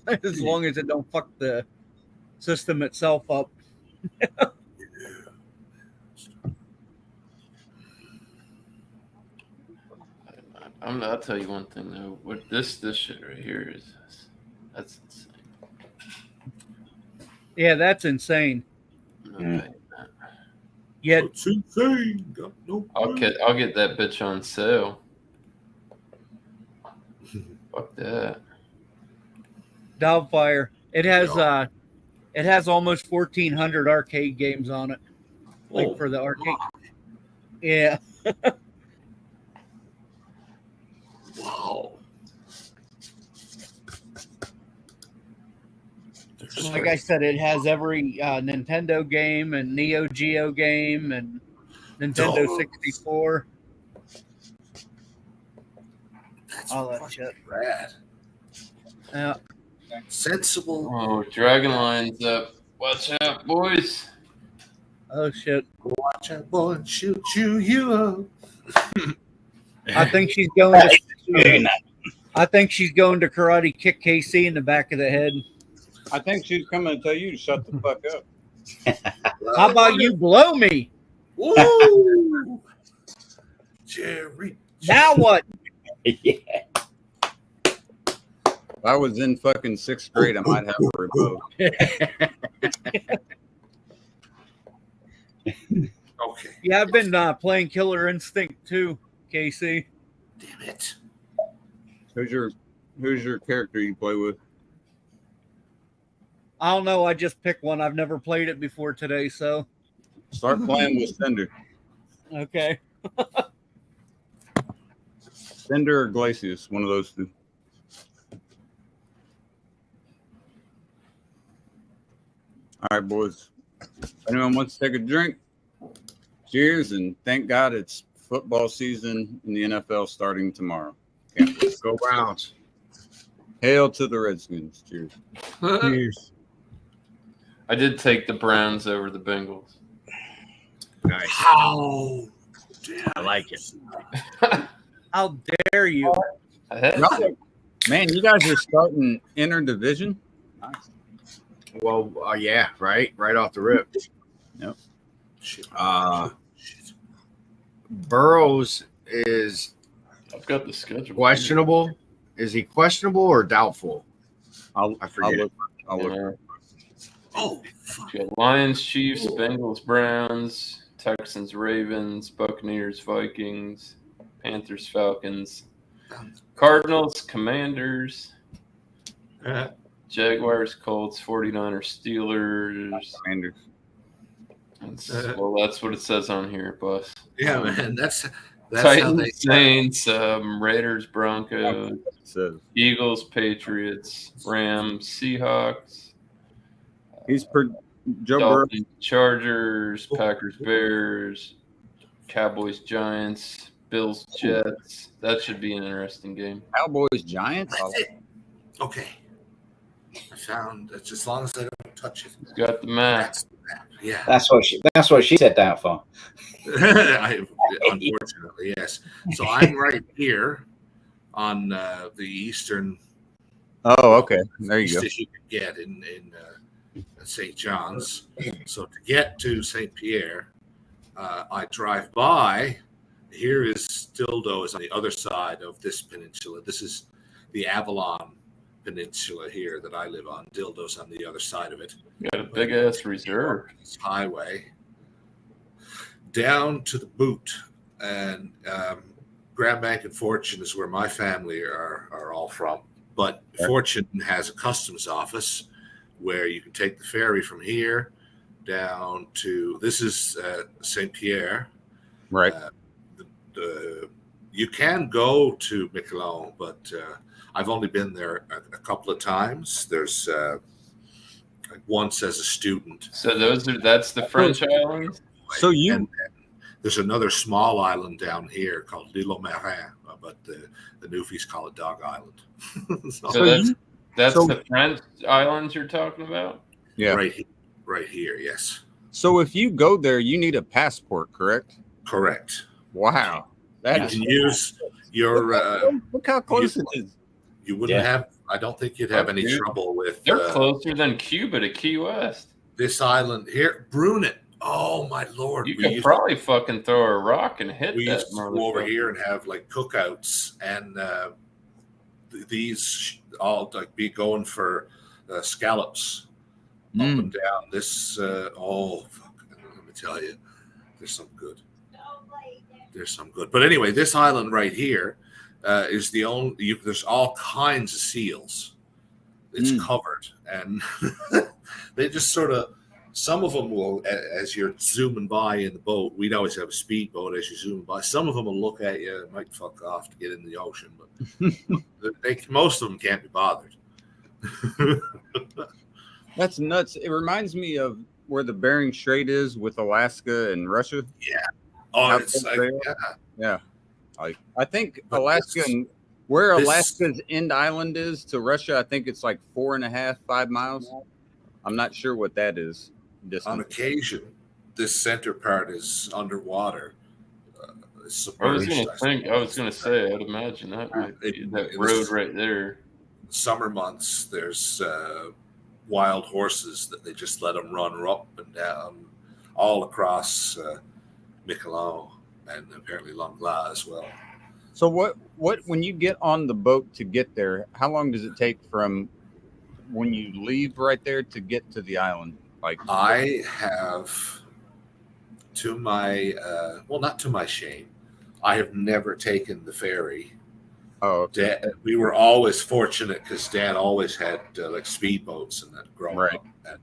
As long as it don't fuck the system itself up. I'll tell you one thing though. What this shit right here that's insane. Yeah, that's insane. Okay. Yeah, it's insane. I'll get that bitch on sale. Fuck that. Doubtfire. It has almost 1,400 arcade games on it. Like for the arcade. Yeah. Wow. Like I said, it has every Nintendo game and Neo Geo game and Nintendo 64. All that shit. Rad. Yeah. Sensible. Oh, Dragon Line's up. Watch out, boys. Oh shit. Watch out, boy, and shoot you up. I think she's going to I think she's going to karate kick KC in the back of the head. I think she's coming to tell you to shut the fuck up. How about you blow me? Woo! Jerry. Now what? Yeah. If I was in fucking 6th grade, I might have a remote. Okay. Yeah, I've been playing Killer Instinct too, KC. Damn it. Who's your character you play with? I don't know. I just picked one. I've never played it before today, so. Start playing with Cinder. Okay. Cinder or Glacius, one of those two. All right, boys. If anyone wants to take a drink, cheers, and thank God it's football season in the NFL starting tomorrow. Can't wait. Go Browns. Hail to the Redskins. Cheers. Cheers. I did take the Browns over the Bengals. Nice. How? I like it. How dare you? Man, you guys are starting interdivision. Nice. Well, yeah, right off the rip. Yep. Burrows is I've got the schedule. questionable. Is he questionable or doubtful? I forget. I'll look. Oh, You got Lions, Chiefs, Bengals, Browns, Texans, Ravens, Buccaneers, Vikings, Panthers, Falcons, Cardinals, Commanders, Jaguars, Colts, 49ers, Steelers. Commanders. Well, that's what it says on here, boss. Yeah, man. That's how Titans, they Saints, Raiders, Broncos, Eagles, Patriots, Rams, Seahawks. He's Joe Burrow. Dolphins, Chargers, Packers, Bears, Cowboys, Giants, Bills, Jets. That should be an interesting game. Cowboys, Giants. Okay. I found that as long as I don't touch it. He's got the map. Yeah. That's what she set down for. Unfortunately, yes. So I'm right here on the eastern. Oh, okay. There you go. As you can get in St. John's. So to get to St. Pierre, I drive by. Here is Dildo is on the other side of this peninsula. This is the Avalon Peninsula here that I live on. Dildo's on the other side of it. You got a big ass reserve. Highway down to the boot, and Grand Bank and Fortune is where my family are all from. But Fortune has a customs office where you can take the ferry from here down to this is St. Pierre. Right. You can go to Miquelon, but I've only been there a couple of times. There's once as a student. So that's the French islands. So and there's another small island down here called L'Île aux Marins, but the Newfies call it Dog Island. so that's the French islands you're talking about? Yeah. Right here, yes. So if you go there, you need a passport, correct? Correct. Wow. You can use your look how close it is. You wouldn't have I don't think you'd have any trouble with they're closer than Cuba to Key West. This island here, Brunet. Oh my lord! You could probably fucking throw a rock and hit we that. used to go over here and have like cookouts, and these all like be going for scallops up and down. This let me tell you, there's some good. There's some good. But anyway, this island right here is the only. There's all kinds of seals. It's covered, and they just sort of. Some of them will, as you're zooming by in the boat, we'd always have a speedboat as you zoom by. Some of them will look at you and might fuck off to get in the ocean, but most of them can't be bothered. That's nuts. It reminds me of where the Bering Strait is with Alaska and Russia. Yeah. Oh, it's yeah. Like I think Alaska and where Alaska's end island is to Russia, I think it's like 4.5-5 miles. I'm not sure what that is. On occasion, this center part is underwater. I was going to say, I'd imagine that might be that road right there. Summer months, there's wild horses that they just let them run up and down all across Miquelon and apparently Langla as well. So what when you get on the boat to get there, how long does it take from when you leave right there to get to the island? Like I have, to my not to my shame, I have never taken the ferry. Oh, okay. We were always fortunate because Dad always had like speedboats and that growing up. And,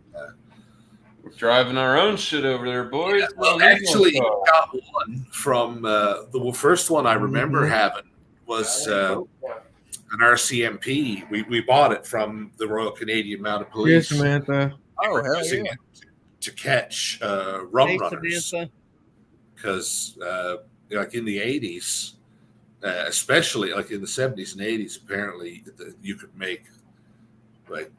we're driving our own shit over there, boys. Yeah, well, actually, got one from the first one I remember having was an RCMP. We bought it from the Royal Canadian Mounted Police. Here's Samantha. Oh, hell yeah. To catch rum runners. Because like in the 80s, especially like in the 70s and 80s, apparently you could make like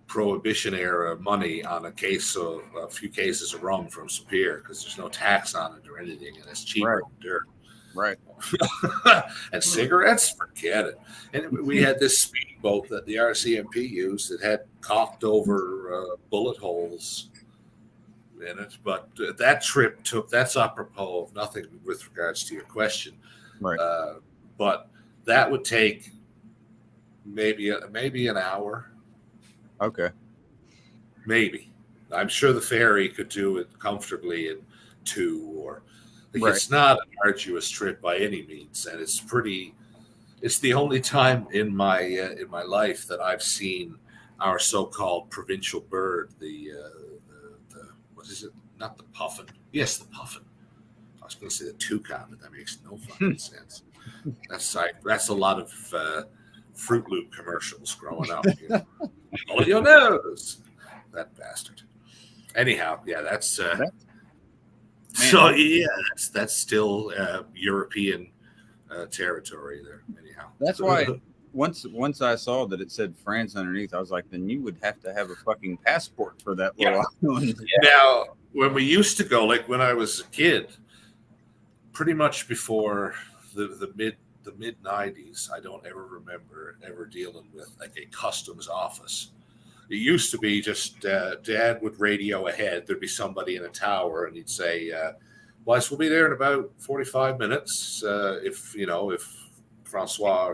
Prohibition era money on a few cases of rum from Superior because there's no tax on it or anything, and it's cheaper than dirt. Right. And cigarettes, forget it. And we had this speedboat that the RCMP used that had cocked over bullet holes in it. But that trip that's apropos of nothing with regards to your question. Right. But that would take maybe an hour. Okay. Maybe. I'm sure the ferry could do it comfortably in 2 or. Like, it's not an arduous trip by any means, and it's the only time in my life that I've seen our so-called provincial bird, the what is it? Not the puffin. Yes, the puffin. I was going to say the toucan, but that makes no fucking sense. That's a lot of Fruit Loop commercials growing up. You know? Follow your nose, that bastard. Anyhow, yeah, that's. So yeah, that's still European territory there. Anyhow, that's why once I saw that it said France underneath, I was like, then you would have to have a fucking passport for that little island. Now, when we used to go, like when I was a kid, pretty much before the mid 90s, I don't ever remember ever dealing with like a customs office. It used to be just Dad would radio ahead. There'd be somebody in a tower, and he'd say, "Boys, we'll be there in about 45 minutes." If Francois,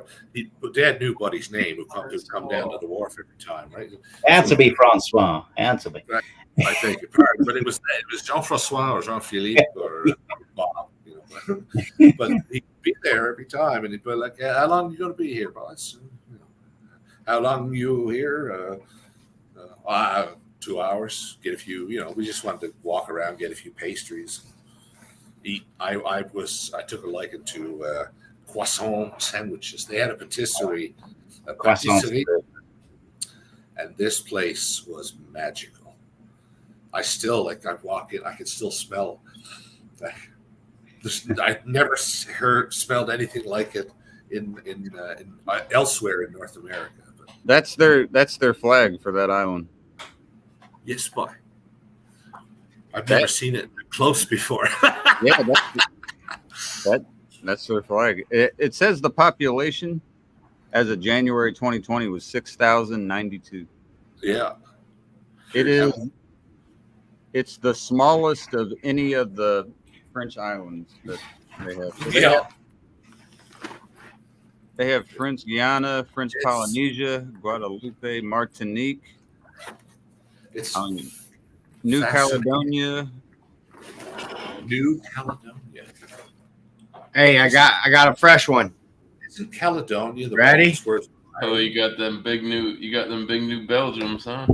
Dad knew Buddy's name, who'd come down to the wharf every time, right? Answer me, Francois. Answer me. I beg your pardon, but it was Jean-François or Jean-Philippe or Bob. But he'd be there every time, and he'd be like, "How long are you going to be here, boys? How long are you here?" 2 hours. Get a few. We just wanted to walk around, get a few pastries, eat. I took a liking to croissant sandwiches. They had a patisserie, and this place was magical. I'd walk in, I could still smell. I'd never smelled anything like it in elsewhere in North America. That's their flag for that island. Yes, boy. I've never seen it close before. Yeah, that's their flag. It says the population as of January 2020 was 6,092. Yeah. It is. It's the smallest of any of the French islands that they have. So they have French Guiana, French Polynesia, Guadeloupe, Martinique. It's New Caledonia. New Caledonia. Hey, I got a fresh one. Isn't Caledonia the ready? Oh, you got them big new Belgiums, huh?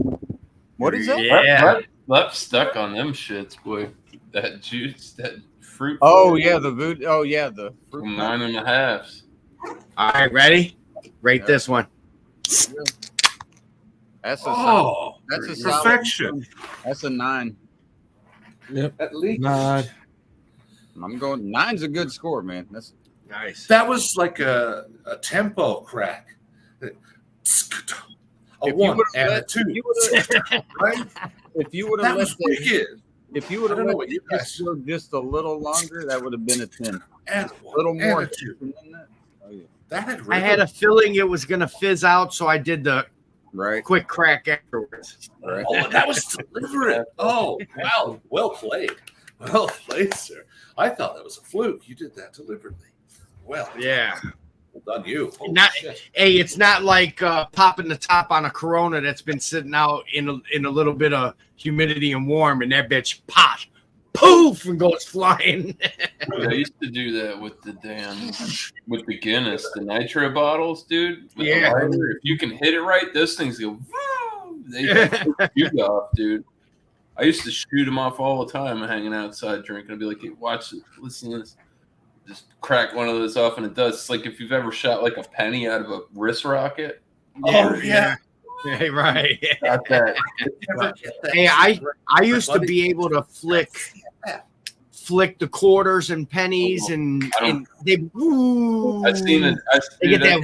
What is that? Yeah. Left stuck on them shits, boy. That juice, that fruit. Oh yeah, the voodoo. Oh yeah, the fruit. 9.5. All right, ready? Rate this one. That's a perfection. That's a 9. Yep. At least 9. I'm going 9's a good score, man. That's nice. That was like a tempo crack. A 1 and a 2. Right? If you would have let it just a little longer, that would have been a 10. And a little more. And a 2. Than that. Oh, yeah. I had a feeling it was gonna fizz out, so I did the quick crack afterwards. Right. Oh, that was deliberate. Oh, wow. Well played. Well played, sir. I thought that was a fluke. You did that deliberately. Well, yeah. Well done, you. Hey, it's not like popping the top on a Corona that's been sitting out in a little bit of humidity and warm, and that bitch pop, poof, and goes flying. I used to do that with the Guinness, the nitro bottles, dude. With the lighter. If you can hit it right, those things go. They shoot off, dude. I used to shoot them off all the time, hanging outside drinking. I'd be like, hey, watch it, listen to this. Just crack one of those off, and it does. It's like if you've ever shot like a penny out of a wrist rocket. Oh yeah. Hey, right. Got that. Hey, I used to be able to flick flick the quarters and pennies and they I've seen it. they get that.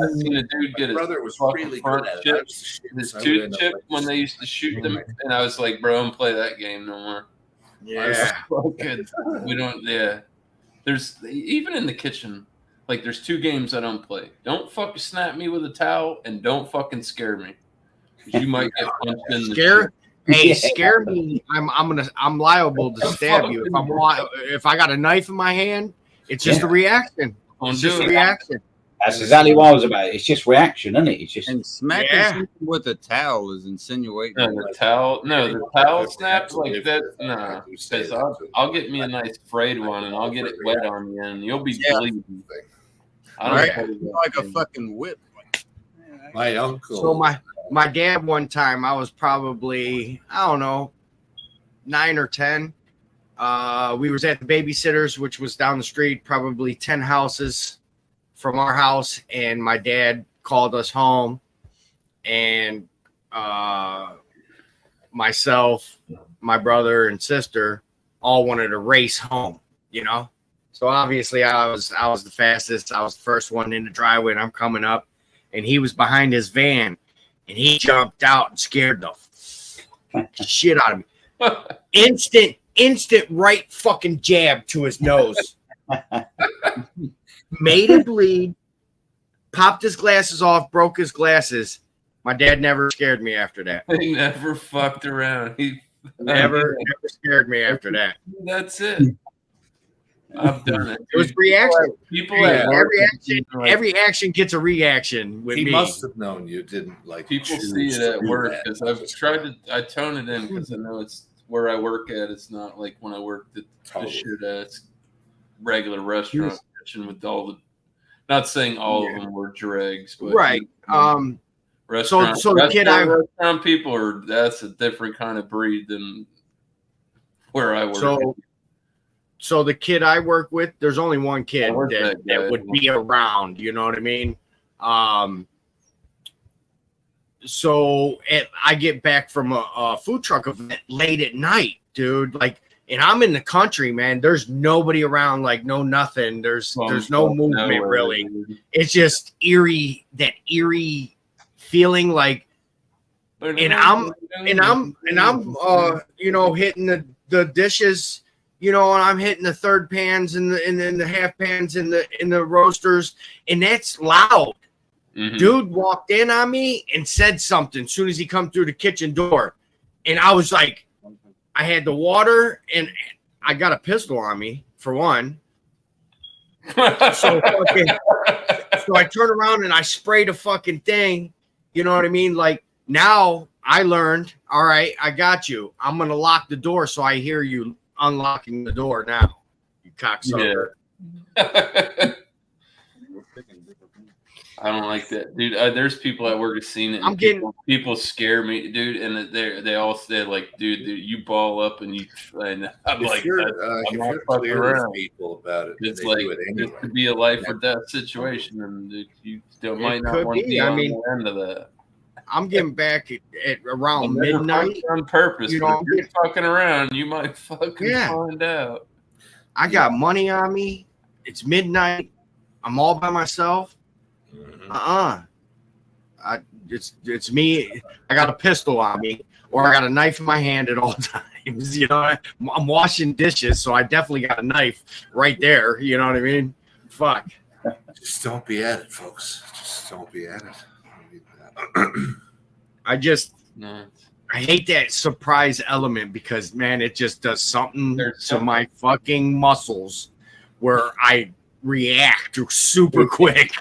I've seen a dude get his brother was fucking really front good at it. chip, I was shit, his so I would tooth end up chip like when they used to shoot them, and I was like, bro, don't play that game no more. Yeah. We don't. Yeah. There's even in the kitchen, like there's 2 games I don't play. Don't fucking snap me with a towel, and don't fucking scare me. 'Cause you might get punched in the Scare. shit. Hey, scare me! I'm liable to stab you if I got a knife in my hand. It's just a reaction. It's just a reaction. That's exactly what I was about. It's just reaction, isn't it? It's just smacking something with a towel is insinuating. The towel snaps like that. No, because I'll get me a nice frayed one, and I'll get it wet on you, and you'll be bleeding. I don't like a fucking whip. My uncle. So my dad one time, I was probably, I don't know, 9 or 10. We was at the babysitters, which was down the street, probably 10 houses from our house, and my dad called us home, and myself, my brother, and sister all wanted to race home, you know. So obviously I was the fastest. I was the first one in the driveway, and I'm coming up, and he was behind his van, and he jumped out and scared the shit out of me. Instant right fucking jab to his nose. Made him bleed, popped his glasses off, broke his glasses. My dad never scared me after that. He never fucked around. He never scared me after that. That's it. I've done it. It was reaction. Every action gets a reaction with he me. must have known you didn't like. People see it at work because I've tried to. I tone it in because I know it's where I work at. It's not like when I worked at the shit ass regular restaurant kitchen with all the. Not saying all of them were dregs, but right. Restaurant. So the kid restaurant people that's a different kind of breed than where I work. So the kid I work with, there's only one kid that would be around. You know what I mean? So I get back from a food truck event late at night, dude. Like, and I'm in the country, man. There's nobody around, like no nothing. There's no movement really. It's just eerie feeling like, and I'm you know, hitting the dishes. You know, and I'm hitting the third pans and the half pans in the roasters, and that's loud. Mm-hmm. Dude walked in on me and said something as soon as he come through the kitchen door, and I was like, I had the water and I got a pistol on me for one. So I turn around and I sprayed a fucking thing. You know what I mean? Like now I learned. All right, I got you. I'm gonna lock the door so I hear you unlocking the door now, you cocksucker. Yeah. I don't like that, dude. There's people at work have seen it. I'm getting people scare me, dude, and they all say like, dude, you ball up and you. And I'm if like, I'm not fucking around. People about it. It's like it could be a life or death situation, and you might not want to be on the end of that. I'm getting back at around midnight on purpose. You know, if you're fucking around, you might fucking find out. I got money on me. It's midnight. I'm all by myself. It's me. I got a pistol on me, or I got a knife in my hand at all times. You know, I'm washing dishes, so I definitely got a knife right there. You know what I mean? Fuck. Just don't be at it, folks. Just don't be at it. I hate that surprise element because, man, it just does something to my fucking muscles where I react super quick.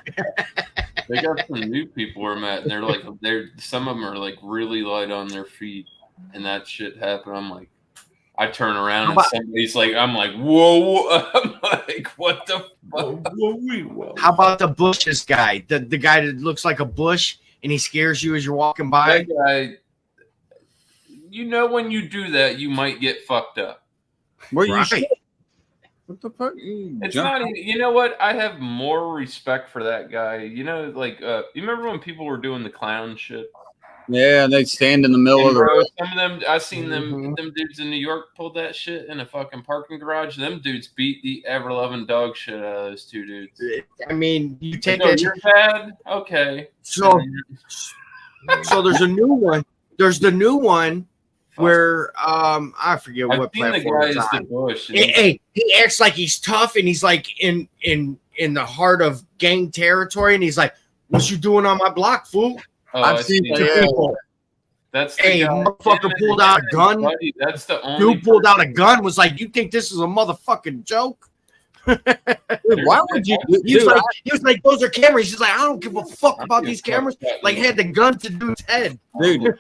They got some new people where I'm at, and some of them are like really light on their feet, and that shit happened. I'm like, I turn around and somebody's like, I'm like, whoa. I'm like, what the fuck? Whoa. How about the bushes guy? The guy that looks like a bush and he scares you as you're walking by? That guy, you know, when you do that, you might get fucked up. Well, you should. What the fuck? It's not even, you know what? I have more respect for that guy. You know, like, you remember when people were doing the clown shit? Yeah, they stand in the middle of the road. Some of them, I seen them dudes in New York pulled that shit in a fucking parking garage. Them dudes beat the ever-loving dog shit out of those two dudes. I mean, you take that. that. You're bad? Okay. So there's a new one. There's the new one where I forget what platform it's on. Hey, he acts like he's tough and he's like in the heart of gang territory, and he's like, "What you doing on my block, fool?" I've seen two people. That's motherfucker pulled out a gun. Buddy, that's the only dude pulled out a gun. Was like, "You think this is a motherfucking joke?" Why would you? He was like, "Those are cameras." He's like, "I don't give a fuck about these cameras." Like, had the gun to dude's head. Dude,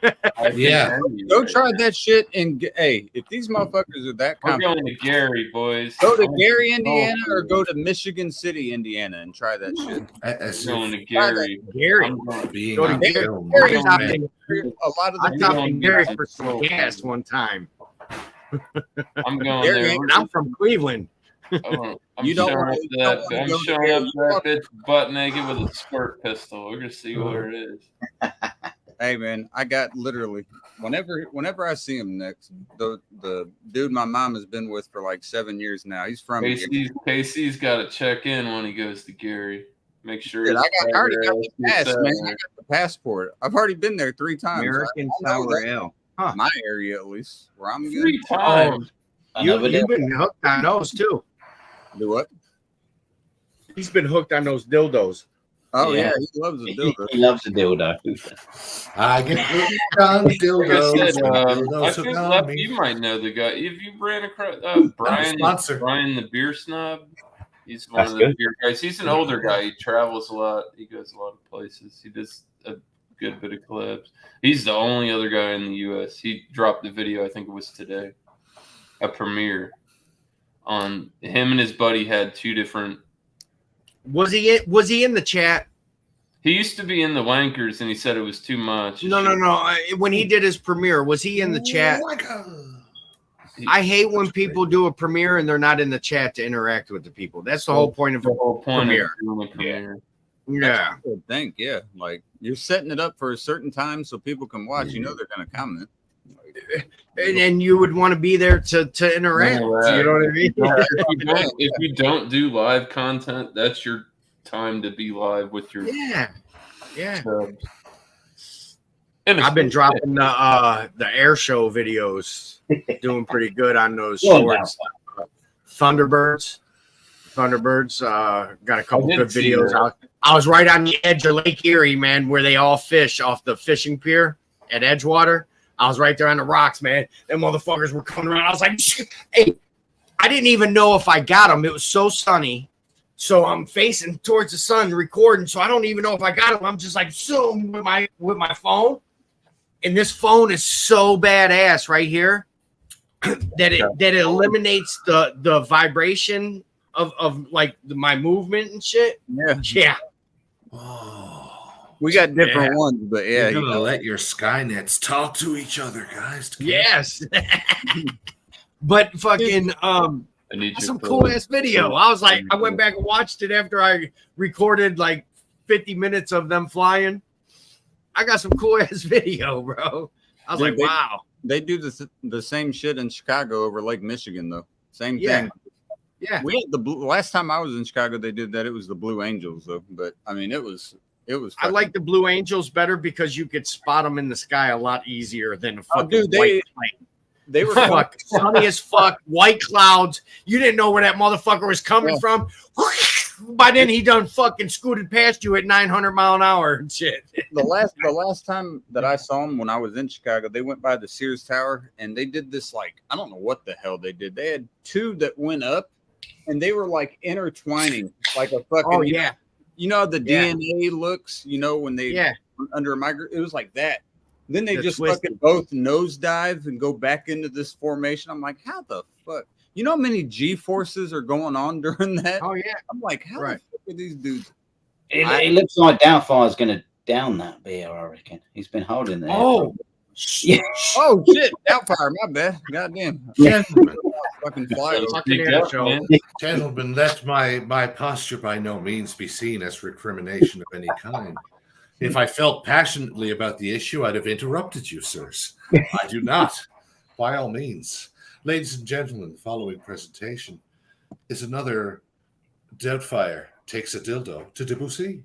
yeah. Go try that shit. And hey, if these motherfuckers are that we're going to Gary, boys. Go to Gary, Indiana, or go to Michigan City, Indiana, and try that shit. I'm going to Gary. Gary. Go to Gary. A lot of the stopped in Gary for some gas one time. I'm going Gary, there. and I'm from Cleveland. I'm showing up that bitch butt naked with a squirt pistol. We're gonna see where it is. Hey man, I got literally whenever I see him next, the dude my mom has been with for like 7 years now. He's from KC's got to check in when he goes to Gary. Make sure. Dude, I already got the pass, man. I got the passport. I've already been there 3 times. American Sour Ale. My area, at least, where I'm good. 3 times. You've been hooked on those too. Do what? He's been hooked on those dildos. Oh yeah, he loves a dildo. He loves a dildo. I get hooked on dildos. I think Left, you might know the guy. If you ran across Brian the beer snob, he's one of the beer guys. He's an older guy. He travels a lot. He goes a lot of places. He does a good bit of collabs. He's the only other guy in the U.S. He dropped the video. I think it was today. A premiere on him and his buddy had 2 different. Was he in the chat? He used to be in the Wankers, and he said it was too much. No. When he did his premiere, was he in the chat? I hate when people do a premiere and they're not in the chat to interact with the people. That's the whole point of a premiere. Yeah. I think, yeah. Like, you're setting it up for a certain time so people can watch. You know they're going to comment. And you would want to be there to interact. You know what I mean? If you don't do live content, that's your time to be live with your subs. And I've been dropping the air show videos, doing pretty good on those shorts. Thunderbirds got a couple good videos. I was right on the edge of Lake Erie, man, where they all fish off the fishing pier at Edgewater. I was right there on the rocks, man. Them motherfuckers were coming around. I was like, hey, I didn't even know if I got them. It was so sunny. So I'm facing towards the sun recording. So I don't even know if I got them. I'm just like zoom with my phone. And this phone is so badass right here that it eliminates the vibration of like my movement and shit. Yeah. We got different ones, but yeah, you're gonna let your Skynets talk to each other, guys. Yes. But fucking some cool ass video. I was like, I went back and watched it after I recorded like 50 minutes of them flying. I got some cool ass video, bro. I was like, wow. They do the same shit in Chicago over Lake Michigan, though. Same thing. Yeah. We had the last time I was in Chicago, they did that. It was the Blue Angels, though. But I mean, it was. I like the Blue Angels better because you could spot them in the sky a lot easier than a fucking white plane. They were sunny as fuck, white clouds. You didn't know where that motherfucker was coming from. By then, he done fucking scooted past you at 900 mile an hour and shit. The last time that I saw them when I was in Chicago, they went by the Sears Tower and they did this like I don't know what the hell they did. They had 2 that went up and they were like intertwining like a fucking. Oh yeah. You know how the DNA looks, you know, when they under a microscope, it was like that. Then they just fucking both nosedive and go back into this formation. I'm like, how the fuck? You know how many G forces are going on during that? Oh yeah. I'm like, how the fuck are these dudes? It looks like Doubtfire's going to down that beer, I reckon. He's been holding there. Oh, yeah. Oh shit! Doubtfire, my bad. Goddamn. Gentlemen, fucking fly. Gentlemen, let my posture by no means be seen as recrimination of any kind. If I felt passionately about the issue, I'd have interrupted you, sirs. I do not. By all means. Ladies and gentlemen, the following presentation is another Doubtfire Takes a Dildo to Debussy.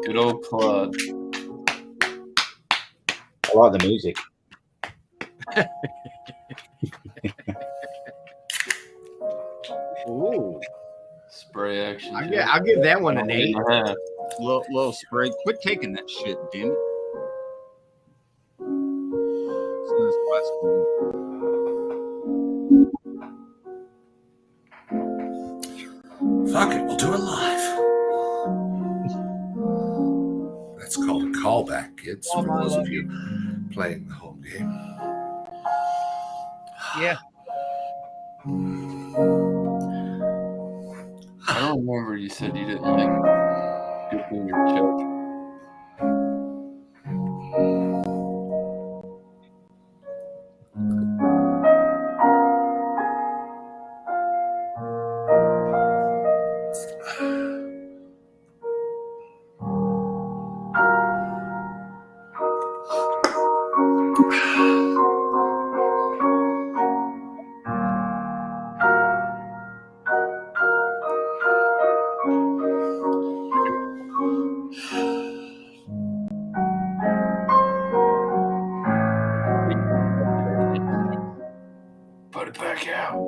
Good old Claude. I like the music. Ooh. Spray action. I'll give that one an 8. Little spray. Quit taking that shit, damn it. Fuck it, we'll do it live. That's called a callback, kids, for those of you playing the home game. Yeah. I don't remember you said you didn't like dipping your chug. Put it back out.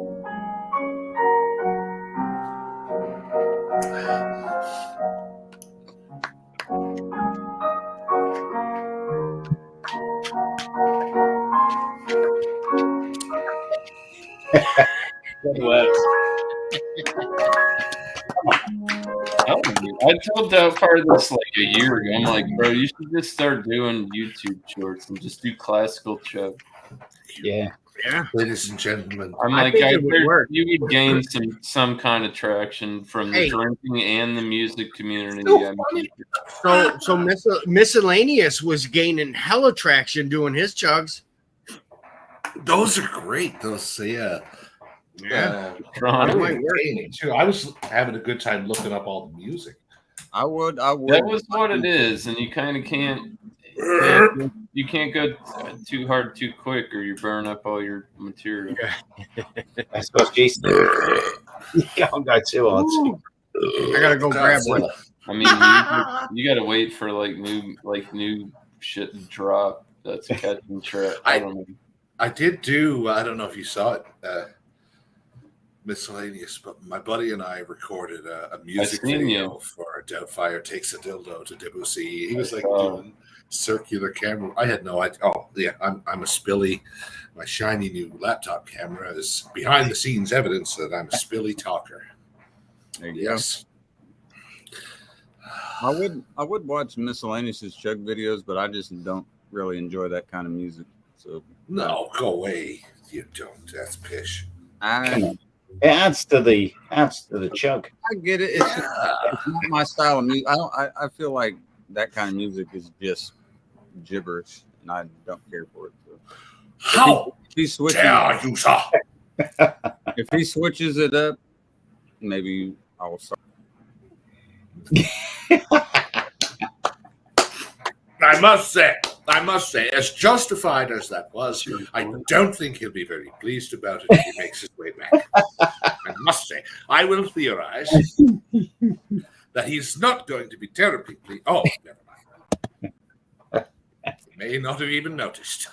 I told Doubtfire this like a year ago. I'm like, bro, you should just start doing YouTube shorts and just do classical chug. Yeah. Yeah. Ladies and gentlemen, I'm like, you would gain some kind of traction from the drinking and the music community. So Miscellaneous was gaining hella traction doing his chugs. Those are great. Those, yeah. Yeah. I was having a good time looking up all the music. I would. That was what it is, and you kind of can't. You can't go too hard too quick, or you burn up all your material. That's what she said. You can't go too hard. I gotta go grab one. I mean, you gotta wait for new shit to drop. That's a catching trap. I don't know. I did do. I don't know if you saw it. Miscellaneous, but my buddy and I recorded a music video for Doubtfire Takes a Dildo to Debussy. He was like doing circular camera. I had no idea. Oh yeah, I'm a spilly. My shiny new laptop camera is behind the scenes evidence that I'm a spilly talker. There you go. I would watch Miscellaneous' chug videos, but I just don't really enjoy that kind of music. So no, go away. You don't. That's pish. It adds to the chug. I get it. It's not my style of music. I feel like that kind of music is just gibberish, and I don't care for it. So. How if he switches, dare you, sir? If he switches it up, maybe I will start. I must say, as justified as that was, I don't think he'll be very pleased about it if he makes his way back. I must say, I will theorize that he's not going to be terribly pleased. Oh, never mind. He may not have even noticed.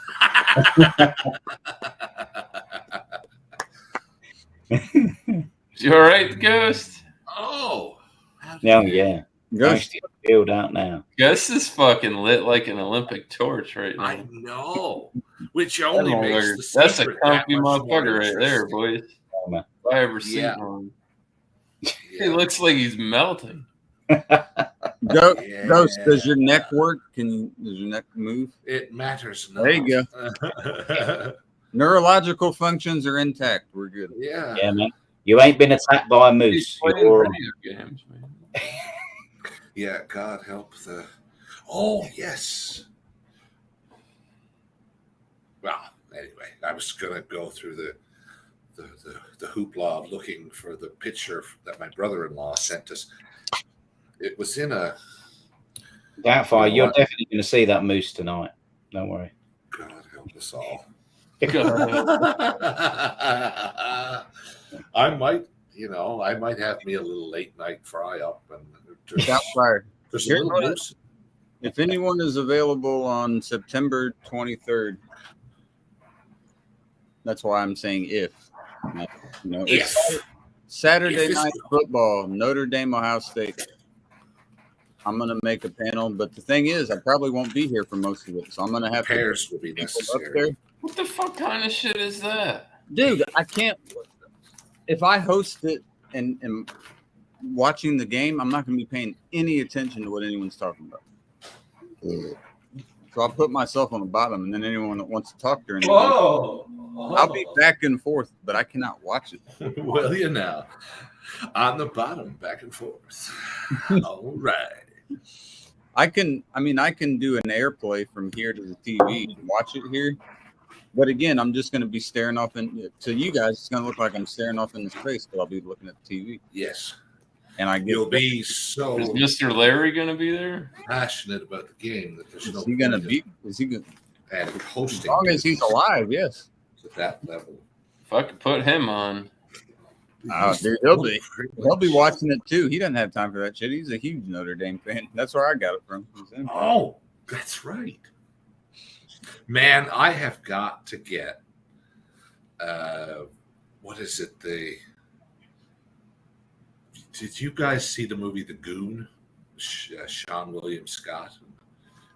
You all right, Ghost? Oh. No, yeah. Ghost filled out now. Ghost is fucking lit like an Olympic torch right now. I know. Which only makes the that's a comfy motherfucker right there, boys. If I ever seen one. He looks like he's melting. Ghost, does your neck work? Does your neck move? It matters not. There you go. Neurological functions are intact. We're good. Yeah. Yeah, man. You ain't been attacked by a moose. Video games, man. Yeah, God help the. Oh yes. Well, anyway, I was gonna go through the hoopla of looking for the picture that my brother-in-law sent us. It was in a. Doubtfire, you're definitely going to see that moose tonight. Don't worry. God help us all. I might have me a little late night fry up and there's a little moose. If anyone is available on September 23rd, that's why I'm saying if. It's Saturday night football, Notre Dame, Ohio State. I'm going to make a panel, but the thing is, I probably won't be here for most of it, so I'm going to have pairs will be necessary. What the fuck kind of shit is that? Dude, I can't. If I host it and watching the game, I'm not going to be paying any attention to what anyone's talking about. So I'll put myself on the bottom, and then anyone that wants to talk during the game, I'll be back and forth, but I cannot watch it. Well, on the bottom, back and forth. All right. I can do an airplay from here to the TV and watch it here. But again, I'm just going to be staring off to you guys. It's going to look like I'm staring off into space, but I'll be looking at the TV. Yes. And you'll be so. Is Mr. Larry going to be there? Passionate about the game that there's no. Is he going to be? Is he going? And hosting. As long as he's alive, yes. At that level. If I could put him on. Oh, dude, he'll be watching it too. He doesn't have time for that shit. He's a huge Notre Dame fan. That's where I got it from. Oh, that's right. Man, I have got to get what is it? Did you guys see the movie The Goon? Sean William Scott.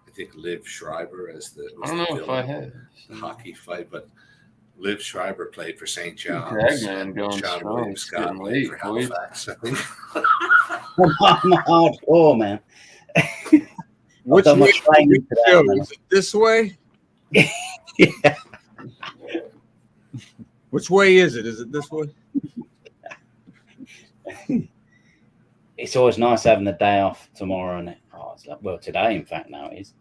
I think Liv Schreiber as the. I don't know if I had the hockey fight, but Liv Schreiber played for St. John's. Dragman going Sean strong. William Scott played for Halifax. I think. I'm hardcore, man. Which way is it this way? Yeah. Which way is it? Is it this way? It's always nice having the day off tomorrow, and today, in fact, now it is.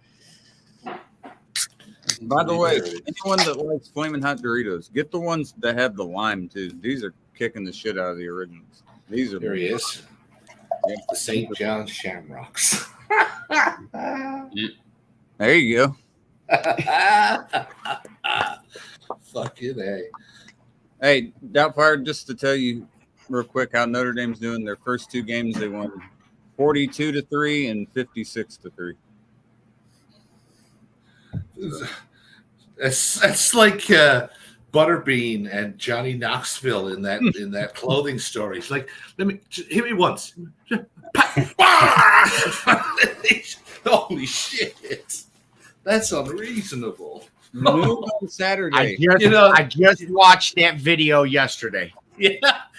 By the way, anyone that likes Flamin' Hot Doritos, get the ones that have the lime too. These are kicking the shit out of the originals. These are. There he is. The St. John's Shamrocks. There you go. Fucking A. Hey, Doubtfire, just to tell you real quick how Notre Dame's doing. Their first two games, they won 42-3 and 56-3. That's like Butterbean and Johnny Knoxville in that clothing story. It's like, hit me once. Holy shit. That's unreasonable. On Saturday. I just watched that video yesterday. Yeah.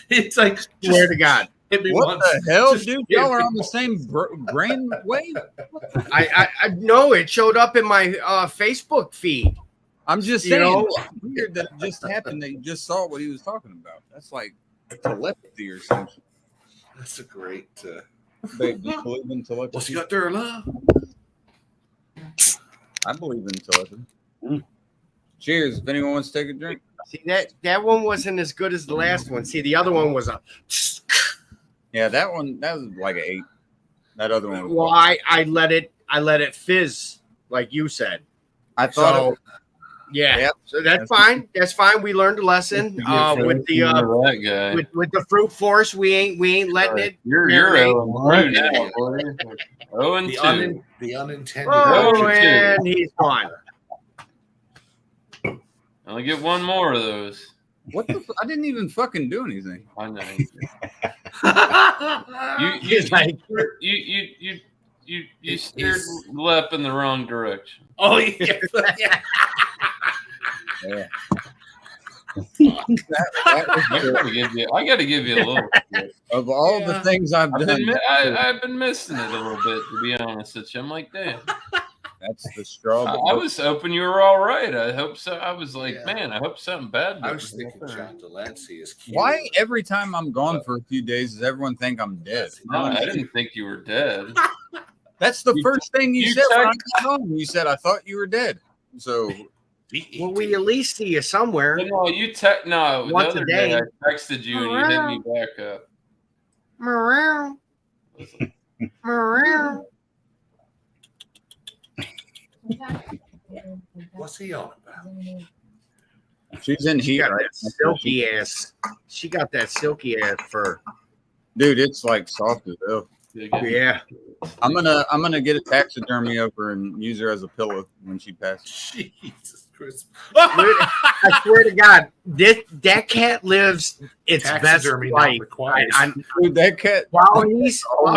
It's like, swear to God. Hit me what once. The hell, dude? Y'all are on the same brain wave? I know it showed up in my Facebook feed. I'm just saying, weird that it just happened that you just saw what he was talking about. That's like telepathy or something. That's a great. Babe, do you believe in telepathy? What's he got there, love? I believe in telepathy. Cheers. If anyone wants to take a drink. See, that one wasn't as good as the last one. See, the other one was a. Yeah, that was like an 8. That other one. Well, I let it fizz, like you said. I thought. So, yeah, so that's fine. That's fine. We learned a lesson with the fruit force. We ain't letting it. You're the unintended. Oh, and he's gone. Only get one more of those. What the? I didn't even fucking do anything. I know. You steered left in the wrong direction. Oh yeah. Yeah. I got to give you a little bit. Of all the things I've done. I've been missing it a little bit, to be honest with you. I'm like, damn. That's the straw. I was hoping you were all right. I hope so. I was like, man, I hope something bad. I was thinking John Delancey is cute. Why every time I'm gone for a few days does everyone think I'm dead? No, I didn't think you were dead. That's the first thing you said when I got on. You said, I thought you were dead. So Well, we at least see you somewhere. No, no. Once The other a day. day I texted you and you hit me back up. Meow. Meow. What's he on about? She's in She heat got right that silky ass. She got that silky ass fur. Dude, it's like soft as hell. Yeah. I'm gonna get a taxidermy over and use her as a pillow when she passes. Jesus Christ. I swear to God, that cat lives its best Taxidermy not life. required. Dude, that cat While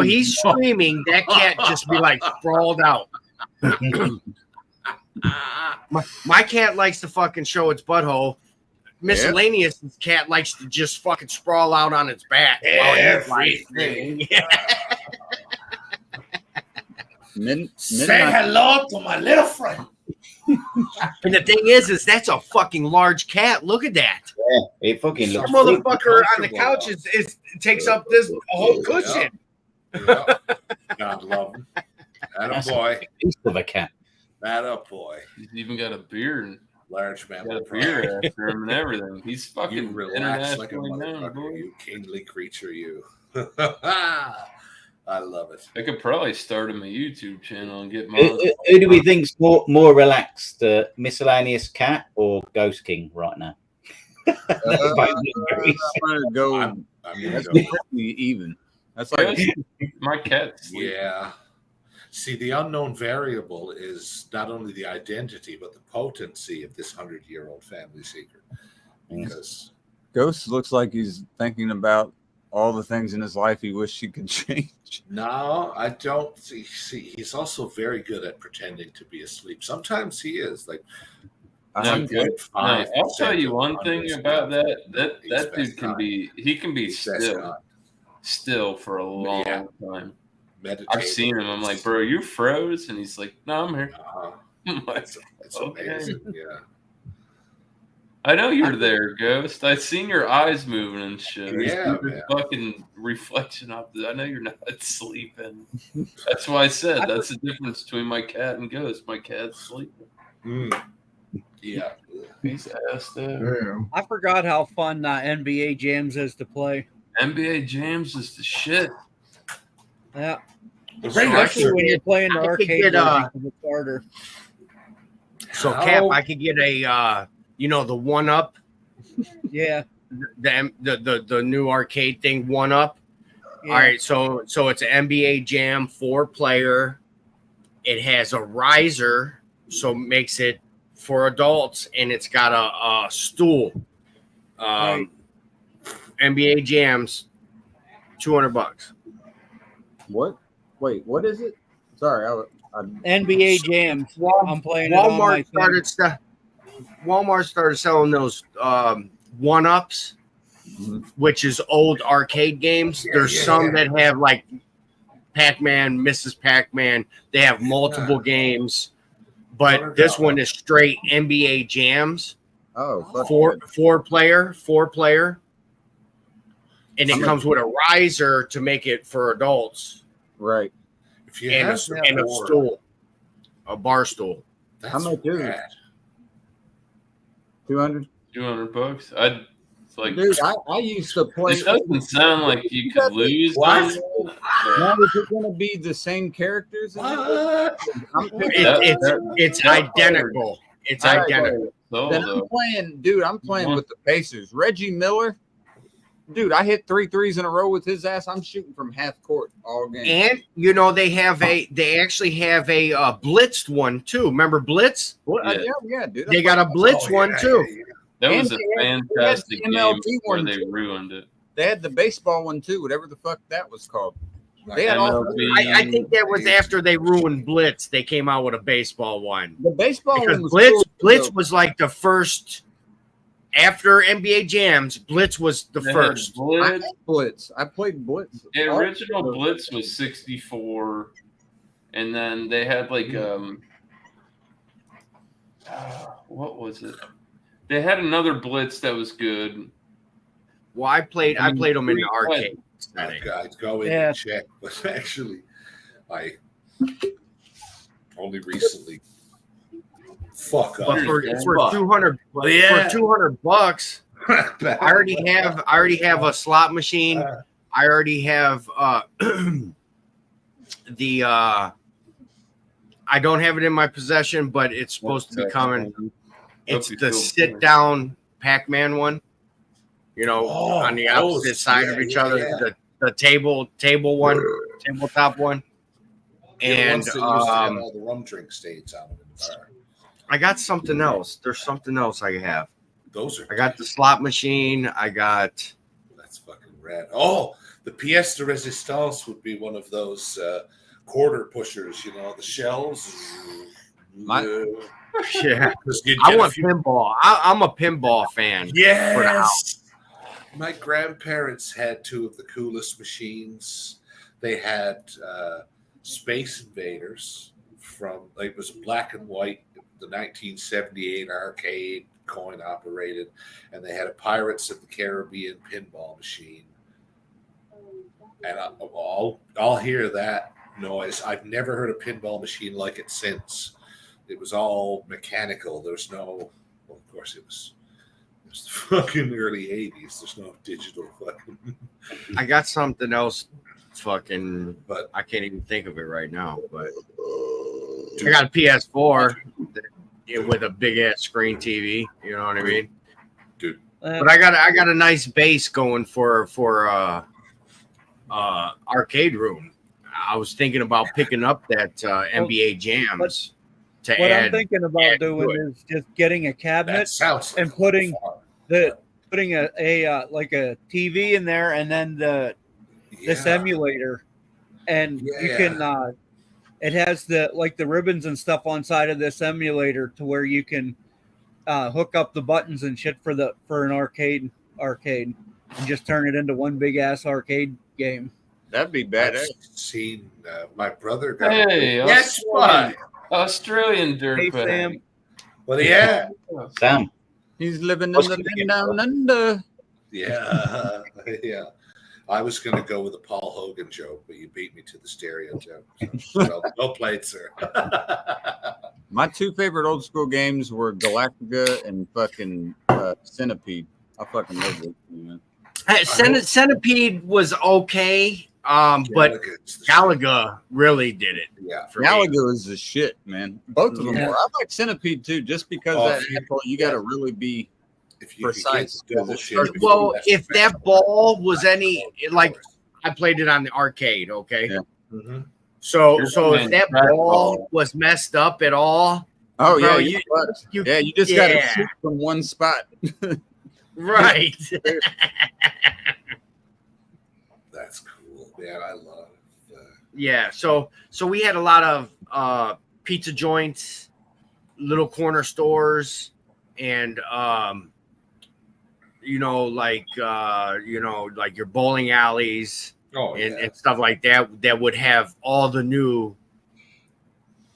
he's screaming, that cat just be like sprawled out. My cat likes to fucking show its butthole. Miscellaneous cat likes to just fucking sprawl out on its back. Everything. Say hello to my little friend. And the thing is that's a fucking large cat. Look at that. Yeah, it fucking That looks motherfucker on the couch is takes up this whole cushion. Yeah. God love him. That a boy. Piece of a cat. That a boy. He's even got a beard. Large Got mammal. a beard after him and everything. He's fucking You relax like a internationally known, motherfucker, boy. you kingly creature, you. I love it. I could probably start him a YouTube channel and get Who do we think's more relaxed, miscellaneous cat or Ghost King right now? I'm gonna go. I'm gonna That's go. pretty even. That's like my cat's Yeah. See, the unknown variable is not only the identity, but the potency of this 100-year-old family secret. Because Ghost looks like he's thinking about all the things in his life he wished he could change. no, I don't see. He's also very good at pretending to be asleep. Sometimes he is like. No, I'll tell you one thing about that. That dude can be. He can be still for a long time. I've seen him. I'm like, bro, you froze, and he's like, no, I'm here. I'm like, it's amazing. Yeah. I know you're there, Ghost. I seen your eyes moving and shit. Yeah, man. Fucking reflection off the. I know you're not sleeping. That's why I said that's the difference between my cat and Ghost. My cat's sleeping. Yeah. He's asked it. I forgot how fun NBA Jams is to play. NBA Jams is the shit. Yeah. Especially when you're playing the arcade version of the starter. So Cap, I could get a the 1-Up. Yeah. The new arcade thing 1-Up. Yeah. All right, so it's an NBA Jam 4-player. It has a riser, so it makes it for adults, and it's got a stool. Right. NBA Jams, $200. What? Wait, what is it? Sorry, I NBA Jams. I'm playing it on my Walmart started selling those 1-Ups, which is old arcade games. There's some that have like Pac-Man, Mrs. Pac-Man. They have multiple games, but this one is straight NBA Jams. Oh, four player, and it comes with a riser to make it for adults. Right. If you and have a stool, a bar stool. How much is it? 200. $200. It's like, dude, I used to play. It doesn't sound like you could lose. Now is it going to be the same characters? It's identical. It's identical. Then I'm playing with the Pacers. Reggie Miller. Dude, I hit 3 threes in a row with his ass. I'm shooting from half court all game. And they actually have a blitzed one too. Remember Blitz? Yeah, dude. They got a blitz one too. That was a fantastic game before they ruined it. They had the baseball one too, whatever the fuck that was called. They had I think that was after they ruined Blitz. They came out with a baseball one. The baseball because one was Blitz was like the first. After NBA Jams, Blitz was the first. Blitz. I played Blitz. The original Blitz was 64, and then they had like what was it? They had another Blitz that was good. Well, I played them in the arcade. I'd go in and check, but actually, I only recently Fuck But off. for Fuck. 200, Well, yeah. for $200, I already have a slot machine. I already have the I don't have it in my possession, but it's supposed to be coming. It's the sit down Pac-Man one. You know, on the opposite side of each other. The table one, tabletop one. And used to have all the rum drink stains on them in the bar. I got something else. There's something else I have. I got the slot machine. I got. That's fucking rad. Oh, the pièce de résistance would be one of those quarter pushers. You know, the shells. Yeah, I want pinball. I'm a pinball fan. Yes. My grandparents had two of the coolest machines. They had Space Invaders from, like, it was black and white, the 1978 arcade, coin operated, and they had a Pirates of the Caribbean pinball machine. And I'll hear that noise. I've never heard a pinball machine like it since. It was all mechanical. There's no, well, of course, it was the fucking early 80s. There's no digital fucking. I got something else fucking, but I can't even think of it right now. But I got a PS4 with a big ass screen TV. You know what I mean? Dude. But I got a nice base going for arcade room. I was thinking about picking up that NBA Jams. What I'm thinking about doing is just getting a cabinet and putting a like a TV in there, and then this emulator, and you can it has the ribbons and stuff on side of this emulator to where you can hook up the buttons and shit for an arcade and just turn it into one big ass arcade game. That'd be badass. I've seen my brother got yes, Australian dirtbag. Hey, Sam. Well, yeah, Sam. He's living in the land down under. Yeah, yeah. I was going to go with a Paul Hogan joke, but you beat me to the stereotype. So, well played, sir. My two favorite old school games were Galactica and fucking Centipede. I fucking love it, man. Centipede was okay, but Galaga really did it. Yeah, Galaga is the shit, man. Both of them were. I like Centipede too, just because you got to really be precise. Well, if that ball was any like, I played it on the arcade. Okay, Mm-hmm. so if that ball was messed up at all, oh bro, yeah, you just got to shoot from one spot. Right. That's cool, man. I love that. Yeah, so we had a lot of pizza joints, little corner stores, and like your bowling alleys and stuff like that would have all the new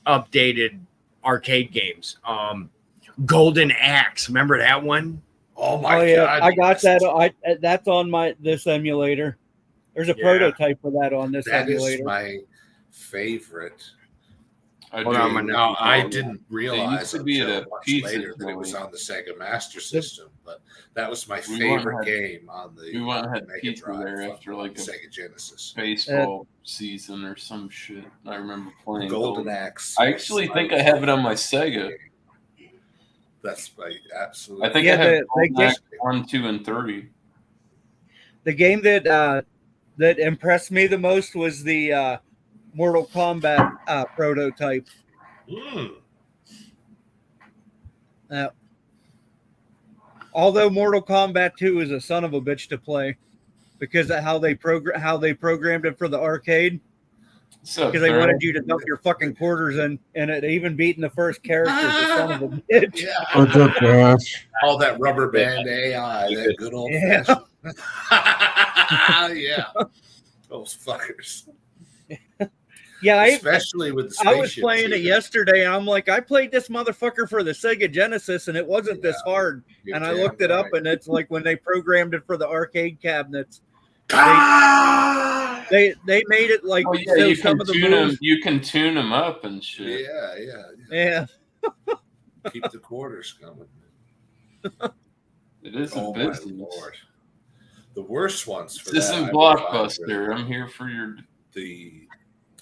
updated arcade games. Golden Axe, remember that one? Oh my God! I got that. That's on this emulator. There's a prototype for that on this emulator. That is my favorite. I didn't realize until much later that it was on the Sega Master System, but that was my favorite game on the we went and had Mega pizza Drive there after like a Sega Genesis baseball season or some shit. I remember playing Golden Axe. I actually think I have it on my Sega. That's my absolute. I think I have Golden Axe 1, 2, and 3. The game that impressed me the most was the Mortal Kombat prototype. Although Mortal Kombat 2 is a son of a bitch to play because of how they programmed it for the arcade. Because they wanted you to dump your fucking quarters in, and it even beating the first character is a son of a bitch. What's up, Josh? All that rubber band AI, that good old fashioned. Yeah, those fuckers. Yeah, especially with the I was playing it yesterday, and I'm like, I played this motherfucker for the Sega Genesis, and it wasn't this hard. And I looked it up, and it's like when they programmed it for the arcade cabinets. They made it like you can tune them. You can tune them up and shit. Yeah. Keep the quarters coming. It is a business. My Lord. The worst ones for this that. Isn't Blockbuster. I'm here for the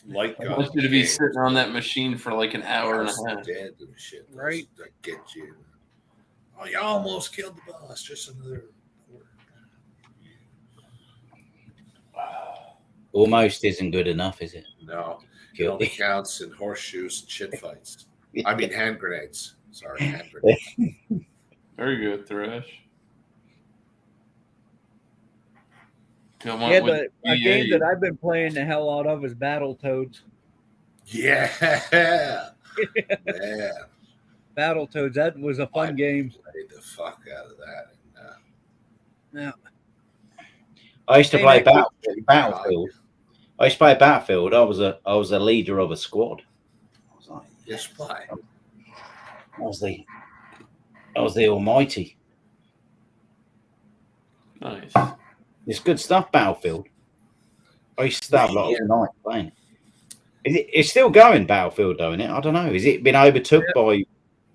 light gun. I want you to be sitting on that machine for like an hour and a half. Dead and shit. Right. That get you. Oh, you almost killed the boss. Just another quarter. Almost isn't good enough, is it? No. It only counts in horseshoes and shit fights. I mean hand grenades. Sorry, hand grenades. Very good, Thresh. Yeah, a game that I've been playing the hell out of is Battletoads. Yeah. Yeah. Battletoads, that was a fun game. Played the fuck out of that. Yeah. I used to play Battlefield. I used to play Battlefield. I was a leader of a squad. I was like, yes, why? I was the almighty. Nice. It's good stuff, Battlefield. I used to have a lot of night playing. It's still going, Battlefield, though, isn't it? I don't know. Has it been overtook by?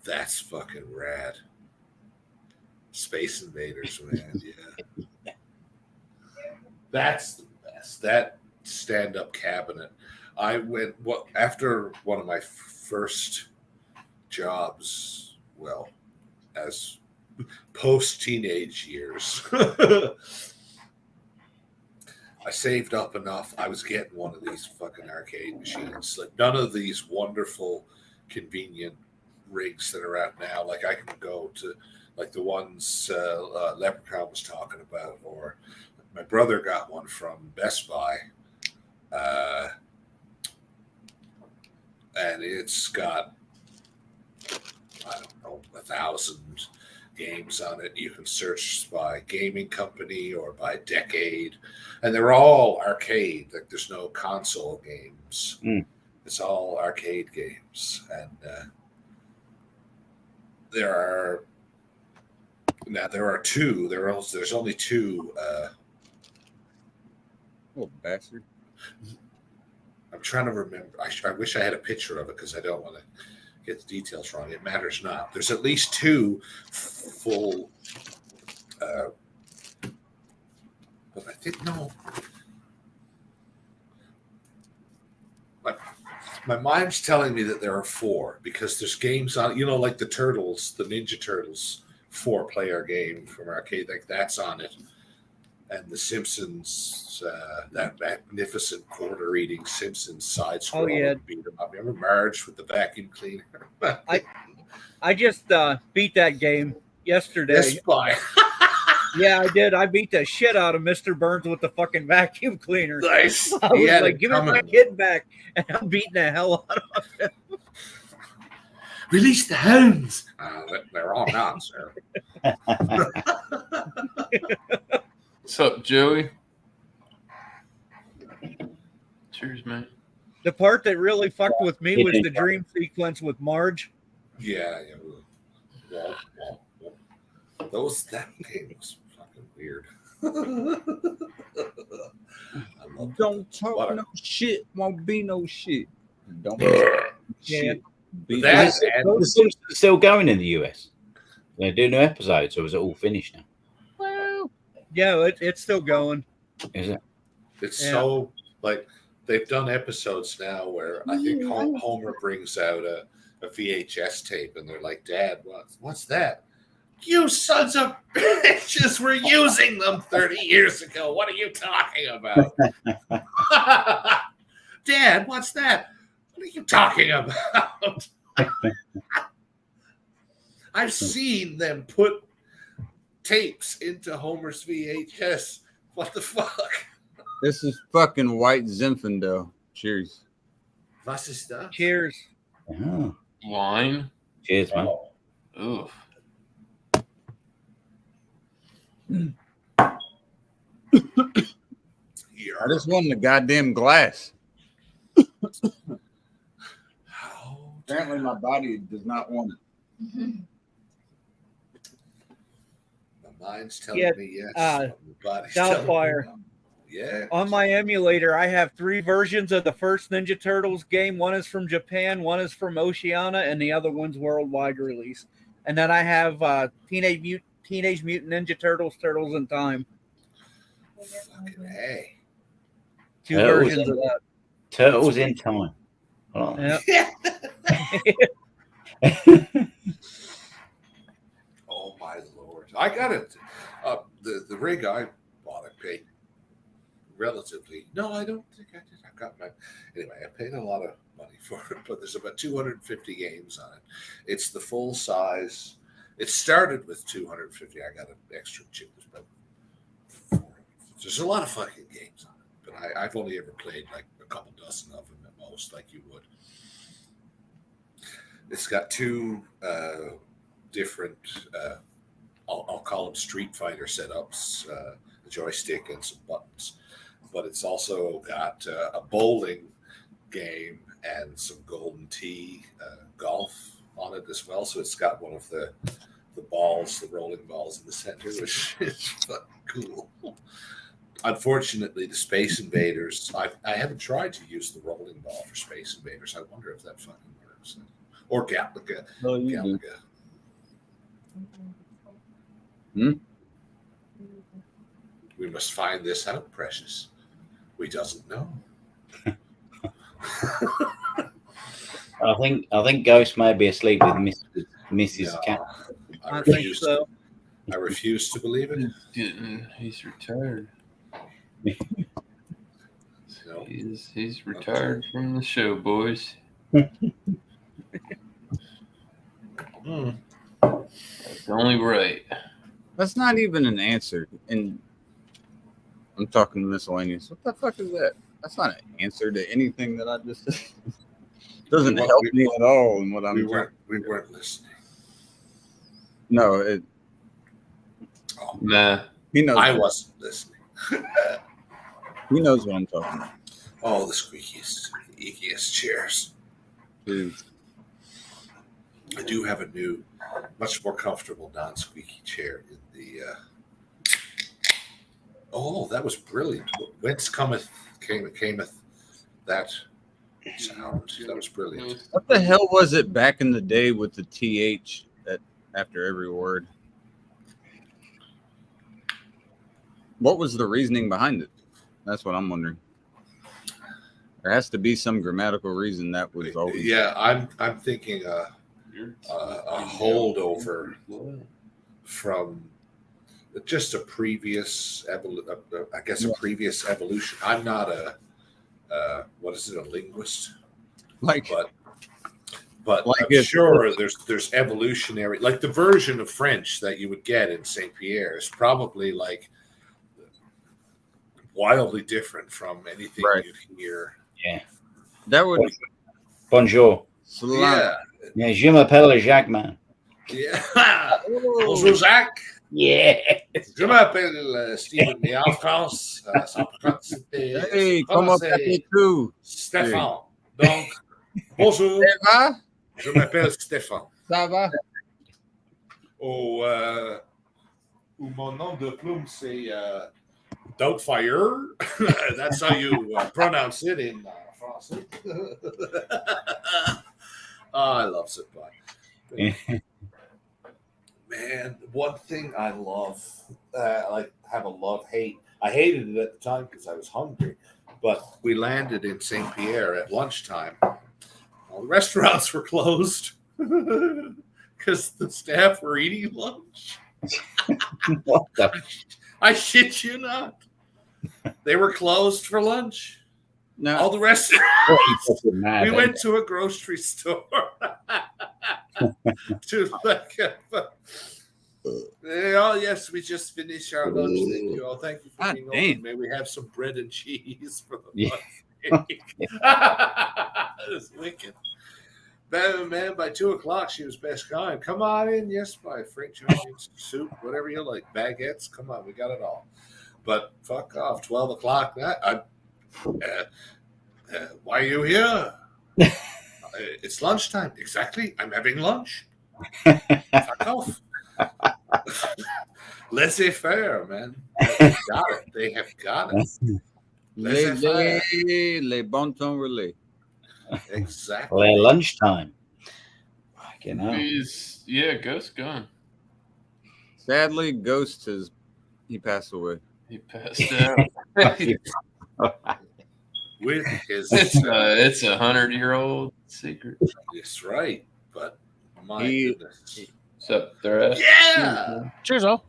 That's fucking rad. Space Invaders, man. Yeah. That's the best. That stand-up cabinet. I went after one of my first jobs. Well, as post-teenage years. I saved up enough. I was getting one of these fucking arcade machines. Like none of these wonderful, convenient rigs that are out now. Like I can go to like the ones Leprechaun was talking about, or my brother got one from Best Buy. And it's got, I don't know, 1,000 games on it. You can search by gaming company or by decade, and they're all arcade. Like there's no console games. It's all arcade games, and there are two. There's only two. Little bastard. I'm trying to remember. I wish I had a picture of it because I don't want to get the details wrong. It matters not. There's at least two full. But I think no. My mind's telling me that there are four because there's games on. You know, like the Turtles, the Ninja Turtles 4-player game from arcade. Like that's on it. And the Simpsons, that magnificent quarter-eating Simpsons side-scroller. Oh, yeah. Beat 'em up. Remember Marge with the vacuum cleaner? I just beat that game yesterday. Yes, boy. Yeah, I did. I beat the shit out of Mr. Burns with the fucking vacuum cleaner. Nice. I was like, give me my kid back. And I'm beating the hell out of him. Release the hounds. They're all not, sir. What's up, Joey? Cheers, man. The part that really fucked with me was the dream sequence with Marge. Yeah. That game was fucking weird. Don't talk no shit. Won't be no shit. Don't shit. The Simpsons still going in the US? They're doing new episodes, or is it all finished now? Well, yeah, it's still going. Is it? It's so like they've done episodes now where I think Homer brings out a VHS tape, and they're like, "Dad, what's that?" You sons of bitches were using them 30 years ago. What are you talking about? Dad, what's that? What are you talking about? I've seen them put tapes into Homer's VHS. What the fuck? This is fucking White Zinfandel. Cheers. Was ist das? Cheers. Oh. Wine. Cheers, man. Ooh. I just won the goddamn glass. Apparently, my body does not want it. My mind's telling me yes. My body's telling me Doubtfire. no. Yeah. On my emulator, I have 3 versions of the first Ninja Turtles game. One is from Japan, one is from Oceania, and the other one's worldwide release. And then I have Teenage Mutant Ninja Turtles, Turtles in Time. Fucking A. 2 versions of that. Turtles in Time. Oh. Yeah. Oh my lord! I got it. The rig I bought, I paid relatively. No, I don't think I did. I got my. Anyway, I paid a lot of money for it, but there's about 250 games on it. It's the full size. It started with 250. I got an extra chip. There's a lot of fucking games on it, but I've only ever played like a couple dozen of them at most, like you would. It's got 2 different, I'll call them Street Fighter setups, a joystick and some buttons. But it's also got a bowling game and some Golden Tee golf on it as well. So it's got one of the balls, the rolling balls in the center, which is fucking cool. Unfortunately, the Space Invaders, I haven't tried to use the rolling ball for Space Invaders. I wonder if that fucking works. Or Galaga. No, you do. We must find this out, Precious. We doesn't know. I think Ghost may be asleep with Mrs. Cat. I refuse so. I refuse to believe it. He's retired. He's retired from the show, boys. That's only right. That's not even an answer. And I'm talking miscellaneous. What the fuck is that? That's not an answer to anything that I just said. Doesn't help me at all in what I'm doing. We weren't listening. No, it. Oh, nah. He knows. I wasn't listening. He knows what I'm talking about. Oh, the squeakiest, the eekiest chairs. Dude. I do have a new, much more comfortable non-squeaky chair in the. Oh, that was brilliant! Whence cameth that sound? That was brilliant. What the hell was it back in the day with the TH after every word? What was the reasoning behind it? That's what I'm wondering. There has to be some grammatical reason that was always. Yeah, I'm thinking a holdover from just a previous previous evolution. I'm not a a linguist, but like I'm sure there's evolutionary, like the version of French that you would get in Saint Pierre is probably like wildly different from anything you'd hear. Yeah, that would. Bonjour. Yeah. Yeah, je m'appelle Jacques, man. Yeah. Bonjour, Jacques. Yeah. Je m'appelle Stephen, mais en France, hey, comment allez-vous? Stéphane. Donc, bonjour. Ça va? Je m'appelle Stéphane. Ça va? Ou mon nom de plume, c'est Doubtfire. That's how you pronounce it in français. I love it. Man, one thing I love, have a love-hate. I hated it at the time because I was hungry, but we landed in Saint Pierre at lunchtime. All the restaurants were closed because the staff were eating lunch. What the? I shit you not. They were closed for lunch. No. All the restaurants. We went to a grocery store to oh yes, we just finished our lunch. Thank you. Oh, thank you for being open. May we have some bread and cheese for the lunch? That's wicked. Man, by 2:00, she was best kind. Come on in. Yes, my French onion soup, whatever you like. Baguettes. Come on, we got it all. But fuck off. 12:00. Why are you here? It's lunchtime. Exactly. I'm having lunch. Fuck off. Laissez-faire, man. They've got it. They have got it. Les bon temps relais. Exactly. Lunchtime. Fucking hell. Ghost gone. Sadly, Ghost he passed away. He passed out. With his, it's a 100-year-old secret. That's right, but my goodness. What's up, Thrash? Yeah. Cheers, all.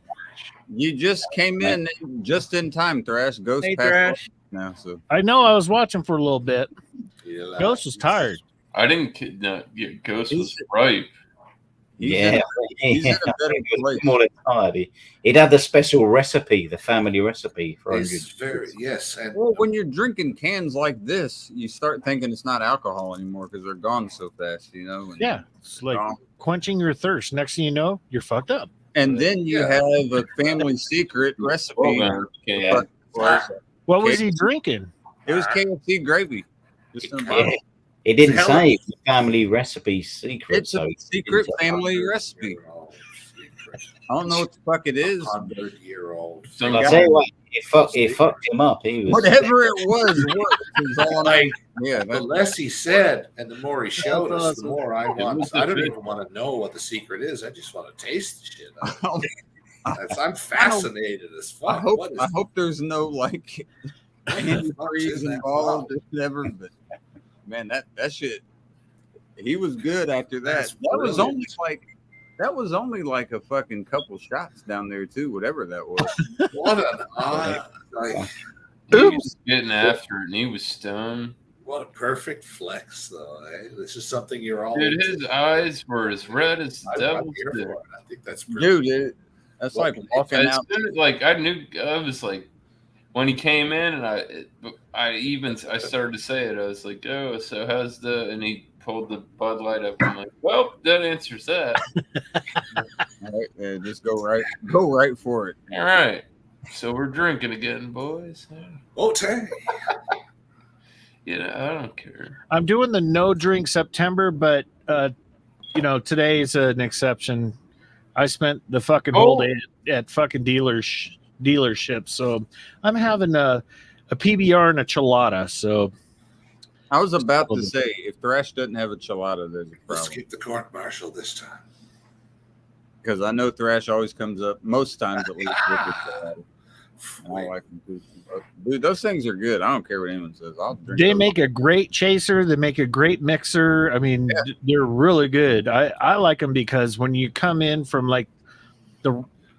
You just came in just in time, Thrash. Ghost Hey, passed Thrash. away now, so I know. I was watching for a little bit. Yeah, Ghost was tired. I didn't. Ghost was ripe. Yeah, he's in a better place. More tired. He'd had the special recipe, the family recipe for It's very and well, when you're drinking cans like this, you start thinking it's not alcohol anymore because they're gone so fast, you know. And, Yeah, it's like quenching your thirst. Next thing you know, you're fucked up. And then you have a family secret recipe. What was he drinking? It was KFC gravy. Just in a Yeah. bottle. It didn't say the family recipe secret. It's a secret family recipe. I don't know what the fuck it is. 100-year-old. I'll tell you what, it fucked him up. He was Whatever it was all I know. The less he said, and the more he showed us, the more I want. I don't even want to know what the secret is. I just want to taste the shit. I'm fascinated as fuck. I hope there's no like injuries involved. Never, but man, that shit. He was good after that. That was only like a fucking couple shots down there too. Whatever that was. What an odd. He was getting after it, and he was stoned. What a perfect flex, though. Eh? This is something you're all. Dude, his eyes were as red as the devil's dick. I think that's pretty that's like walking out. Like I knew, I was like, when he came in, and I started to say it. I was like, oh, so how's and he pulled the Bud Light up. I'm like, well, that answers that. All right, yeah, just go right for it. All right. So we're drinking again, boys. Okay. I don't care. I'm doing the no drink September, but today is an exception. I spent the fucking whole day at fucking dealerships, so I'm having a PBR and a chelada. So I was about to say, if Thrash doesn't have a chelada, there's a problem. Let's get the court martial this time. Because I know Thrash always comes up, most times at least, with the chelada. I like them too. Dude, those things are good. I don't care what anyone says. I'll drink They those. make a great chaser. They make a great mixer. I mean, they're really good. I like them because when you come in from like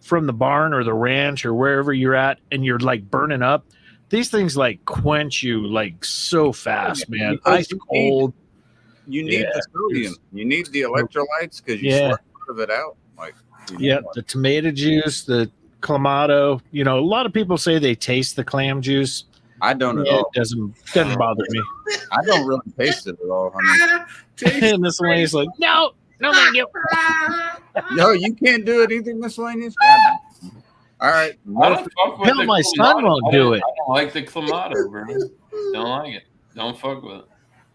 from the barn or the ranch or wherever you're at, and you're like burning up, these things like quench you like so fast, man. Ice cold. You need the sodium. You need the electrolytes because you sweat part of it out. Like the tomato juice, the clamato. A lot of people say they taste the clam juice. I don't at all. It doesn't bother me. I don't really taste it at all. And this lady's like, no, thank you. No, you can't do it either, miscellaneous. All right. Hell, my son won't do it. I don't like the clamato, bro. Don't like it. Don't fuck with it.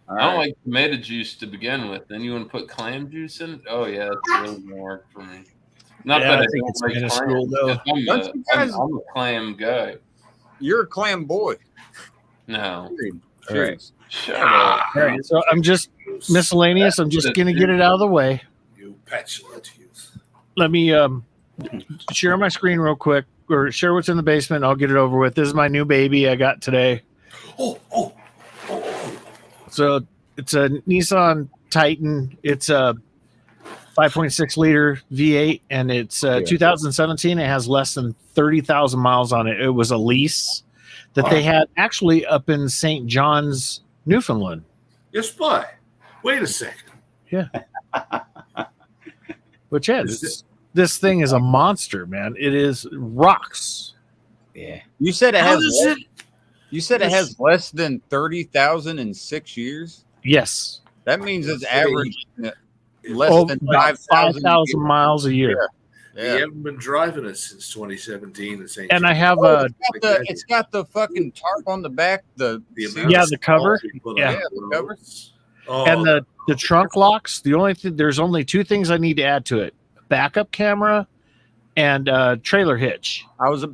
I don't like tomato juice to begin with. Then you want to put clam juice in it? Oh, yeah, it's really going to work for me. Not that I think it's like minuscule, though. I'm a clam guy. You're a clam boy. No. All right. Shut up. All right, so I'm just miscellaneous. I'm just going to get it out of the way. You petulant youth. Let me share my screen real quick, or share what's in the basement. I'll get it over with. This is my new baby I got today. So it's a Nissan Titan. It's a 5.6 liter V8, and it's 2017. It has less than 30,000 miles on it. It was a lease that they had actually up in St. John's, Newfoundland. Yes, boy. Wait a second. Yeah. Which this thing is a monster, man. It is rocks. Yeah. You said it has less than 30,000 in 6 years. Yes. That means it's average less than 5,000 miles a year. Yeah. You haven't been driving it since 2017. And I have it's got the fucking tarp on the back. The cover. Yeah, the cover. And the trunk locks. There's only two things I need to add to it: backup camera and trailer hitch. I was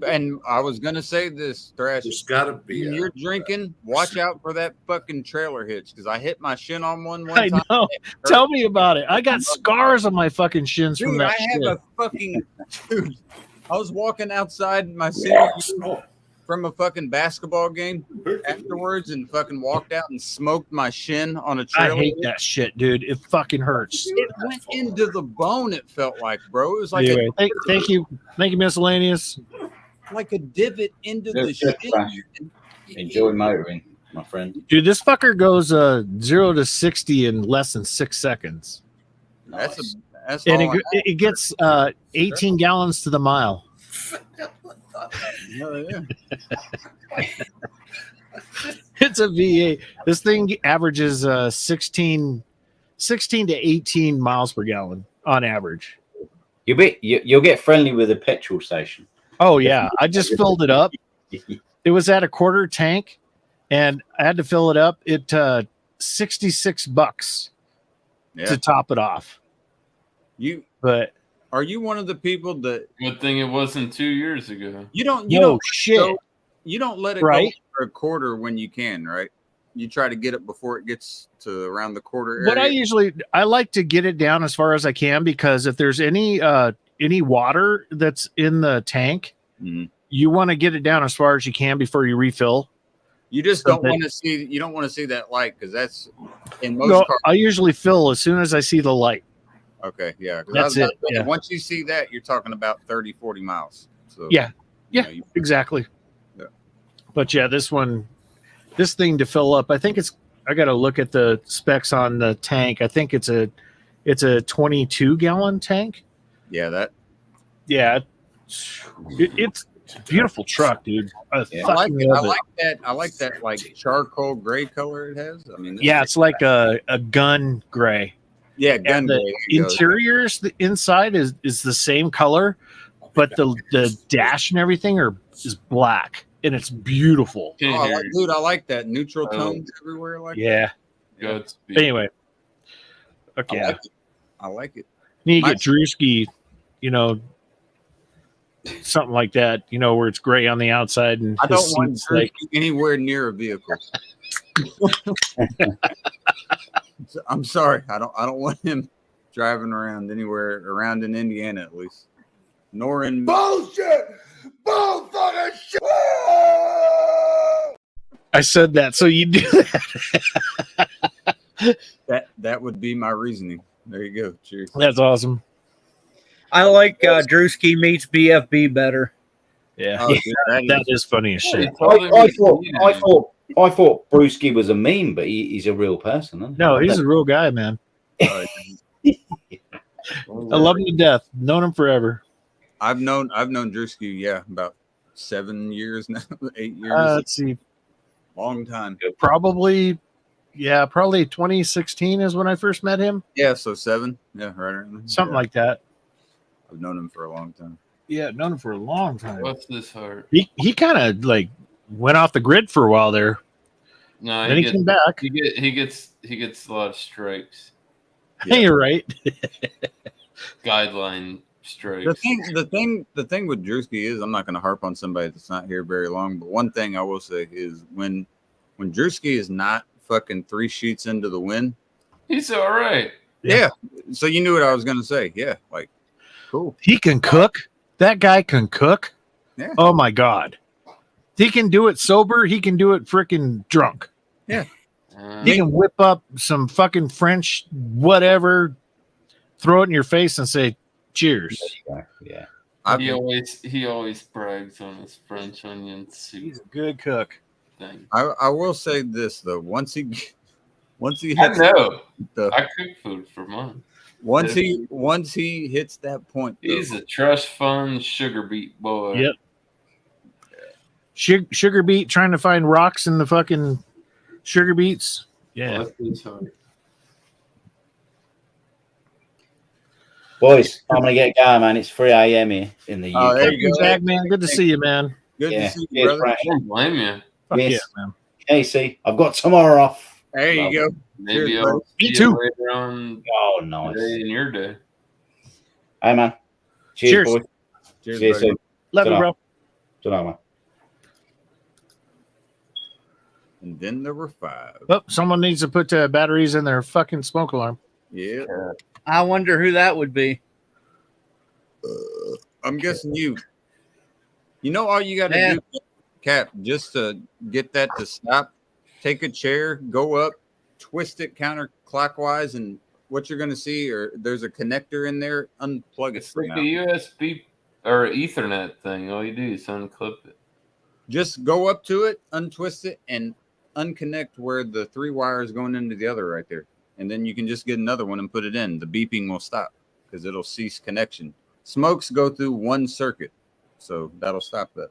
gonna say this, Thrash. There's gotta be. When you're drinking, watch out for that fucking trailer hitch because I hit my shin on one I time. know. Tell me about it. I got scars on my fucking shins from Dude, that I shit. have a fucking dude. I was walking outside my senior year from a fucking basketball game afterwards and fucking walked out and smoked my shin on a trailer. I hate that shit, dude. It fucking hurts. It went into the bone, it felt like, bro. It was like Anyway, thank you, miscellaneous. like a divot into the shin. Enjoy motoring, my friend. Dude, this fucker goes 0 to 60 in less than 6 seconds. That's And all I it gets 18 gallons to the mile. yeah. It's a V8. This thing averages 16 to 18 miles per gallon on average. You'll get friendly with a petrol station. Oh yeah, I just filled it up. It was at a quarter tank, and I had to fill it up. It $66 to top it off. But are you one of the people that? Good thing it wasn't 2 years ago. You don't shit. You don't let it Right? go for a quarter when you can, right? You try to get it before it gets to around the quarter area. What I like to get it down as far as I can, because if there's any water that's in the tank, you want to get it down as far as you can before you refill. You just So don't that- want to see. You don't want to see that light because that's in most No, cars. I usually fill as soon as I see the light. Okay, yeah. 'cause That's it, yeah. Once you see that, you're talking about 30, 40 miles. So Yeah, exactly. Yeah. But yeah, this thing to fill up, I got to look at the specs on the tank. I think it's a 22 gallon tank. Yeah, it's a beautiful truck, dude. I I fucking love it. like that like charcoal gray color it has. I mean, Yeah, it's like a gun gray. Yeah, gun And the gray. There you go. interiors, the inside is the same color, but the dash and everything is black, and it's beautiful. Dude, I like that neutral tones everywhere. Like Yeah. Good. Anyway, okay. I like it. Need to get Drewski, something like that, where it's gray on the outside and I his don't want seat's Drewski anywhere near a vehicle. I'm sorry. I don't want him driving around anywhere around in Indiana at least. Nor in Bullshit! Bull fucking shit! I said that, so you do that. That would be my reasoning. There you go. Cheers. That's awesome. I like Drewski meets BFB better. Yeah, Oh, dude, that is funny as shit. I thought Brewski was a meme, but he's a real person. Isn't he? No, he's a real guy, man. I love him to death. Known him forever. I've known Drewski, about 7 years now, 8 years. Let's see, long time. probably 2016 is when I first met him. Yeah, so 7. Yeah, right around. Something like that. I've known him for a long time. Yeah, known him for a long time. What's this heart? He kind of like went off the grid for a while there. No, Then he came back. He gets a lot of strikes. Hey, you're right. Guideline strikes. The thing with Drewski is I'm not going to harp on somebody that's not here very long, but one thing I will say is when Drewski is not fucking 3 sheets into the wind, He's all right. Yeah. So you knew what I was going to say. Yeah, like cool. He can cook. That guy can cook. Yeah. Oh my god. He can do it sober. He can do it freaking drunk. Yeah. He can whip up some fucking French whatever, throw it in your face and say cheers. Yeah. He always brags on his French onion soup. He's a good cook. Thing. I will say this though. Once he hits I know. I cook food for mine. Once he hits that point, though, He's a trust fund sugar beet boy. Yep. Sugar beet trying to find rocks in the fucking sugar beets. Yeah. Boys, I'm gonna get going, man. It's 3 a.m. here in the UK. Oh, there you go. Zach, man. Good to see you, man. Good Yeah. to see you, Cheers, brother. Brad. I don't blame you. Fuck Yes. yeah, man. Casey, I've got tomorrow off. There you go. Maybe Cheers, I'll Me see too. you later on Oh, nice. today in your day. Hey, man. Cheers, Cheers. boys. Cheers, See you buddy. soon. Love you, Ta-ra. bro. Ta-ra, man. And then there were 5. Oh, someone needs to put batteries in their fucking smoke alarm. Yeah. I wonder who that would be. I'm guessing you. You know all you got to Yeah. do, Cap, just to get that to stop. Take a chair, go up, twist it counterclockwise, and what you're going to see, or there's a connector in there. Unplug it. It's like a USB or Ethernet thing. All you do is unclip it. Just go up to it, untwist it, and unconnect where the 3 wires going into the other right there. And then you can just get another one and put it in. The beeping will stop because it'll cease connection. Smokes go through 1 circuit, so that'll stop that.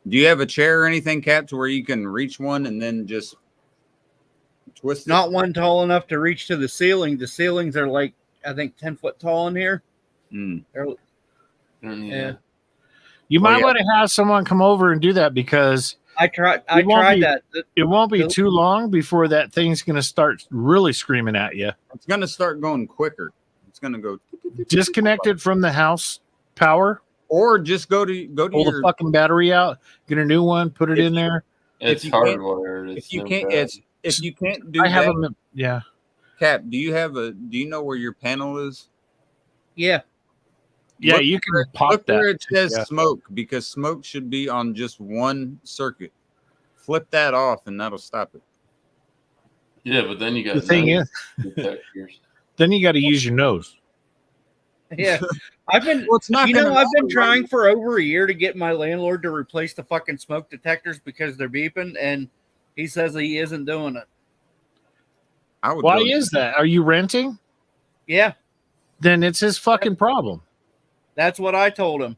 Do you have a chair or anything, Cap, to where you can reach one and then just twist it? Not one tall enough to reach to the ceiling. The ceilings are like, I think, 10 foot tall in here. Yeah. You might want to have someone come over and do that because I tried that. It won't be too long before that thing's going to start really screaming at you. It's going to start going quicker. It's going to go disconnected from the house power, or just go to pull the fucking battery out, get a new one, put it in there. It's hardwired. If you can't do I have that, them. Yeah. Cap, do you know where your panel is? Yeah. Yeah, Look you can where- pop look that. where it says Yeah. smoke, because smoke should be on just 1 circuit. Flip that off and that'll stop it. Yeah, but then you got The thing is, detectors. then you got to use your nose. Yeah, I've been. not You know, gonna I've been matter, trying for over a year to get my landlord to replace the fucking smoke detectors because they're beeping, and he says he isn't doing it. Why is that? Are you renting? Yeah, Then it's his fucking problem. that's what I told him,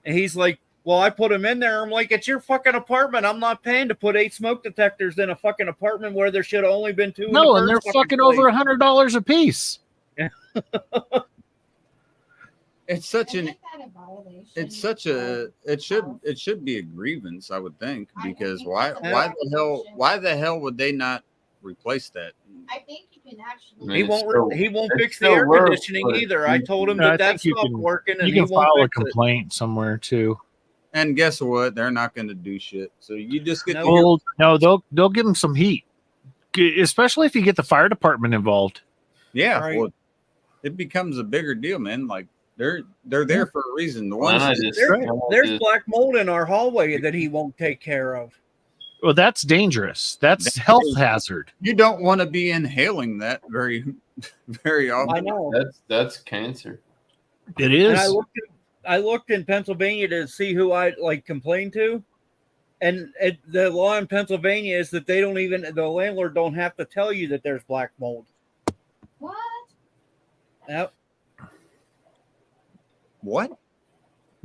and he's like, "Well, I put them in there." I'm like, "It's your fucking apartment. I'm not paying to put 8 smoke detectors in a fucking apartment where there should have only been 2." No, and they're fucking over $100 a piece. It should be a grievance, I would think, because why the hell would they not replace that? I think you can actually. He won't fix the air conditioning either. I told him I that think you stopped can- working, and You he can won't file a fix it. complaint somewhere too. And guess what? They're not going to do shit. So you just get Well, no, they'll give them some heat, especially if you get the fire department involved. yeah. Right. Well, it becomes a bigger deal, man. Like they're there for a reason. The ones There's black mold in our hallway that he won't take care of. Well, that's dangerous. That's health hazard. You don't want to be inhaling that very, very often. I know. That's cancer. It is. And I looked in Pennsylvania to see who I complained to, and the law in Pennsylvania is that the landlord don't have to tell you that there's black mold. What? Yep. What?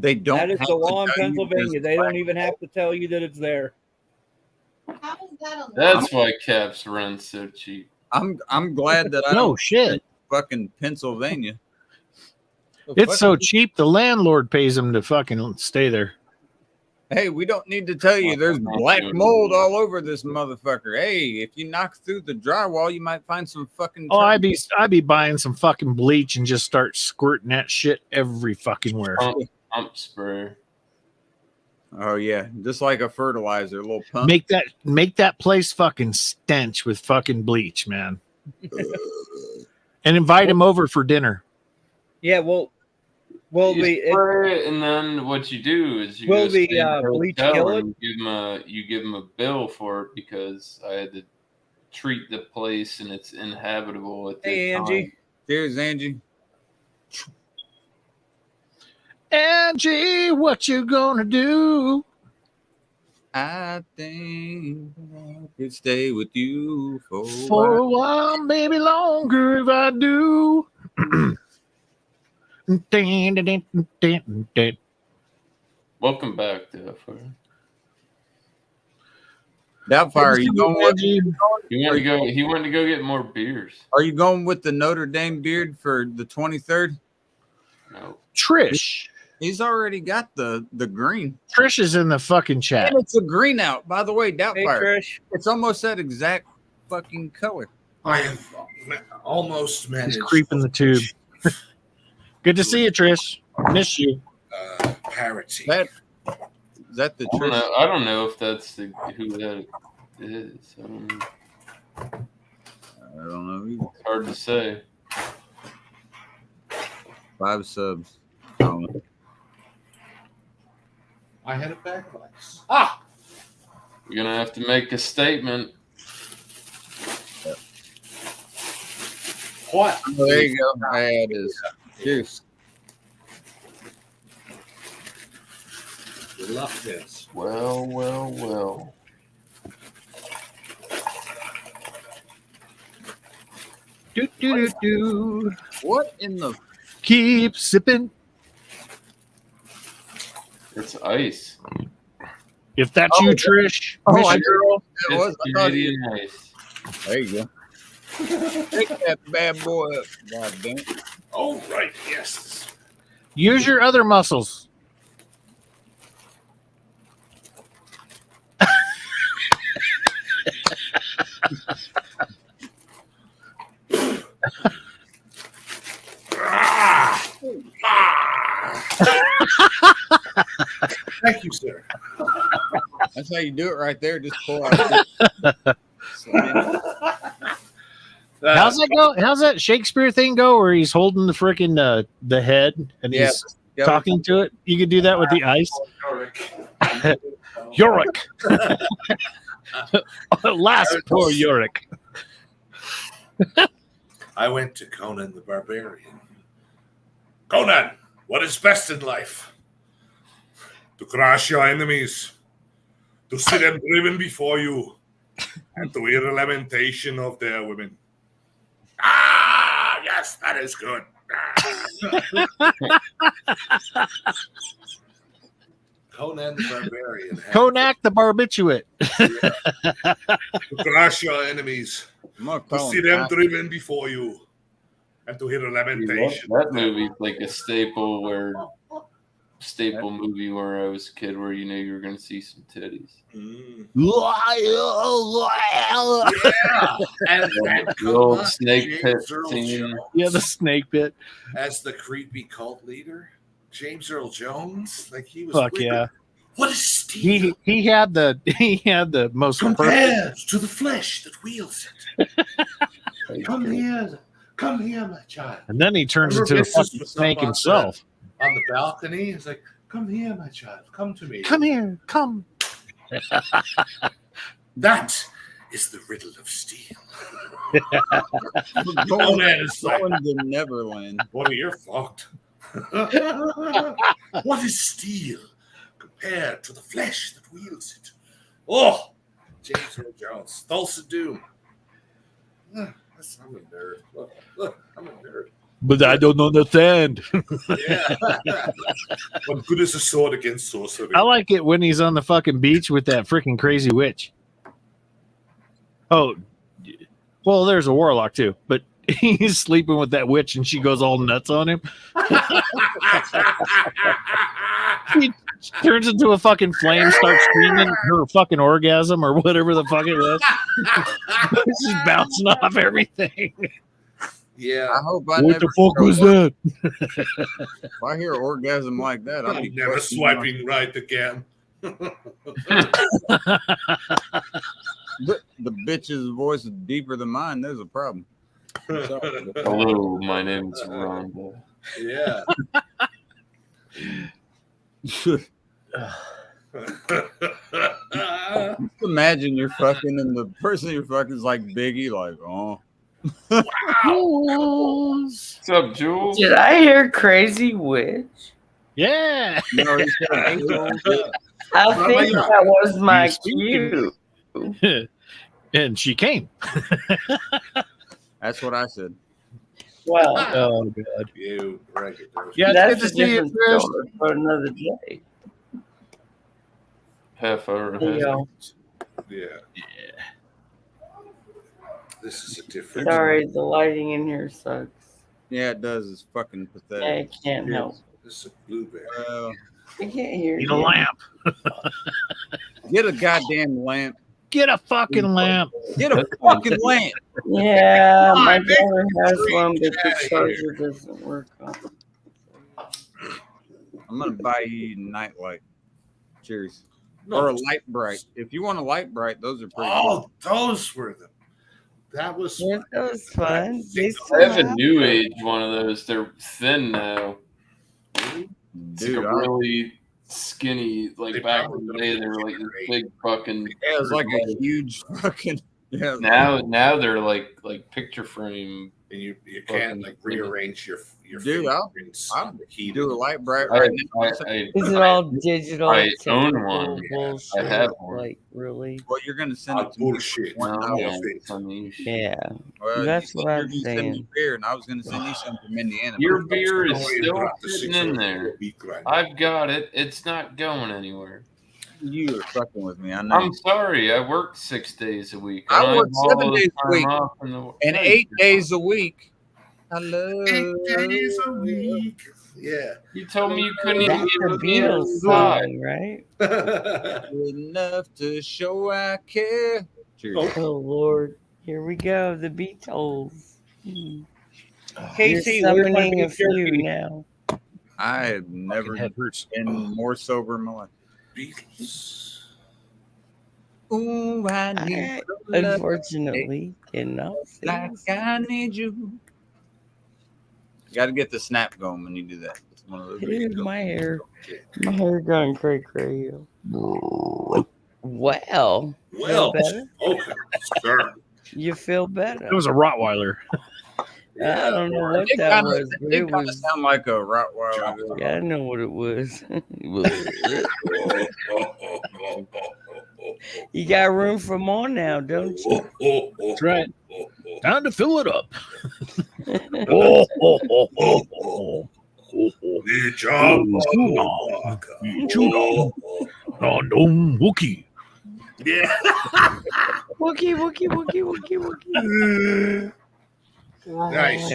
They don't. That is have the to law in tell you Pennsylvania. there's They black don't even have to tell you that it's there. How is that allowed? That's why Cap's run so cheap. I'm glad that I No don't shit. live in fucking Pennsylvania. It's so cheap. The landlord pays them to fucking stay there. Hey, we don't need to tell you there's black mold all over this motherfucker. Hey, if you knock through the drywall, you might find some fucking. Oh, I'd be buying some fucking bleach and just start squirting that shit every fucking where. Pump sprayer. Oh yeah, just like a fertilizer, a little pump. Make that place fucking stench with fucking bleach, man. And invite him over for dinner. Yeah, well, You spray it, and then what you do is you Will go the, stay in a bleach hotel kill and you give them a bill for it because I had to treat the place and it's inhabitable at the Hey, Angie. time. Cheers, Angie. Angie, what you gonna do? I think I could stay with you For a while, maybe longer if I do. Welcome back, Doubtfire. Doubtfire, you going with? He wanted to go get more beers. Are you going with the Notre Dame beard for the 23rd? No. Trish. He's already got the green. Trish is in the fucking chat. And it's a green out, by the way, Doubtfire. Trish. It's almost that exact fucking color. I have almost managed. He's creeping the tube. Good to see you, Trish. Miss you. Parity. Is that the Trish? I don't know if that's who that is. I don't know either. It's hard to say. 5 subs. I don't know. I had a bag of ice. You're gonna have to make a statement. What? Oh, there you go. There it is. Juice. Good luck, this. Well. Do. What in the? Keep sipping. It's ice. If that's you, Trish, miss you, girl. It was Canadian ice. There you go. Take that bad boy up. God damn it. Oh, right. Yes. Use your other muscles. Thank you, sir. That's how you do it right there. Just pour out. How's that go? How's that Shakespeare thing go where he's holding the freaking the head and he's talking to it? You could do that with the ice. Yorick. Last poor Yorick. I went to Conan the Barbarian. Conan, what is best in life? To crush your enemies, to see them driven before you, and to hear the lamentation of their women. Ah, yes, that is good. Conan the Barbarian. Konak the barbiturate. To crush your enemies, to see them driven before you, and to hear the lamentation. That movie's like a staple movie where I was a kid where you knew you were going to see some titties. Yeah. And the old snake pit scene. Yeah, the snake pit. As the creepy cult leader, James Earl Jones, like he was. Fuck wicked. yeah. What is steel? He had the most compared to the flesh that wields it. Come here, my child. And then he turns into a fucking snake himself. On the balcony, he's like, "Come here, my child. Come to me. Come here, come." That is the riddle of steel. Going to Neverland. Boy, you're fucked. What is steel compared to the flesh that wields it? Oh, James Earl Jones, Tulsa Doom. I'm a nerd. Look, I'm a nerd. But I don't understand. Yeah. What good is a sword against sorcery? I like it when he's on the fucking beach with that freaking crazy witch. Oh, well, there's a warlock too, but he's sleeping with that witch and she goes all nuts on him. He turns into a fucking flame, starts screaming her fucking orgasm or whatever the fuck it was. She's bouncing off everything. Yeah. I hope I What never the fuck was that? If I hear orgasm like that, I'll be never swiping right again. The bitch's voice is deeper than mine. There's a problem. Hello, my name's Rhonda. Yeah. Just imagine you're fucking and the person you're fucking is like Biggie, like, oh. What's up, Jules? Did I hear Crazy Witch? Yeah. No, he said, I think that was my cue. And she came. That's what I said. Well, oh god. You break it. Yeah, that's good to a see you, different Trish. story for another day. Half hour There you ahead. go. Yeah. This is a different. Sorry, the lighting in here sucks. Yeah, it does. It's fucking pathetic. I can't help. This is a blueberry. I can't hear Need you. a lamp. Get a goddamn lamp. Get a fucking lamp. Get a fucking lamp. Yeah, my daughter has one, but the charger doesn't work on. I'm gonna buy you Nightlight. Cheers. No. Or a Light Bright. If you want a Light Bright, those are pretty Oh, those were the. That was. Yeah, that was fun. They I still have a have new them. age one of those. They're thin now. It's Dude, like a really skinny. Like They back probably in the day, they were like this big fucking. Yeah, it was like a huge fucking. Yeah. Now they're like picture frame. And you can't like rearrange your Dude, I'll heat. do a Light Bright I, right now. Is it all digital? I own technical one. bullshit? I have one. Like, really? Well, you're gonna send it to me. Bullshit. Yeah. Well, That's you what said I'm you send me saying. beer, and I was gonna send you some from Indiana. Your beer is Don't worry still about the sitting 6 in hours there. a week right now. I've got it. It's not going anywhere. You are fucking with me. I know. I'm sorry. I work 6 days a week. I work have all 7 the days a time week off in the- and No, 8 you days a week. I love 8 days a week. Yeah. You told me you couldn't even That's get the a beer Beatles inside. song, right? Good enough to show I care. Cheers. Oh Lord, here we go. The Beatles. You're Casey, where's my summoning a beef few jerky? now. I have never been more sober in my life. Beatles. Ooh, I need I, your love unfortunately, cannot say like I need you. You got to get the snap going when you do that. It's one of those. Dude, my hair gone cray. Well, Well, feel better? okay, sir. You feel better? It was a Rottweiler. I don't know what It that kinda- was, but it it kind of was. sound like a Rottweiler. Yeah, I know what it was. You got room for more now, don't you? That's right. Time to fill it up. Oh, oh, oh, oh, oh. Wookie. Yeah. Wookie. Nice.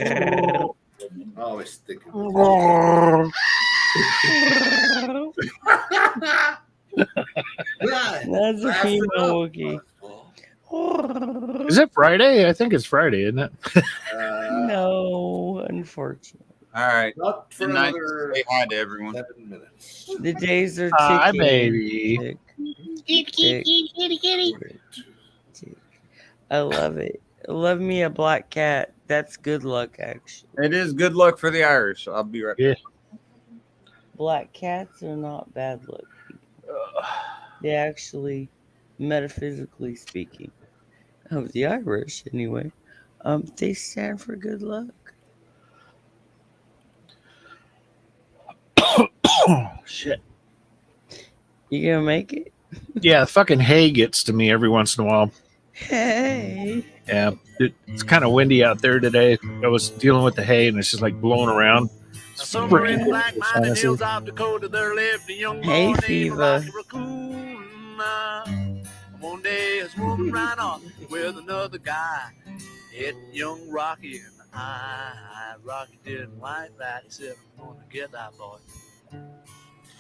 Always thinking. That's a female Wookie. Is it Friday? I think it's Friday, isn't it? No, unfortunately. All right. Not for Good night. another Say hi to everyone. 7 minutes. The days are ticking. Hi, baby. Tick. I love it. Love me a black cat. That's good luck, actually. It is good luck for the Irish. I'll be right back. Black cats are not bad luck. They actually, metaphysically speaking, of the Irish anyway, they stand for good luck. Oh, shit. You gonna make it? Yeah, fucking hay gets to me every once in a while. Hey. Yeah, it's kind of windy out there today. I was dealing with the hay, and it's just like blowing around. It's Somewhere in freaking Black Mountain sinuses. Hills, South Dakota, there lived a young Hay boy named fever. Rocky Raccoon. One day his woman ran off with another guy. Hit young Rocky in the eye. Rocky didn't like that. He said, I'm going to get that boy.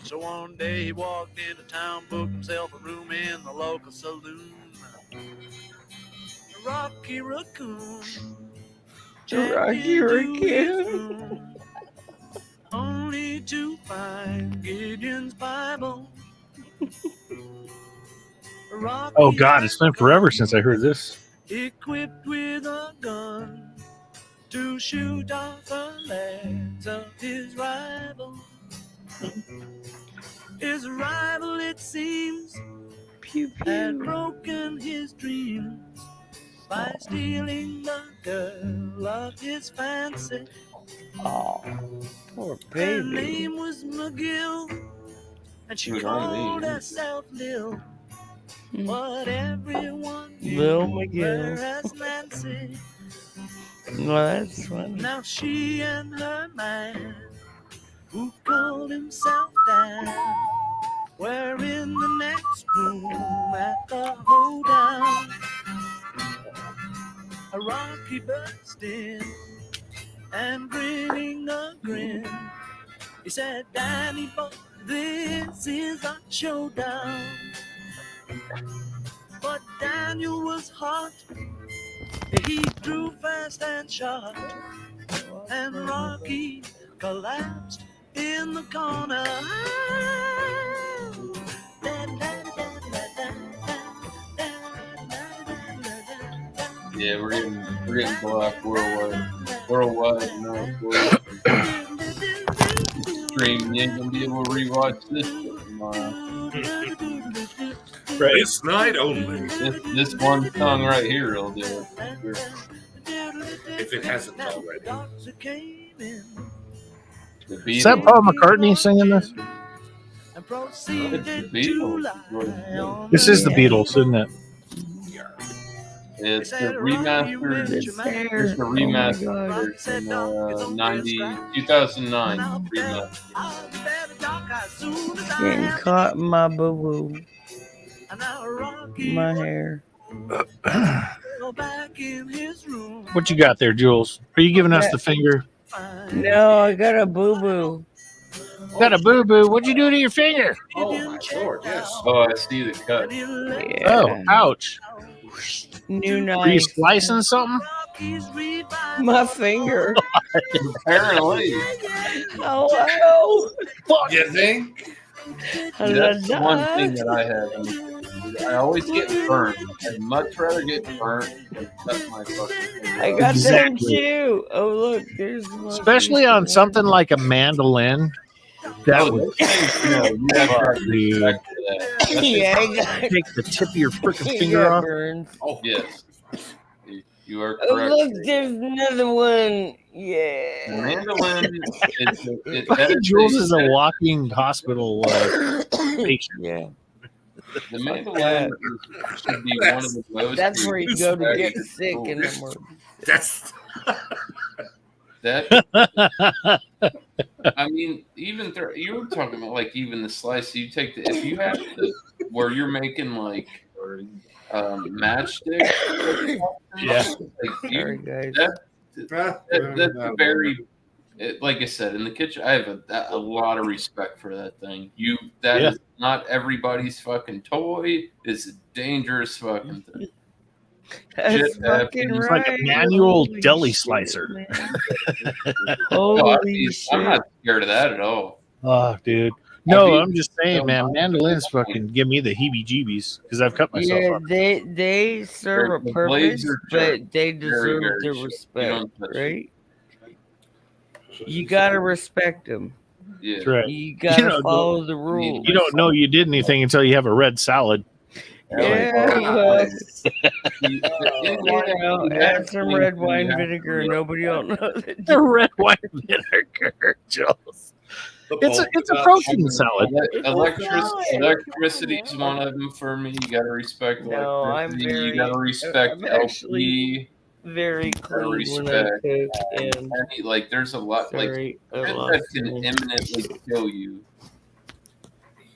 So one day he walked into town, booked himself a room in the local saloon. Rocky Raccoon. Rocky Raccoon. Only to find Gideon's Bible. Oh, God, it's been forever since I heard this. Equipped with a gun to shoot off the legs of his rival. His rival, it seems, had broken his dreams by stealing the girl of his fancy. Oh, poor Her baby. name was McGill, and she called herself Lil. But everyone knew Lil McGill. her as Nancy. Well, that's funny. Now she and her man, who called himself Dan, were in the next room at the hoedown. A Rocky burst in and grinning a grin. He said, Danny boy, this is a showdown. But Daniel was hot. He drew fast and shot, and Rocky collapsed in the corner. Yeah, we're getting blocked worldwide. No, stream. You ain't gonna be able to rewatch this shit tomorrow. Right. This night only. This one song right here will do it. If it hasn't already. The Is that Paul McCartney singing this? It's the Beatles. This is the Beatles, isn't it? It's the remastered. It's the remastered from 2009 remastered. Getting caught in my boo-boo. My hair. What you got there, Jules? Are you giving us the finger? No, I got a boo-boo. Got a boo-boo. What'd you do to your finger? Oh, my Lord, yes. Oh, I see the cut. Yeah. Oh, ouch. New knife. Are you slicing something? My finger. Apparently. Hello. You think? That's the one thing that I have. I always get burned. I'd much rather get burned than cut my fucking finger. I got them too. Oh, look. There's one. Especially on something like a mandolin. That would you have to respect that. Yeah, I got take the tip of your freaking finger off. burns. Oh, yes. You are Oh, correct. look, there's another one. Yeah. The mandolin Fucking Jules is a walking hospital patient. Yeah. The mandolin should be one of the most. That's where you go to get sick in the morning. That's that. I mean, even you were talking about like even the slice. You take if you have where you're making like matchstick. Yeah. That's very. Like I said, in the kitchen, I have a lot of respect for that thing. Is not everybody's fucking toy. It's a dangerous fucking thing. That's fucking It's right. like a manual deli slicer. Holy I'm not shit. scared of that at all. Oh, dude. No, I'm just saying, man. Mandolins fucking give me the heebie-jeebies because I've cut myself Yeah, up. they serve a The blades purpose, are but they very, deserve very the sharp. respect, You don't touch right? You gotta respect them. Yeah. That's right. You gotta You know, follow the rules. You don't know you did anything until you have a red salad. Yeah, well, You know, add some red wine vinegar. Nobody will know that. The red wine vinegar, Jules. It's a protein salad. Electricity is one of them for me. You gotta respect No, I'm electricity. very. You gotta respect I'm actually LP. very You gotta clean when I respect. cook, and Like there's a lot sorry, I like lost that can it. imminently kill you.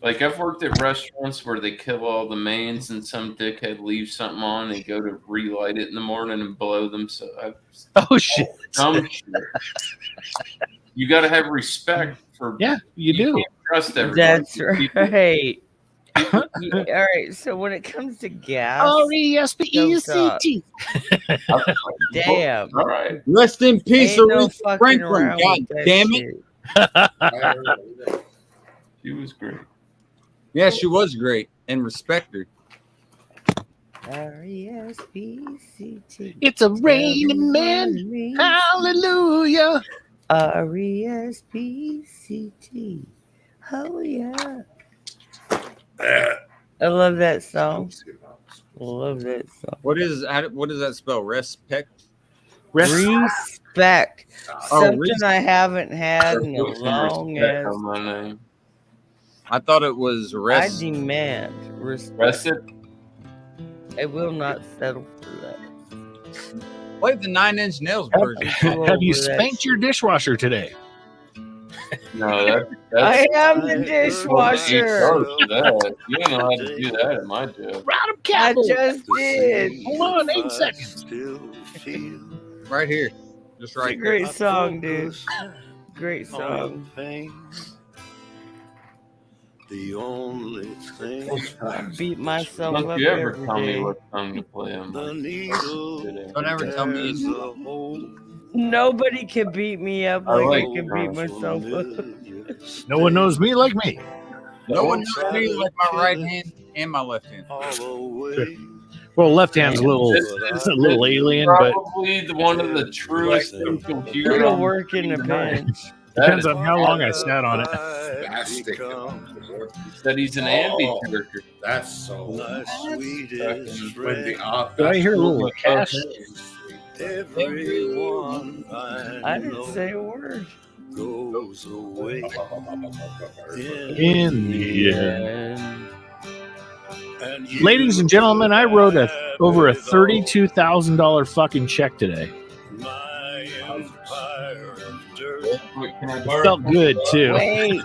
Like I've worked at restaurants where they kill all the mains and some dickhead leaves something on and go to relight it in the morning and blow themselves. Oh shit! Dumb shit. You got to have respect for. Yeah, you do. Can't trust everybody. That's People- right. All right. So when it comes to gas, R-E-S-P-E-C-T. damn. All right. Rest in peace, Ain't no Aretha fucking Franklin. around God with that damn it. shit. She was great. Yeah, she was great, and respect her. R-E-S-P-C-T. It's a raining man. Hallelujah. R-E-S-P-C-T. Oh yeah. I love that song. Love that song. What does that spell? Respect. Respect. Oh, Something I haven't had in a long Respect ass. on my name. I thought it was I rest. demand respect. Rest it. I will not settle for that. Play the 9 Inch Nails version. Have you spanked your dishwasher today? No, that's I am the dishwasher. That. You don't know how to do that at my job. Round of I cattle. just did. Hold on, 8 seconds. Right here. Just It's a right great there. song, dude. Great song. The only thing I beat myself Don't up you ever every tell me day. what song to play on the my needle Don't ever tell me has a hole Nobody can beat me up I like I like can beat myself up. No one knows me like me. No one knows me like my right hand and my left hand. Well, left hand's a little alien, but probably one of the truest computers. It'll work in a pinch. depends on how long I sat on it. Spastic. That he's an ambi character. That's so. When Do I hear a little cash? Everyone I didn't say a word. goes away In the end. Ladies and gentlemen, I wrote over a $32,000 fucking check today. It felt good too. Wait,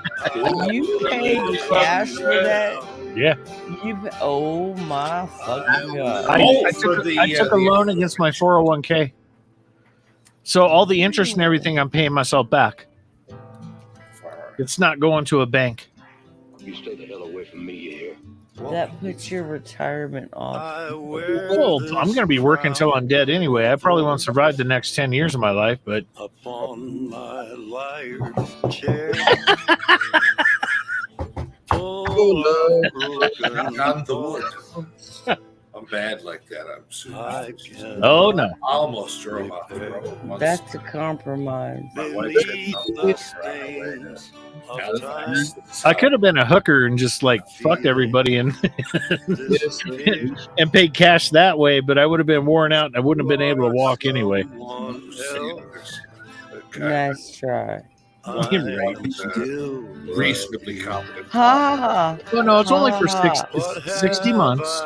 you paid cash for that? Yeah. Oh my fucking god! I took a loan against my 401k, so all the interest and everything I'm paying myself back. It's not going to a bank. You stay the hell away from me, you hear? That puts your retirement off. Well, I'm going to be working until I'm dead anyway. I probably won't survive the next 10 years of my life, but Upon my liar's chair. Not the wood. I'm bad like that. I'm super. Oh no! I almost drove off the road once. That's a compromise. My wife said no, that's right. I could have been a hooker and just like fucked everybody and and paid cash that way, but I would have been worn out and I wouldn't have been able to walk anyway. Nice try. Reasonably competent. Ha! Well, no, it's only for 60 months.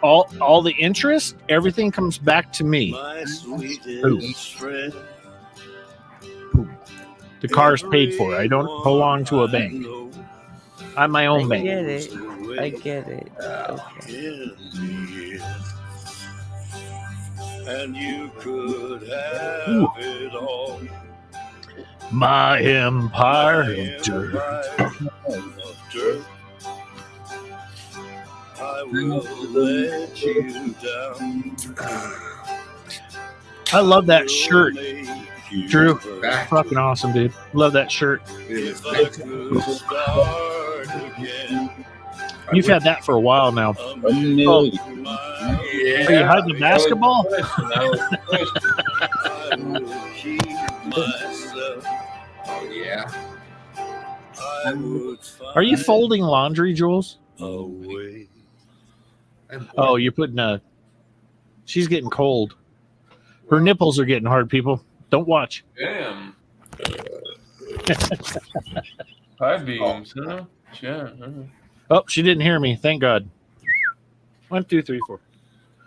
All the interest, everything comes back to me. Ooh. The car's paid for. I don't belong to a bank. I'm my own bank. I get it. Okay. And you could have Ooh. it all. My empire of dirt. I will let you down. I love that shirt, Drew. Fucking awesome, dude. Love that shirt. If I could start again. You've had that for a while now. Oh, are you hiding the basketball? I will keep myself. Oh yeah. I would Are you folding laundry, Jules? away. Oh, you're putting a. She's getting cold. Her nipples are getting hard, people. Don't watch. Damn. High beams, huh? Yeah. Oh, she didn't hear me. Thank God. 1, 2, 3, 4.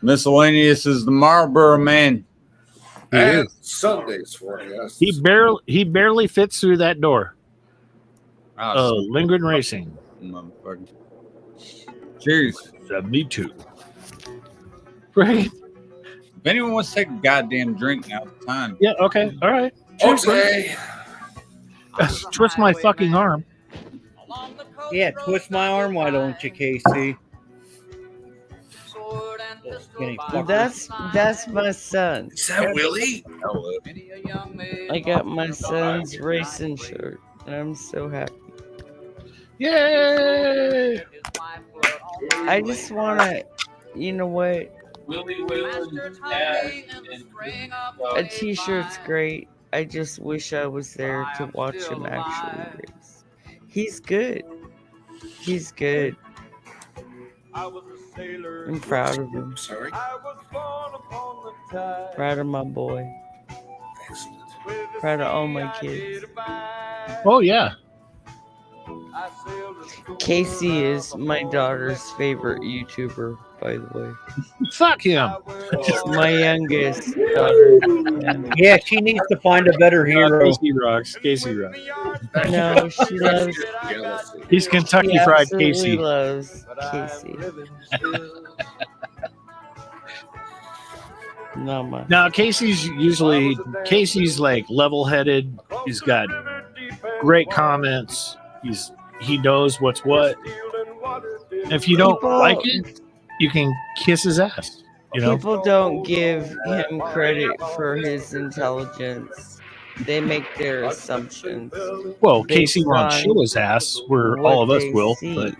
Miscellaneous is the Marlboro Man. And Sunday's forecast. He barely fits through that door. Lindgren Racing. Motherfucker. Cheers. 72. Right? If anyone wants to take a goddamn drink, now's the time. Yeah, okay. All right. Cheers, Okay. Twist my fucking arm. Yeah, twist my arm, why don't you, Casey? That's my son. Is that Willie? I got my son's racing shirt, and I'm so happy. Yay! I just want to, you know what? A t-shirt's great. I just wish I was there to watch him actually race. He's good. He's good. I'm proud of him. Sorry. Proud of my boy. Proud of all my kids. Oh, yeah. Casey is my daughter's favorite YouTuber, by the way. Fuck him. My youngest daughter. Yeah, she needs to find a better hero. Casey rocks. Casey rocks. No, she loves. He's Kentucky She Fried absolutely Casey. loves Casey. Not much. Now, Casey's like level-headed. He's got great comments. He knows what's what. If you don't like it, you can kiss his ass. You know. People don't give him credit for his intelligence. They make their assumptions. Well, based Casey won't on show his ass, where what all of us they will. see. But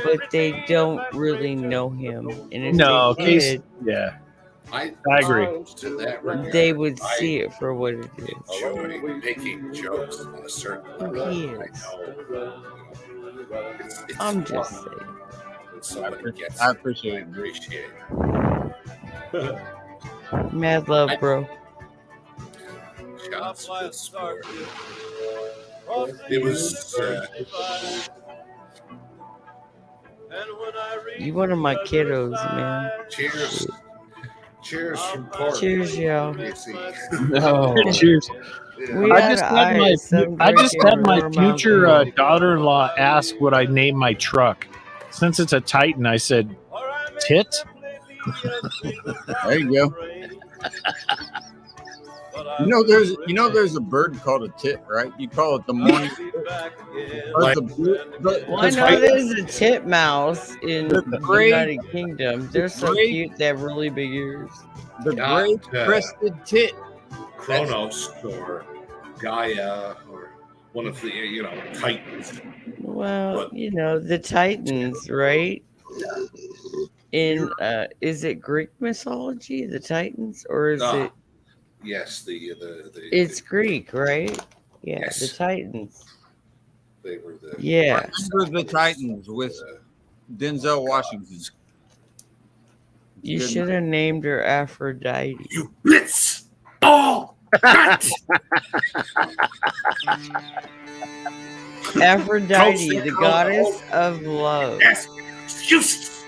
But they don't really know him. And if no, they Casey. did, Yeah, I agree. To that regard, they would see it for what it is. enjoy making jokes on a certain level. He I is. know it's I'm just fun saying. when somebody gets I it. appreciate I it. appreciate it. Mad love, bro. Shots for sport. It was You one of my kiddos, man. cheers. Cheers from Port. Cheers, y'all. No. Cheers. We I had just had my ice. I'm I just drinking had my warm future alcohol. daughter-in-law ask what I named my truck. Since it's a Titan, I said Tit. There you go. There's a bird called a tit, right? You call it the morning. Well, I know there's a titmouse in the United Kingdom. They're so cute. They have really big ears. The great crested tit. Kronos or Gaia or one of the Titans. Well, the Titans, right? In is it Greek mythology, the Titans, or is it? Yes, It's Greek, right? Yeah, Yes. the Titans. They were the Yeah. Remember the Titans with Denzel Washington. You should have named her Aphrodite. You blitz all right. Aphrodite, the goddess of love. Ask excuses.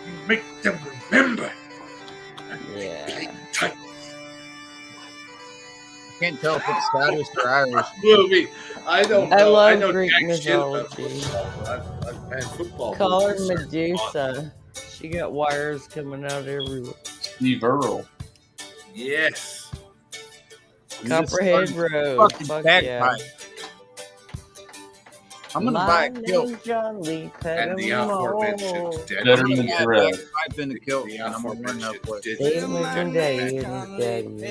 You make them remember. Yeah. Can't tell if it's Scottish or Irish. Movie. I don't know. I love I know Greek jack shit about mythology. football. I've had football. Call her movies are Medusa. She got wires coming out everywhere. Steve Earle. Yes. Copperhead Road. Fucking Fuck bagpipe. yeah. I'm gonna buy a kilt. And the aforementioned dead. Better than Dread. I've been a kilt. And I'm gonna learn how to play.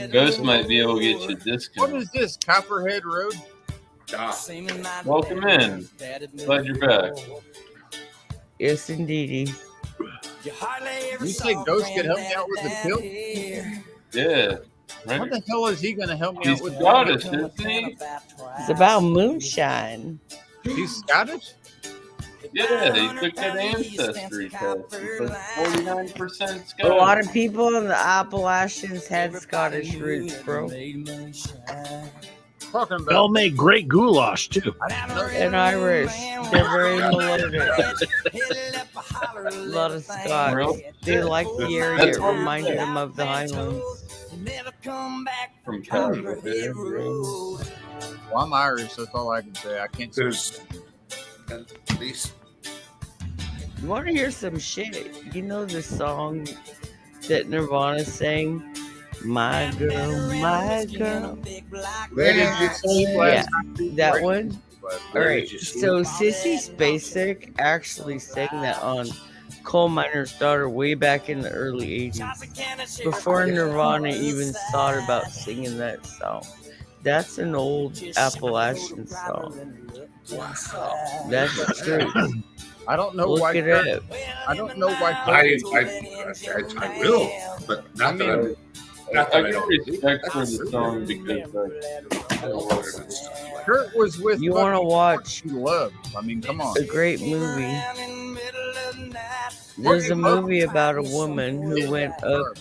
Ghost might be able to get you a What discount. is this? Copperhead Road? Welcome in. Glad you're back. Yes, indeedy. You say Ghost can help me out with the kilt? Yeah. What Right? the hell is he gonna help me He's out with? Scottish, isn't he? It's about moonshine. He's Scottish? Yeah, he took that ancestry test. He's like 49% Scottish. A lot of people in the Appalachians had Scottish roots, bro. Talking about They'll make great goulash too. And Irish. They're very melodic. A lot of Scots. They like the area. It reminded them of the Highlands. From California. Well, I'm Irish. That's all I can say. I can't. There's at least. You want to hear some shit? You know the song that Nirvana sang? My girl, my girl. Where did you sleep Yeah, last night? that one. All right. So Sissy Spacek actually sang that on Coal Miner's Daughter way back in the early 80s, before Nirvana even thought about singing that song. That's an old Appalachian song. Wow. That's true. I don't know Look why. it up. I don't know why. I will, but not that I'm. Not that I I can don't. respect for the song because Kurt was with. You want to watch Love? I mean, come on. a great movie? There's a movie about a woman who went up.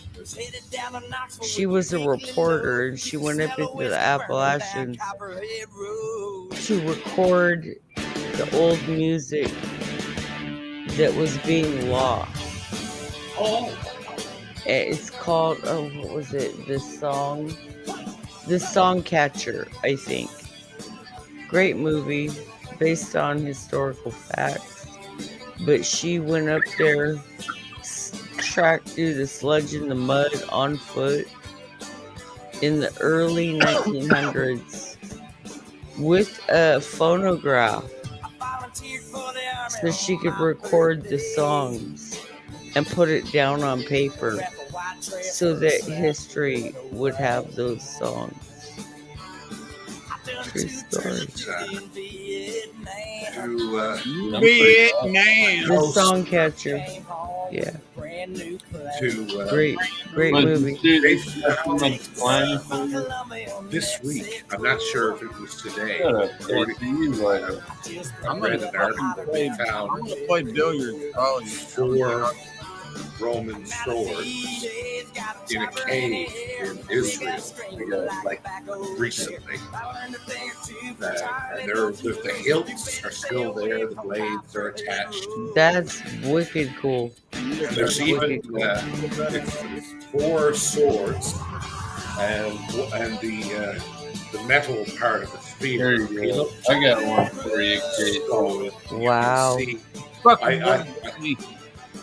She was a reporter and she went up into the Appalachians to record the old music that was being lost. It's called, what was it? The Song Catcher, I think. Great movie based on historical facts. But she went up there, tracked through the sludge and the mud on foot in the early 1900s with a phonograph so she could record the songs and put it down on paper so that history would have those songs. True story. Vietnam. The song catcher. Yeah. Great movie. This week, I'm not sure if it was today. I'm read an article that they found. I'm gonna play billiards. Oh, 4 Roman swords in a cave in Israel, like recently. And the hilts are still there, the blades are attached. That's wicked cool. And there's even it's 4 swords and the metal part of the spear. There you go. I got one for you, Kate. Wow.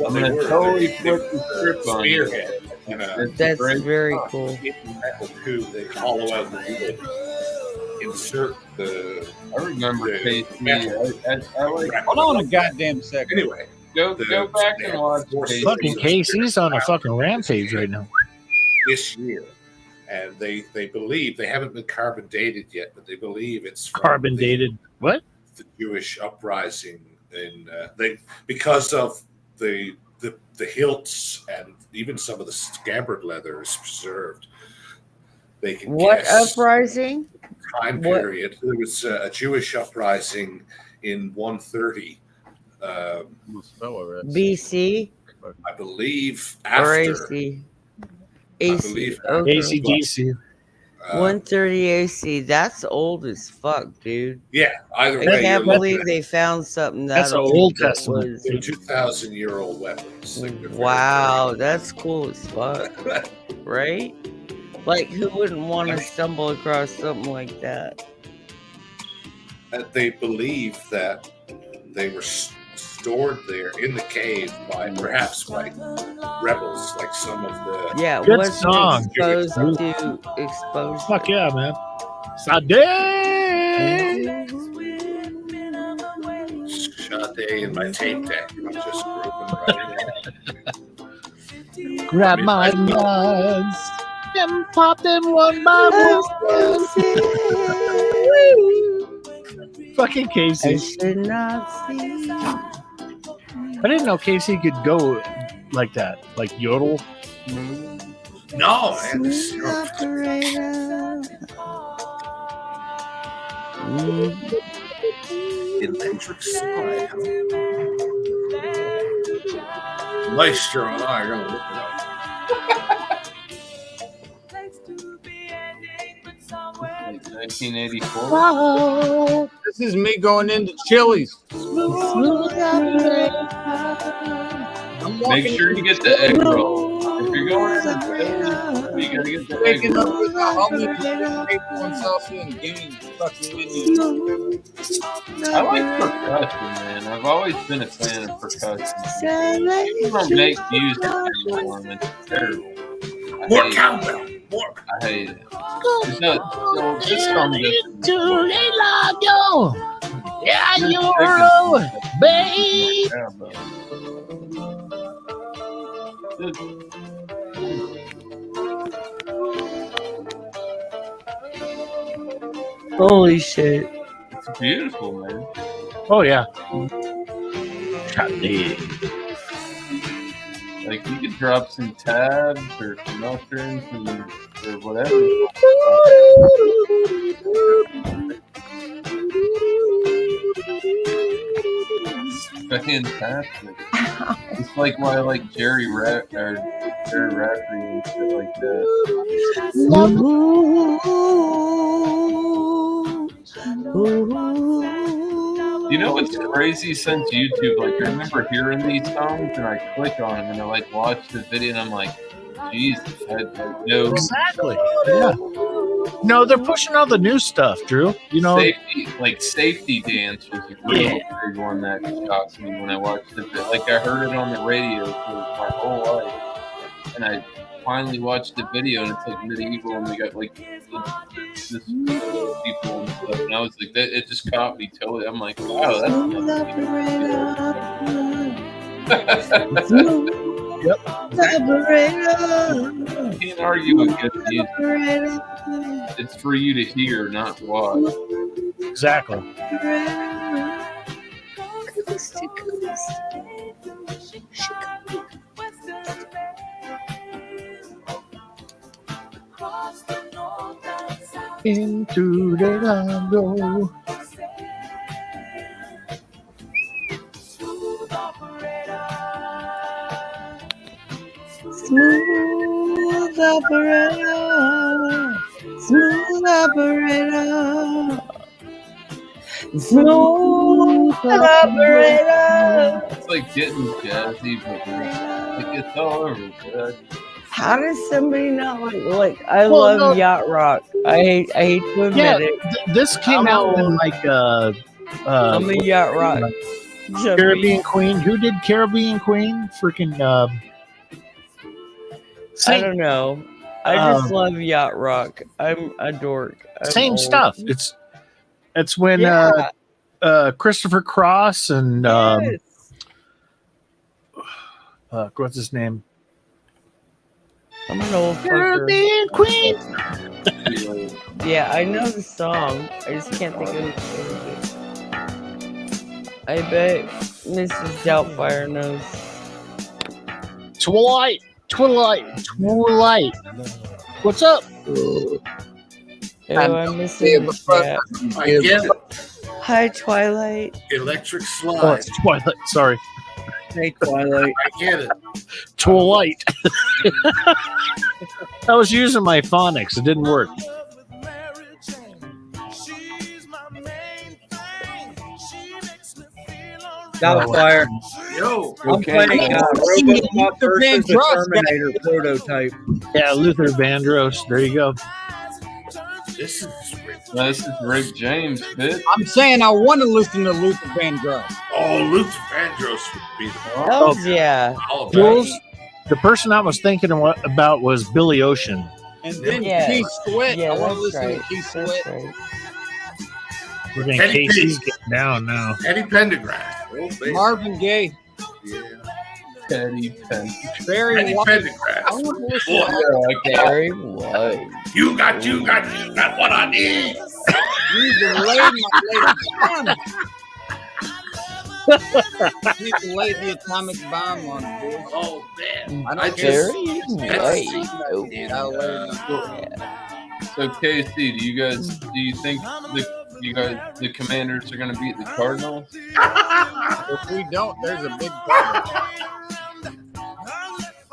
I'm gonna totally flip the script on you. That's very cool. They hollow out the wood, insert the. I remember Casey. I like. Hold on a goddamn second. Anyway, go back and watch. Fucking Casey's on a fucking rampage right now. This year, and they believe they haven't been carbon dated yet, but they believe it's from Carbon dated. What? The Jewish uprising in because of the hilts and even some of the scabbard leather is preserved. They can What guess uprising? time period. There was a Jewish uprising in 130 BC? I believe Or after. AC? I AC. believe Okay. ACDC. 130 AC. That's old as fuck, dude. Yeah, either I way. can't you're believe looking they found something that That's an Old Testament. was- 2,000-year-old weapons. Like, they're very, Wow, that's cool as fuck. Right? Like, who wouldn't want to stumble across something like that? they believe that they were stored there in the cave by rebels, like some of the Yeah, Good wasn't song. exposed to expose. Fuck yeah, man. Sade. Sade in my tape deck. I'm just grooving right Grab my nuts and pop them one by one. Fucking Casey. I should not see. I didn't know Casey could go like that, like yodel. No, man. This, electric slide. Maestro and I are going to look it up. 1984. This is me going into Chili's. Make sure you get the egg roll. If you're going to you gotta get the egg Waking up roll. with a homie one salsa and game fucking menus. I like percussion, man. I've always been a fan of percussion. People don't make music anymore, and it's terrible. More cowbell. More. I hate it. So this song just Yeah, you're babe. Holy shit. It's beautiful, man. Oh yeah. Sade. Like you could drop some tabs or some mushrooms or whatever. Fantastic. It's like why I like Jerry Rafferty and shit like that. You know what's crazy since YouTube? Like I remember hearing these songs and I click on them and I like watch the video and I'm like, Jesus, I know Exactly. Yeah. No, they're pushing all the new stuff, Drew. You know, safety dance was a really big one that shocked me when I watched it. Like I heard it on the radio for my whole life, and I finally watched the video and it's like medieval and they got like this people and stuff, and I was like, that it just caught me totally. I'm like, wow, that's. Yep. You can't argue with good music. It's for you to hear, not watch. Exactly. Into the Lando. Smooth operator. Smooth operator. Smooth operator. It's like getting jazzy, but like it's all over. But How does somebody not like I Well, love no. yacht rock. I hate to admit it. This came I'm out when old. like I'm a yacht rock. Caribbean Queen. Who did Caribbean Queen? Freaking I don't know. I just love yacht rock. I'm a dork. I'm same old. stuff. It's when Yeah. Christopher Cross and Yes. what's his name? I'm an old Caribbean Queen. Yeah, I know the song. I just can't think of the music. I bet Mrs. Doubtfire knows. Twilight. What's up? Oh, I'm missing the chat. I get it. Hi, Twilight. Electric Oh, slide. it's Twilight. Sorry. Hey, Twilight. I get it. Twilight. I was using my phonics. It didn't work. Doubtfire. Yo. I'm playing RoboCop versus the Terminator prototype. Yeah, Luther Vandross. There you go. This is Rick James, bitch. I'm saying I want to listen to Luther Vandross. Oh, Luther Vandross would be the Oh, yeah. all Jules, the person I was thinking about was Billy Ocean. And then Yeah. Keith Sweat. Yeah, I want to that's listen right. to Keith That's Sweat. right. We're going Eddie Casey's P. getting down now. Eddie Pendergrass. Oh, baby. Marvin Gaye. Yeah. Eddie Pendergrass. Barry Eddie White. Pendergrass. I want to listen Boy, to Very White. you got what I need. You can lay my lady You can lay the atomic bomb on it, boy. Oh man, I Very just White. So KC, do you think the Commanders are going to beat the Cardinals? If we don't, there's a big problem.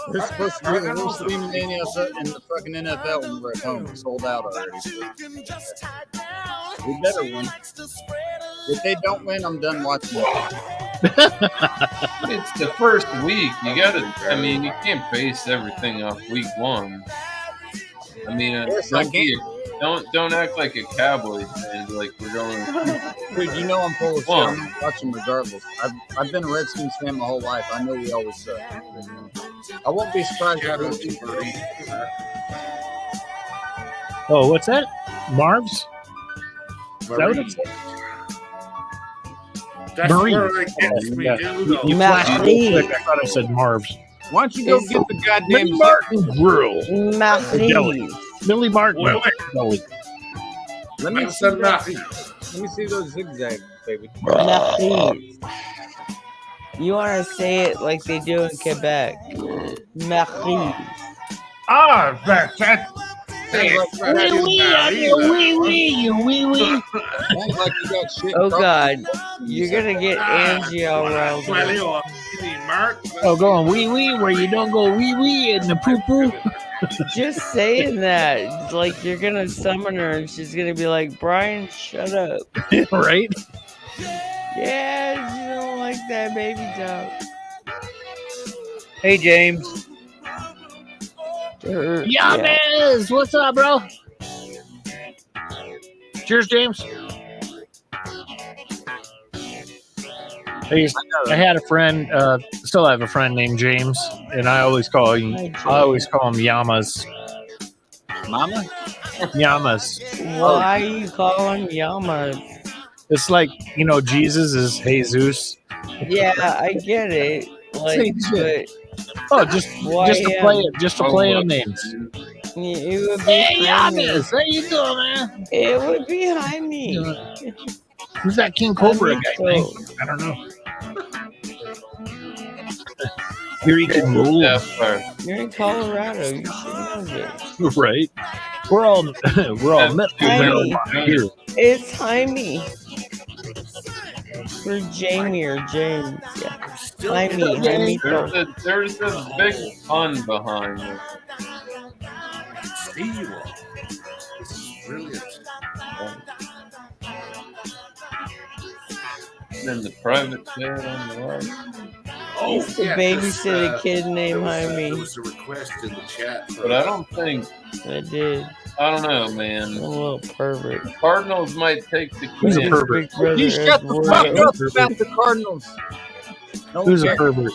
We're supposed to be the worst team in the fucking NFL when we're at home. We sold out already. We better win. If they don't win, I'm done watching it. It's the first week. You can't base everything off week one. I mean, Yes, I don't act like a Cowboys fan. Like we're going. Dude, you know I'm full of shit. I'm gonna watch them regardless. I've been a Redskins fan my whole life. I know we always suck. I won't be surprised if we beat them. Oh, what's that? Marv's? Is that what it said? That's Marie. where it gets me, Yeah. dude. You flashed real quick. I thought I said Marv's. Why don't you go get the goddamn Millie Martin Grill. Marie. Millie Martin. Wait. Deli. Let me see those zigzags, baby. Marie. You want to say it like they do in Quebec. Marie. Ah, that's Oh God, you're gonna get Angie all riled up. Oh, going wee wee where you don't go wee wee in the poo poo. Just saying that, like you're gonna summon her and she's gonna be like, Brian, shut up. Right? Yeah, she don't like that baby talk. Hey, James. Yamas! What's up, bro? Cheers, James. I had a friend, still have a friend named James, and I always call him Yamas. Mama? Yamas. Why you call him Yamas? It's like, Jesus is Jesus. Yeah, I get it. Like, but Oh, just to play it, just to play on names. Yeah, it would be Hey, Jaime. Giannis, how you doing, man? It would be Jaime. Who's that King Cobra guy? Man? I don't know. Here he can rule. You're in Colorado. You should know this. Right? We're all met Jaime. here. It's Jaime. For Jamie or James. Yeah. Jaime. There's a big fun behind it. See you all. This is brilliant. Then the private jet on the right. I used to babysit a kid named Jaime. There was a request in the chat. But I don't think. I did. I don't know, man. I'm a little pervert. Cardinals might take the Who's a kid. pervert? You shut the fuck up about the Cardinals. Who's a pervert?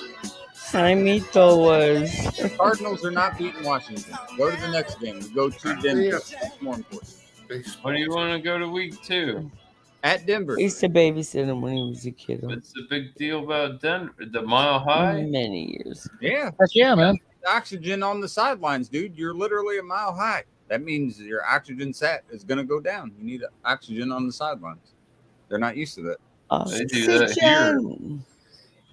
Jaimito was. The Cardinals are not beating Washington. Go to the next game. We go to Denver. That's more important. What do you want to go to week 2? At Denver. I used to babysit him when he was a kid. What's the big deal about Denver? The Mile High? Many years. Yeah. Heck yeah, man. Oxygen on the sidelines, dude. You're literally a mile high. That means your oxygen sat is going to go down. You need oxygen on the sidelines. They're not used to that. They do that here. Oxygen.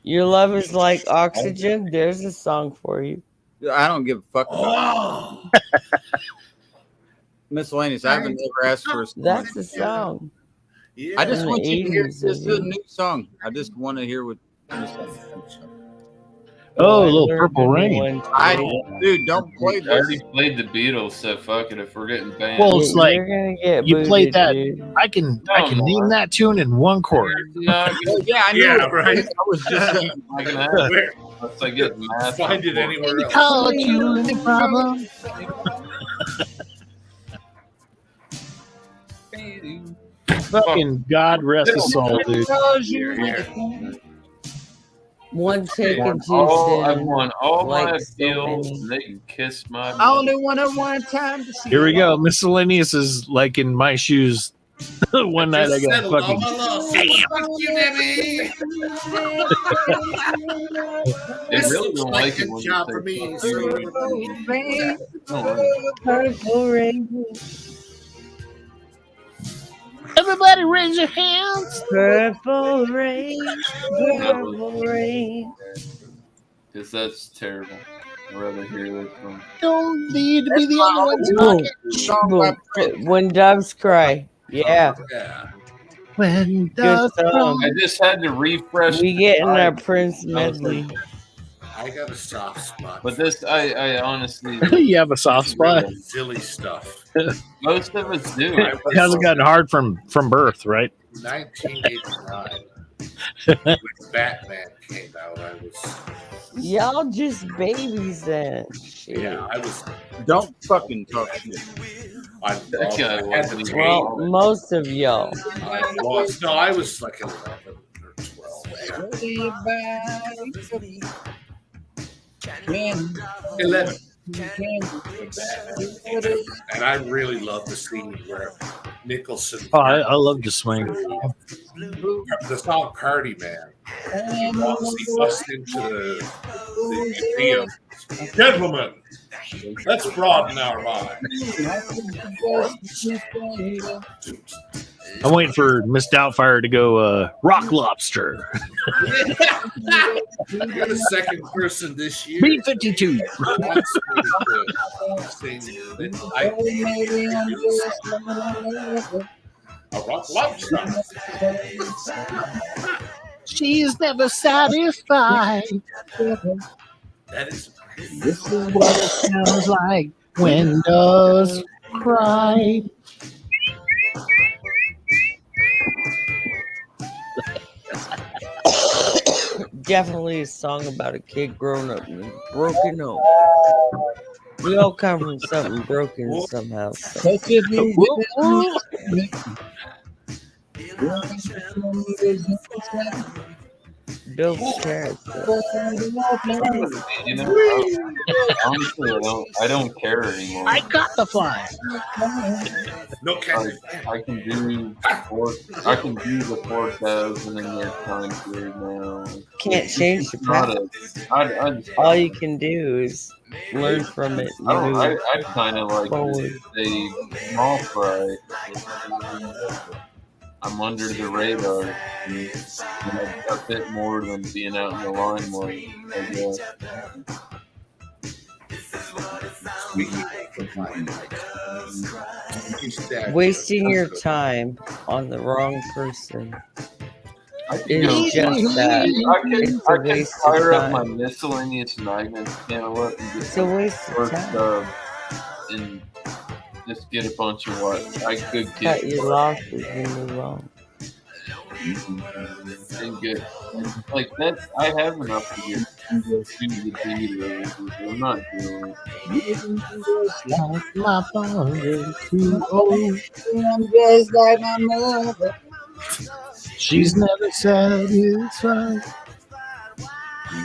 Your love is like oxygen. There's a song for you. I don't give a fuck about miscellaneous. I haven't ever asked for a song. That's the song. I just want you to hear 80s, this is a new song. I just want to hear what. Oh, a little Purple Rain. Dude, don't play I this. already played the Beatles, so fuck it if we're getting banned. Well, it's like You're gonna get you played booted, that. dude. I can name that tune in one chord. Yeah, I know. Yeah, right. I was just saying. I can have Where? Unless I get massive. Find it anywhere else. Call you any problem? Fucking God rest his soul, dude. One take and two I've won all my like so appeals, many. and they can kiss my I only want it one time to see. Here we go. Miscellaneous is like in my shoes. One night I got fucking. They really don't like it when you job for me. Purple Rain. Everybody raise your hands. Purple Rain. Purple Rain. Because that's terrible. I'd rather hear that from. Don't need to be the only one talking. When doves cry. Yeah. Yeah. When Good doves song. I just had to refresh. We get in our Prince medley. I got a soft spot. But this, I honestly. You have a soft spot. Silly stuff. Most of us do. It hasn't gotten hard from birth, right? 1989, when Batman came out, I was. Y'all just babies then. Shit. Yeah, I was. Don't fucking talk shit. That guy wasn't even. Well, most of y'all. No, I was like 11 or 12. 11. And I really love the scene where Nicholson. Oh, I love to swing. The song Party Man. He busts into the museum. Gentlemen, let's broaden our minds. I'm waiting for Miss Doubtfire to go Rock Lobster. You're the second person this year. B-52. A rock lobster. She's never satisfied. That is. This is what it sounds like when doves cry. Definitely a song about a kid growing up in a broken home. We all come from something broken somehow. So. builds character. You know, honestly, I don't care anymore. I got the fly. No catch. I can do the 4,000 in their time period now. Can't change the past. All you can do is learn from it. I'd kind of like forward. a small fry. I'm under the radar. A bit more than being out in the limelight, I guess. Wasting your time on the wrong person I can is just that. It's a waste of fire up my time. miscellaneous magnets cantaloupe and It's a waste of time. And just get a bunch of what I could Cut get. your losses and move on. And get like that. I have enough to get to the theater. I'm not doing it. Like my father, too old. I'm just like my mother. She's never satisfied.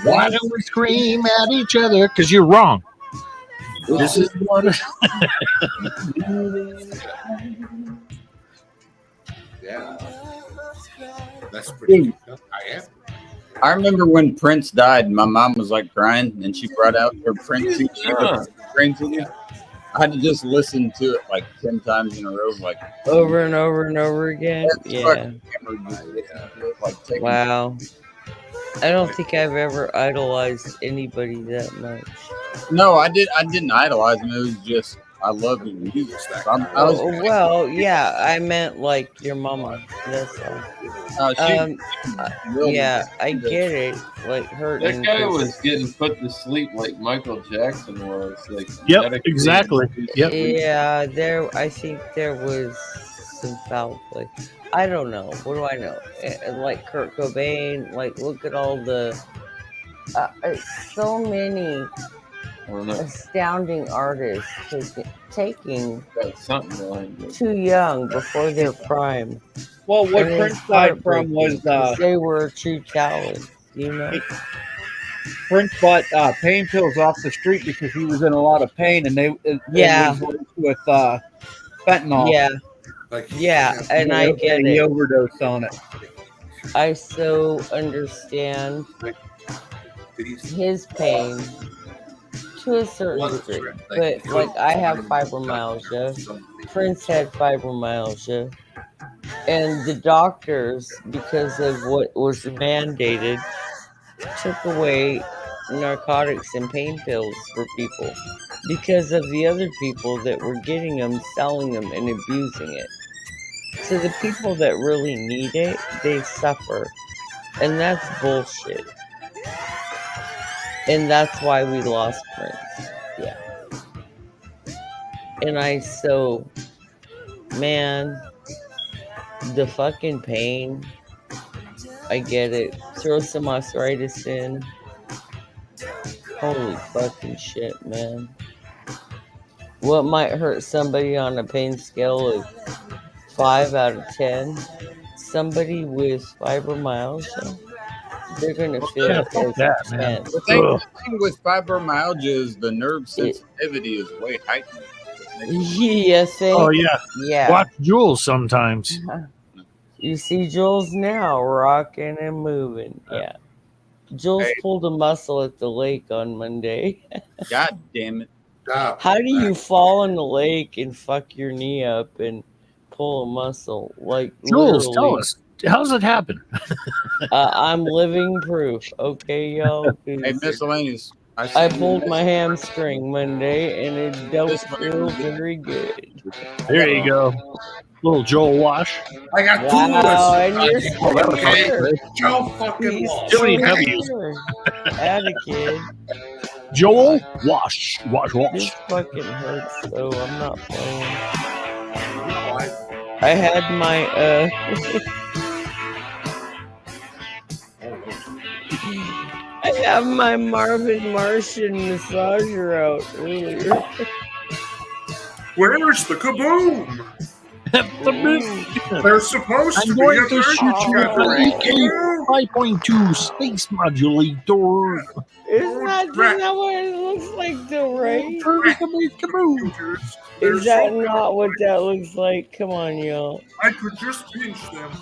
Why don't we scream at each other? Because you're wrong. This is what. Yeah. That's pretty good. I am. I remember when Prince died, my mom was like crying, and she brought out her Prince CD. I had to just listen to it like 10 times in a row, like Over and over and over again. Yeah. Wow. I don't think I've ever idolized anybody that much. No, I didn't idolize him. It was just I love his music. Well, yeah, I meant like your mama. That's all. Yeah, I get it. Like hurting. That guy was getting put to sleep like Michael Jackson was. Like Yep, exactly. Yep. Yeah, I think there was some foul play. I don't know. What do I know? Like Kurt Cobain. Like, look at all the so many astounding artists taking too young before their prime. Well, what And Prince it's died from was heartbreaking, 'cause they were true talent, you know. Prince bought pain pills off the street because he was in a lot of pain, and it was with fentanyl. Yeah, yeah, and I get He it. overdosed on it. I so understand his pain to a certain degree, but like I have fibromyalgia. Prince had fibromyalgia, and the doctors, because of what was mandated, took away narcotics and pain pills for people because of the other people that were getting them, selling them, and abusing it. So the people that really need it, they suffer, and that's bullshit. And that's why we lost Prince. Yeah. And man, the fucking pain, I get it. Throw some arthritis in. Holy fucking shit, man. What might hurt somebody on a pain scale of 5 out of 10? Somebody with fibromyalgia, they're gonna feel it as a 10. The thing with fibromyalgia is the nerve sensitivity is way heightened. Yes. Oh yeah. Yeah. Watch Jules sometimes. You see Jules now rocking and moving. Yeah. Jules pulled a muscle at the lake on Monday. God damn it. How do you fall in the lake and fuck your knee up and pull a muscle? Like, Jules, literally. tell us. How does it happen? I'm living proof. Okay, y'all. Hey, miscellaneous. I pulled my hamstring Monday and it don't feel very good. There you go. Little Joel Wash. I got two Wow, lists. and you're scared. Joe fucking Wash. Too many W's. Add a kid. Joel Wash. Wash. This fucking hurts, so I'm not playing. I had my I have my Marvin Martian massager out earlier. Where's the kaboom? There's supposed to be a shoot you with the 5.2 space modulator. Isn't that what it looks like though, right? Is so that not what that looks like? Come on, y'all. I could just pinch them.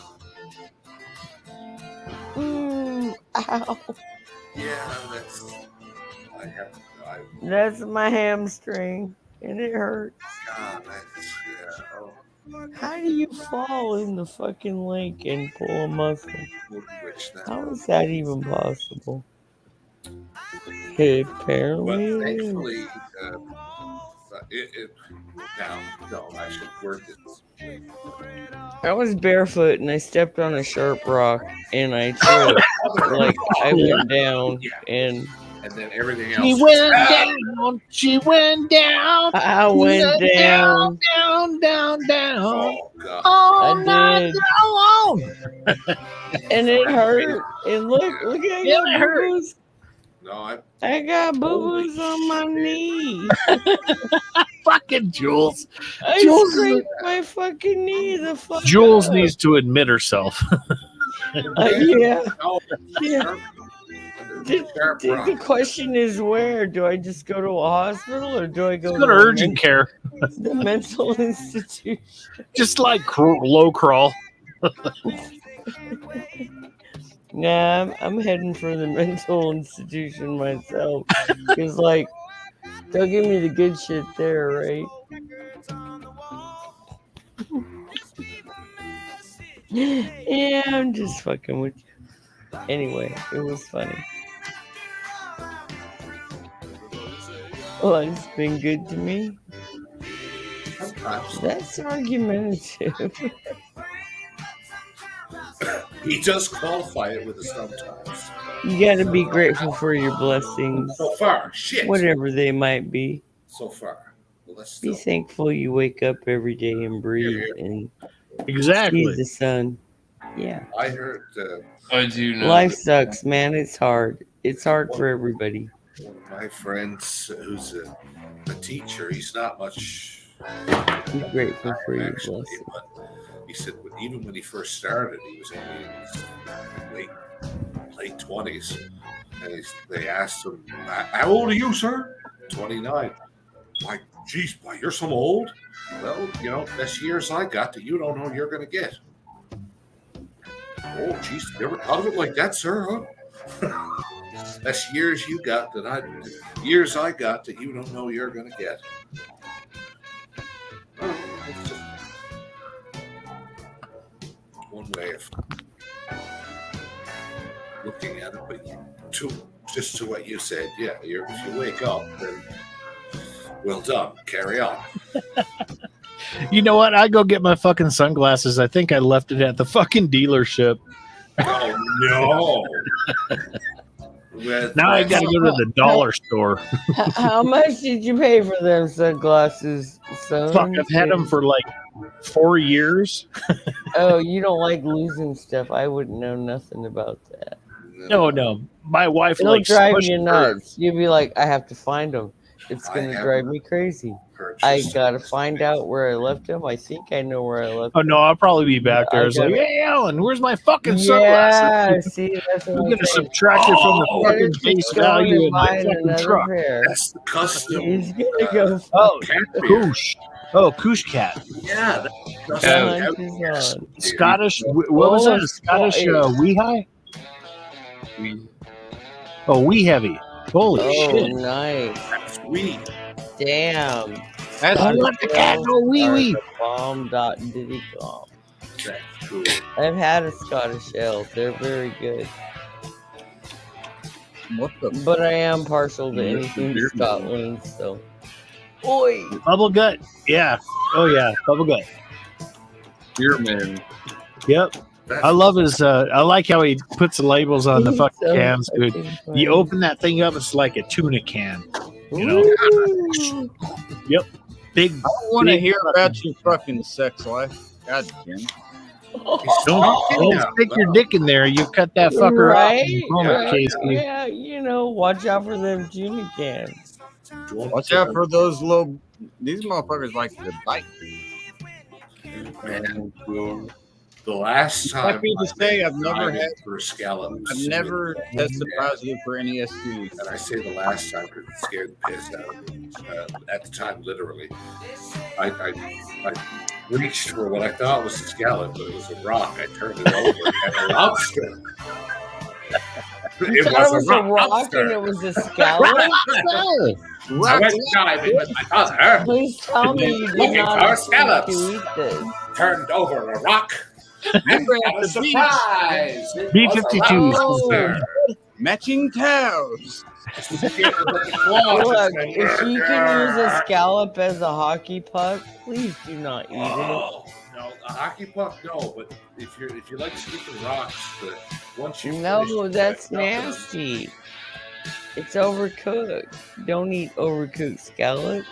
Ow. Yeah, That's my hamstring, and it hurts. God, oh. How do you fall in the fucking lake and pull a muscle? How is that even possible? Apparently, But thankfully, no, I should word this. I was barefoot and I stepped on a sharp rock and I tripped. Like I went down and then everything else. She went down. She went down. I went down. Down. Oh, God. I did. Long. And it hurt. And look at I got boo-boos. No, I got boo-boos on my knee. Fucking Jules. I Jules scraped my fucking knee the fuck Jules up. needs to admit herself. Yeah. The question is where? Do I just go to a hospital or do I go to urgent care? The mental institution. Just like low crawl. Nah, I'm heading for the mental institution myself. Because, like, they'll give me the good shit there, right? Yeah, I'm just fucking with you. Anyway, it was funny. Life's been good to me. That's argumentative. He does qualify it with a sometimes. You gotta be grateful for your blessings. So far, shit. Whatever they might be. So far. Well, let's Be thankful you wake up every day and breathe and exactly see the sun. Yeah. I heard. I do know. Life sucks, man. It's hard. It's hard for everybody. One of my friends who's a teacher, he's not much. Be grateful for your blessings. But he said even when he first started, he was only in his late 20s. And they asked him, "How old are you, sir?" 29. Like, geez, boy, you're so old. Well, best years I got that you don't know you're going to get. Oh, geez, never thought of it like that, sir, huh? Best years you got years I got that you don't know you're going to get. Well, it's just one way of looking at it, but just to what you said, yeah, if you wake up, then well done, carry on. You know what? I go get my fucking sunglasses. I think I left it at the fucking dealership. Oh no! Now I got to go to the dollar store. How much did you pay for them sunglasses, son? Fuck, I've had them for like 4 years. Oh, you don't like losing stuff. I wouldn't know nothing about that. No. My wife It'll likes drive you nuts. You'd be like, I have to find them. It's going to drive me crazy. I got to find out where I left them. I think I know where I left them. Oh, no, I'll probably be back there. It's like, hey, Alan, where's my fucking sunglasses? Yeah, see, that's what I'm going to subtract it from the fucking base value of my fucking truck. That's the custom. He's going to go. Oh, Koosh. Oh, Koosh cat. Yeah. Scottish. What was that? Scottish Weehigh? Oh, Wee Heavy. Holy shit. Nice. That's Wee. Damn. I let the cat go wee. Bomb.diddy.com. That's cool. I've had a Scottish ale. They're very good. But I am partial to anything Scotland, so. Oi! Bubble gut. Yeah. Oh, yeah. Bubble gut. Beer man. Yep. I love his. I like how he puts the labels on the fucking cans, dude. You open that thing up, it's like a tuna can. You know. Yep. Big. I don't want to hear about your fucking sex life. God damn. Don't stick your dick in there. You cut that fucker off. Casey. Yeah, watch out for them tuna cans. Watch out for those little. These motherfuckers like to bite. The last time Lucky to say, I've never I had for scallops. I've never tested positive for any STDs. And I say the last time because it scared the piss out of me. At the time, literally, I reached for what I thought was a scallop, but it was a rock. I turned it over and a lobster. You thought it was a rock and it was a scallop? I went diving with my mother. Please tell me you did looking not for expect scallops. to eat this. Turned over a rock. And got a surprise. It was a B-52. lobster. Matching towels. Look, if you can use a scallop as a hockey puck, please do not eat No, a hockey puck, no. But if you like sticking rocks, but once you it. No, finish, that's nothing else. nasty. It's overcooked. Don't eat overcooked scallops.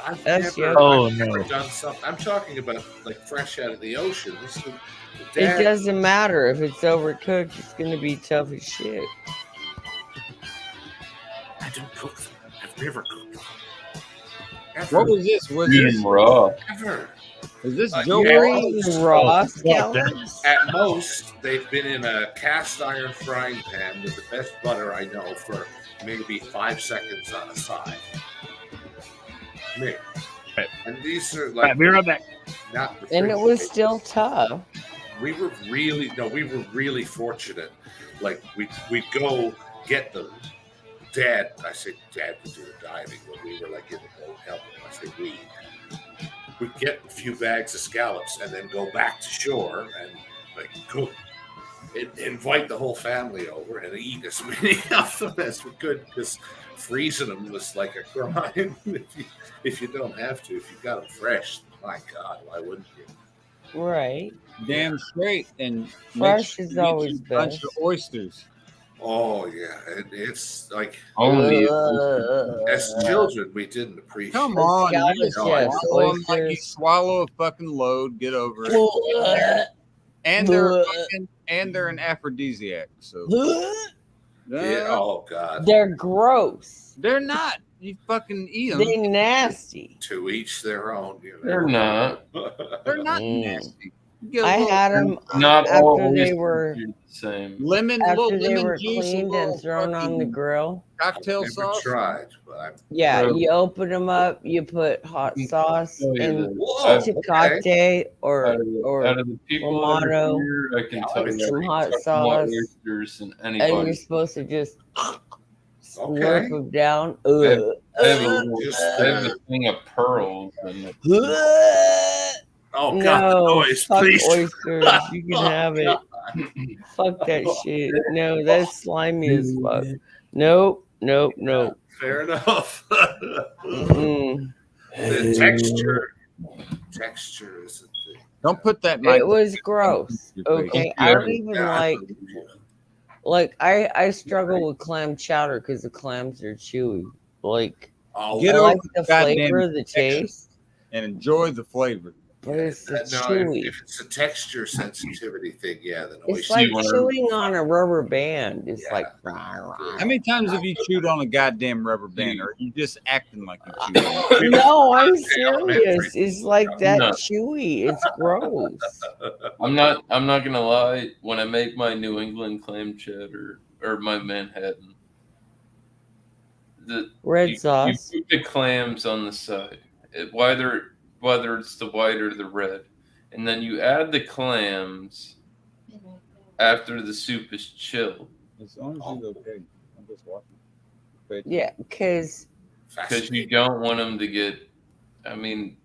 I've That's never done something. I'm talking about like fresh out of the ocean. It doesn't matter if it's overcooked. It's gonna be tough as shit. I don't cook them. I've never cooked them. What was this? Was Eat this 'em raw. Ever. Is this Joe raw scallops? At most, they've been in a cast iron frying pan with the best butter I know for maybe 5 seconds on a side. Maybe. And these are like Be right back. not And it was still tough. we were really fortunate. Like we'd go get them. Dad, I say Dad would do the diving when we were like in the boat helping. I say we'd get a few bags of scallops and then go back to shore and like cook. Invite the whole family over and eat as many of them as we could because freezing them was like a crime if you don't have to. If you got them fresh, my God, why wouldn't you? Right. Damn straight. And Fresh is always a bunch best. of oysters. Oh yeah, it's like Only as children we didn't appreciate. Come on, Scallops, you yes, swallow 'em like you oysters. swallow a fucking load. Get over it. And they're an aphrodisiac. So Yeah, oh God, They're gross. they're not. You fucking eat them. They nasty. to each their own. You know. They're not. They're not nasty. You get a I little had them Not all after they oysters were are the same. lemon, after little they lemon were juice, a cleaned little and thrown on the fucking grill. cocktail Never sauce. tried, but I'm Yeah, Bro. you open them up. You put hot sauce tell you and this. Whoa, Tecate or Out of the people that are Clamato, here, I can tell you some hot fuck more sauce, oysters than and you're anybody. supposed to just slurp okay. them down. I have, Ugh. I have a thing of pearls and Oh God, the No, noise, fuck please. oysters. You can have it. Fuck that shit. No, that's slimy as fuck. Nope. Fair enough. Mm-mm. The texture is a thing. Don't put that. It was gross. Okay, I don't even Yeah. like. I struggle with clam chowder because the clams are chewy. Like, Oh, Get I over like the goddamn flavor, the texture. taste, and enjoy the flavor. but it's no, chewy. if it's a texture sensitivity thing, yeah, then It's oyster. like chewing on a rubber band. It's Yeah. like. How many times have you chewed on a goddamn rubber band, or are you just acting like you chewed on it? No, I'm serious. It's like that No. chewy. It's gross. I'm not gonna lie. When I make my New England clam cheddar or my Manhattan, Red sauce. You put the clams on the side, whether it's the white or the red, and then you add the clams after the soup is chilled. As long as you're okay. I'm just watching. Yeah, because you don't want them to get. I mean,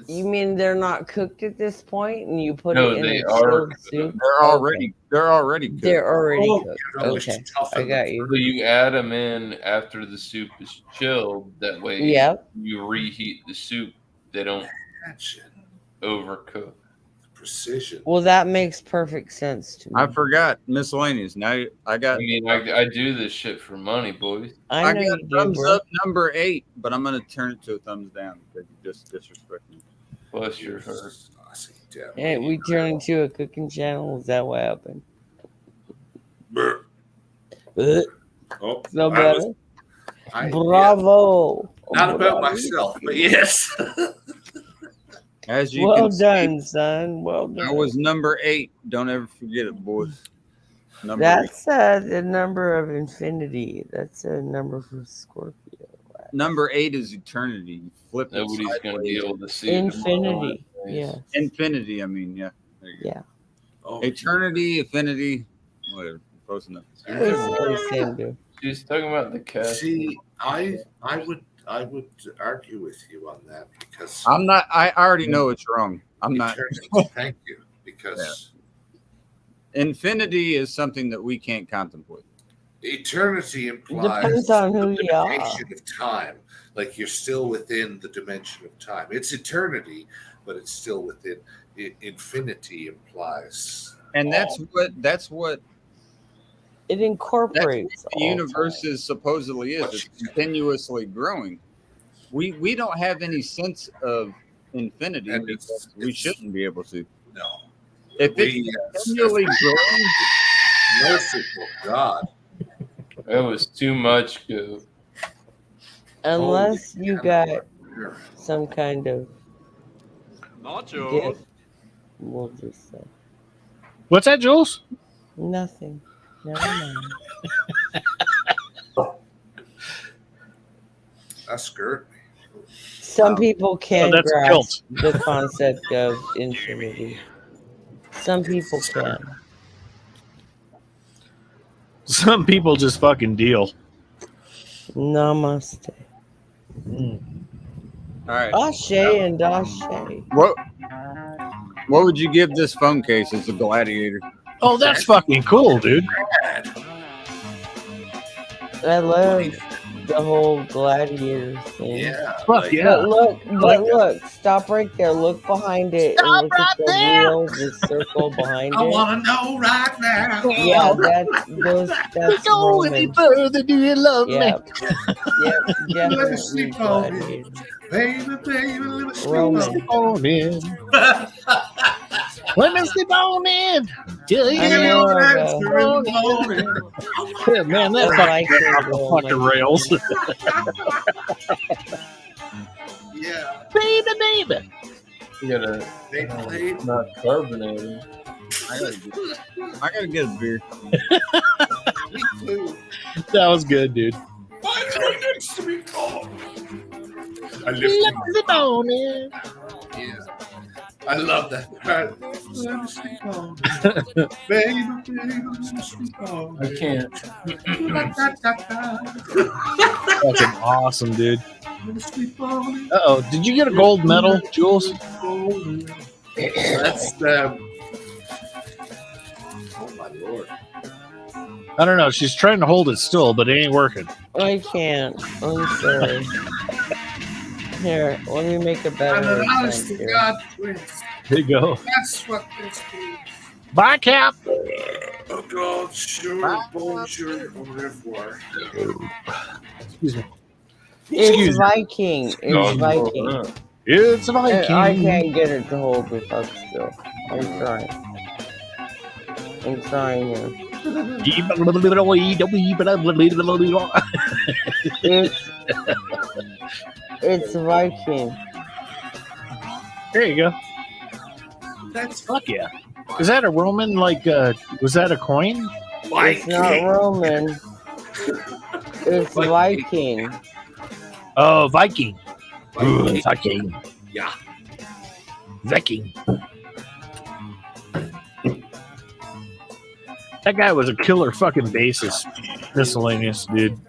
you mean they're not cooked at this point, and you put No, it in they a are chilled soup. They're already cooked. They're already Oh, cooked. you know, it's Okay, tough I got you. so you add them in after the soup is chilled. That way, Yep. you reheat the soup. They don't Imagine overcook. precision. Well, that makes perfect sense to me. I forgot miscellaneous. Now I got. I mean, I do this shit for money, boys. I know got you do, thumbs bro. up number 8, but I'm gonna turn it to a thumbs down because you just disrespect me. Bless your heart. Hey, we turned into a cooking channel. Is that what happened? Brr. Ugh. Oh, No I better. was- I- Bravo. Not about myself, but yes. As you Well can done, see, son. Well done. I was number 8. Don't ever forget it, boys. Number 8. That's the number of infinity. That's a number for Scorpio. Number 8 is eternity. You flip it Nobody's going to be sideways. able to see Infinity. Yes. Infinity, I mean, yeah. There you go. Yeah. Oh, Eternity, affinity, whatever. Close enough. She's talking about the cast. See, I would argue with you on that because I'm not. I already know it's wrong. I'm not. Thank you, because infinity is something that we can't contemplate. eternity implies Depends on who the you are. limitation of time. Like you're still within the dimension of time. It's eternity, but it's still within. Infinity implies, and that's what it incorporates. The universe is supposedly is. It's continuously growing. We don't have any sense of infinity because we shouldn't be able to. No. If it's continually growing, merciful God. That was too much. Unless you got some kind of gift, we'll just say What's that, Jules? nothing. Never mind. That skirt. Some people can that's a grasp kilt. the concept of infinity. Some people can. Some people just fucking deal. Namaste. all right. Ashe and Dashe. What would you give this phone case as a gladiator? Oh, that's fucking cool, dude. I love the whole gladiator thing. Yeah. Fuck yeah. Look, stop right there. Look behind it and look at the wheel, the circle behind I it. want to know right now. Yeah, that's Go any further, do you love me? Yep, Let me definitely sleep on gladiator. it. Baby, let me sleep Roman. on it. Let me sleep on in. Till you I'm more of a Yeah, man, that fucking rails. Yeah. Baby. You gotta not carbonated. I gotta get a beer. That was good, dude. Why is it next to me cold? I Let lift me him sleep on in. Yeah. I love that part. Let me sleep on it. Baby, let me sleep on I it. can't. Fucking awesome, dude. Let me sleep on it. Uh-oh. Did you get a gold medal, Jules? That's the. Oh my lord! I don't know. She's trying to hold it still, but it ain't working. I can't. I'm sorry. Here, let me make a better. I'm an honest attempt to here. God twist. There you go. That's what this is. Bye, Cap. Oh God, sure, bonjour, au revoir. Excuse me. It's Viking. It's Viking. It's a Viking. I can't get it to hold this up still. I'm trying. I'm trying here. It's Viking. There you go. That's fuck yeah. Is that a Roman? Like, was that a coin? It's not Roman. It's Viking. Oh, Viking. Ooh, Viking. Yeah. Viking. That guy was a killer fucking bassist. Miscellaneous, dude.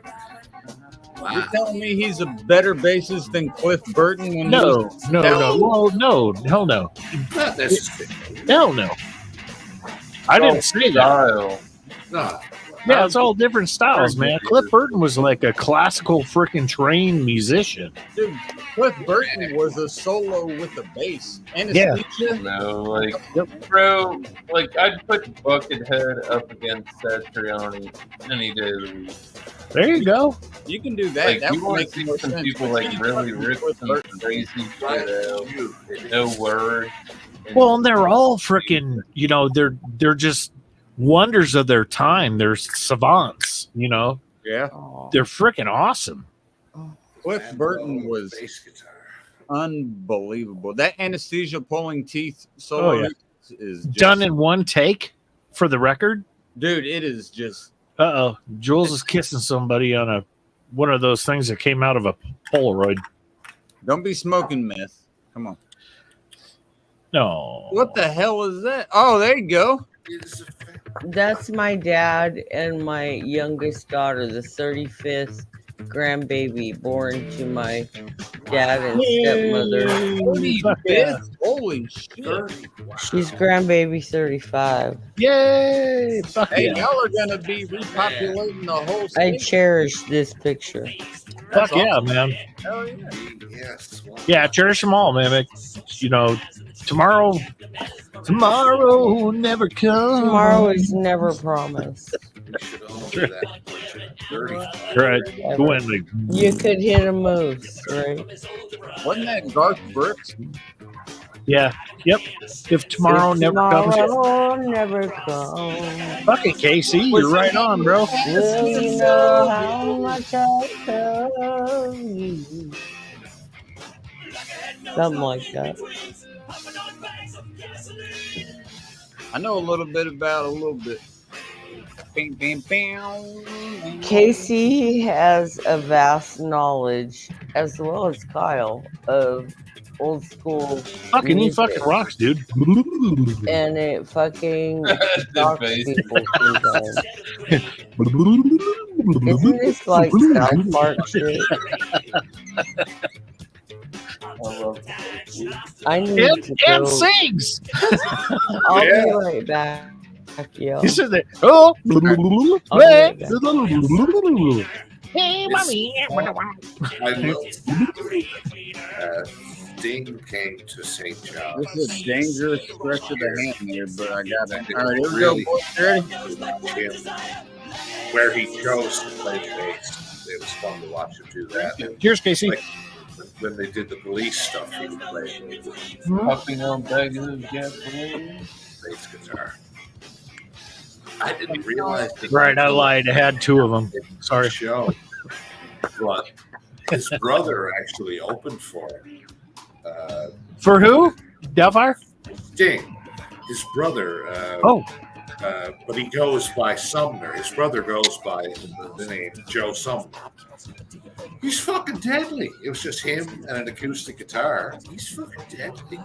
You're telling me he's a better bassist than Cliff Burton? When No. Well, no. Hell no. Not necessarily. Hell no. I didn't say that. No. Yeah, it's all different styles, man. Cliff Burton was like a classical freaking trained musician. Dude, Cliff Burton was a solo with a bass. Yeah. No, like, bro, like, I'd put Buckethead up against Satriani any day of the week. There you go. You can do that. Like, That you would want make to see more some sense. people, like, really rip some crazy shit out. No word. Well, and they're all freaking, they're just wonders of their time. They're savants, Yeah. They're freaking awesome. Cliff Burton was unbelievable. That anesthesia pulling teeth solo is just, done in one take for the record. Dude, it is just. Jules is kissing somebody on one of those things that came out of a Polaroid. Don't be smoking meth. Come on. No. What the hell is that? Oh, there you go. That's my dad and my youngest daughter, the 35th grandbaby born to my dad and stepmother. 35th? Holy shit. She's grandbaby 35. Yay! Fuck Hey, yeah. y'all are going to be repopulating the whole I state. cherish this picture. Fuck yeah, man. Hell yeah. Yes. Yeah, cherish them all, man. You know, tomorrow never comes. Tomorrow is never promised. Right. Go in the... You could hit a moose, right? Wasn't that Garth Brooks? Yeah. Yep. If tomorrow never comes. Tomorrow never comes. Fucking Casey, you're right on, bro. Will you know how much I love you? Something like that. I know a little bit about a little bit. Bing, bing, bing. Casey has a vast knowledge, as well as Kyle, of old school. Fucking he fucking rocks, dude. And it fucking shocks people sometimes. Isn't this like South Park shit? I need to go. And sings. I'll be right back. Yo. He said that. Oh, Hey, mommy. Sting came to St. John's. This is a dangerous stretch of the hand here, but I got it. All right, here we Really go. Ready? Where he chose to play bass. It was fun to watch him do that. Cheers, Casey. Like, when they did the police stuff, he would play Puffing on bags of gasoline. bass guitar. I didn't realize that. Right, I lied. I had two of them. Sorry. Show. But his brother actually opened for him. For who? Delphire? Sting. His brother. But he goes by Sumner. His brother goes by the name Joe Sumner. He's fucking deadly. It was just him and an acoustic guitar. He's fucking deadly.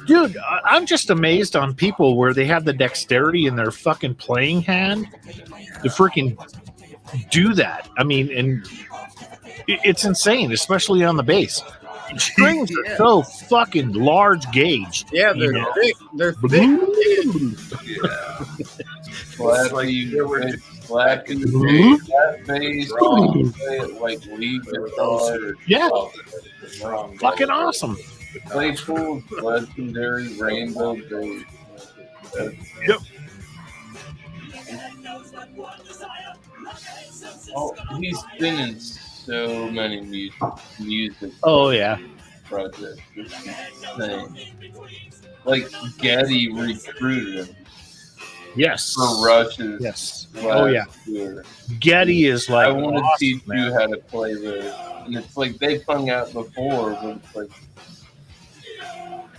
Dude, I'm just amazed on people where they have the dexterity in their fucking playing hand to freaking do that. I mean, and it's insane, especially on the bass. Strings are so fucking large gauge. Yeah, they're thick. They're thick. Yeah. Flat bass, flat bass, like lead guitar. Yeah. Fucking awesome. Playful, legendary, rainbow bass. Yep. Oh, he's been in so many music. Oh yeah. Projects. It's insane. Like Getty recruited him. Yes. For Rush's. Yes. last Yeah. tour. Getty is like. I want to awesome, teach man. you how to play this, and it's like they've hung out before, but it's like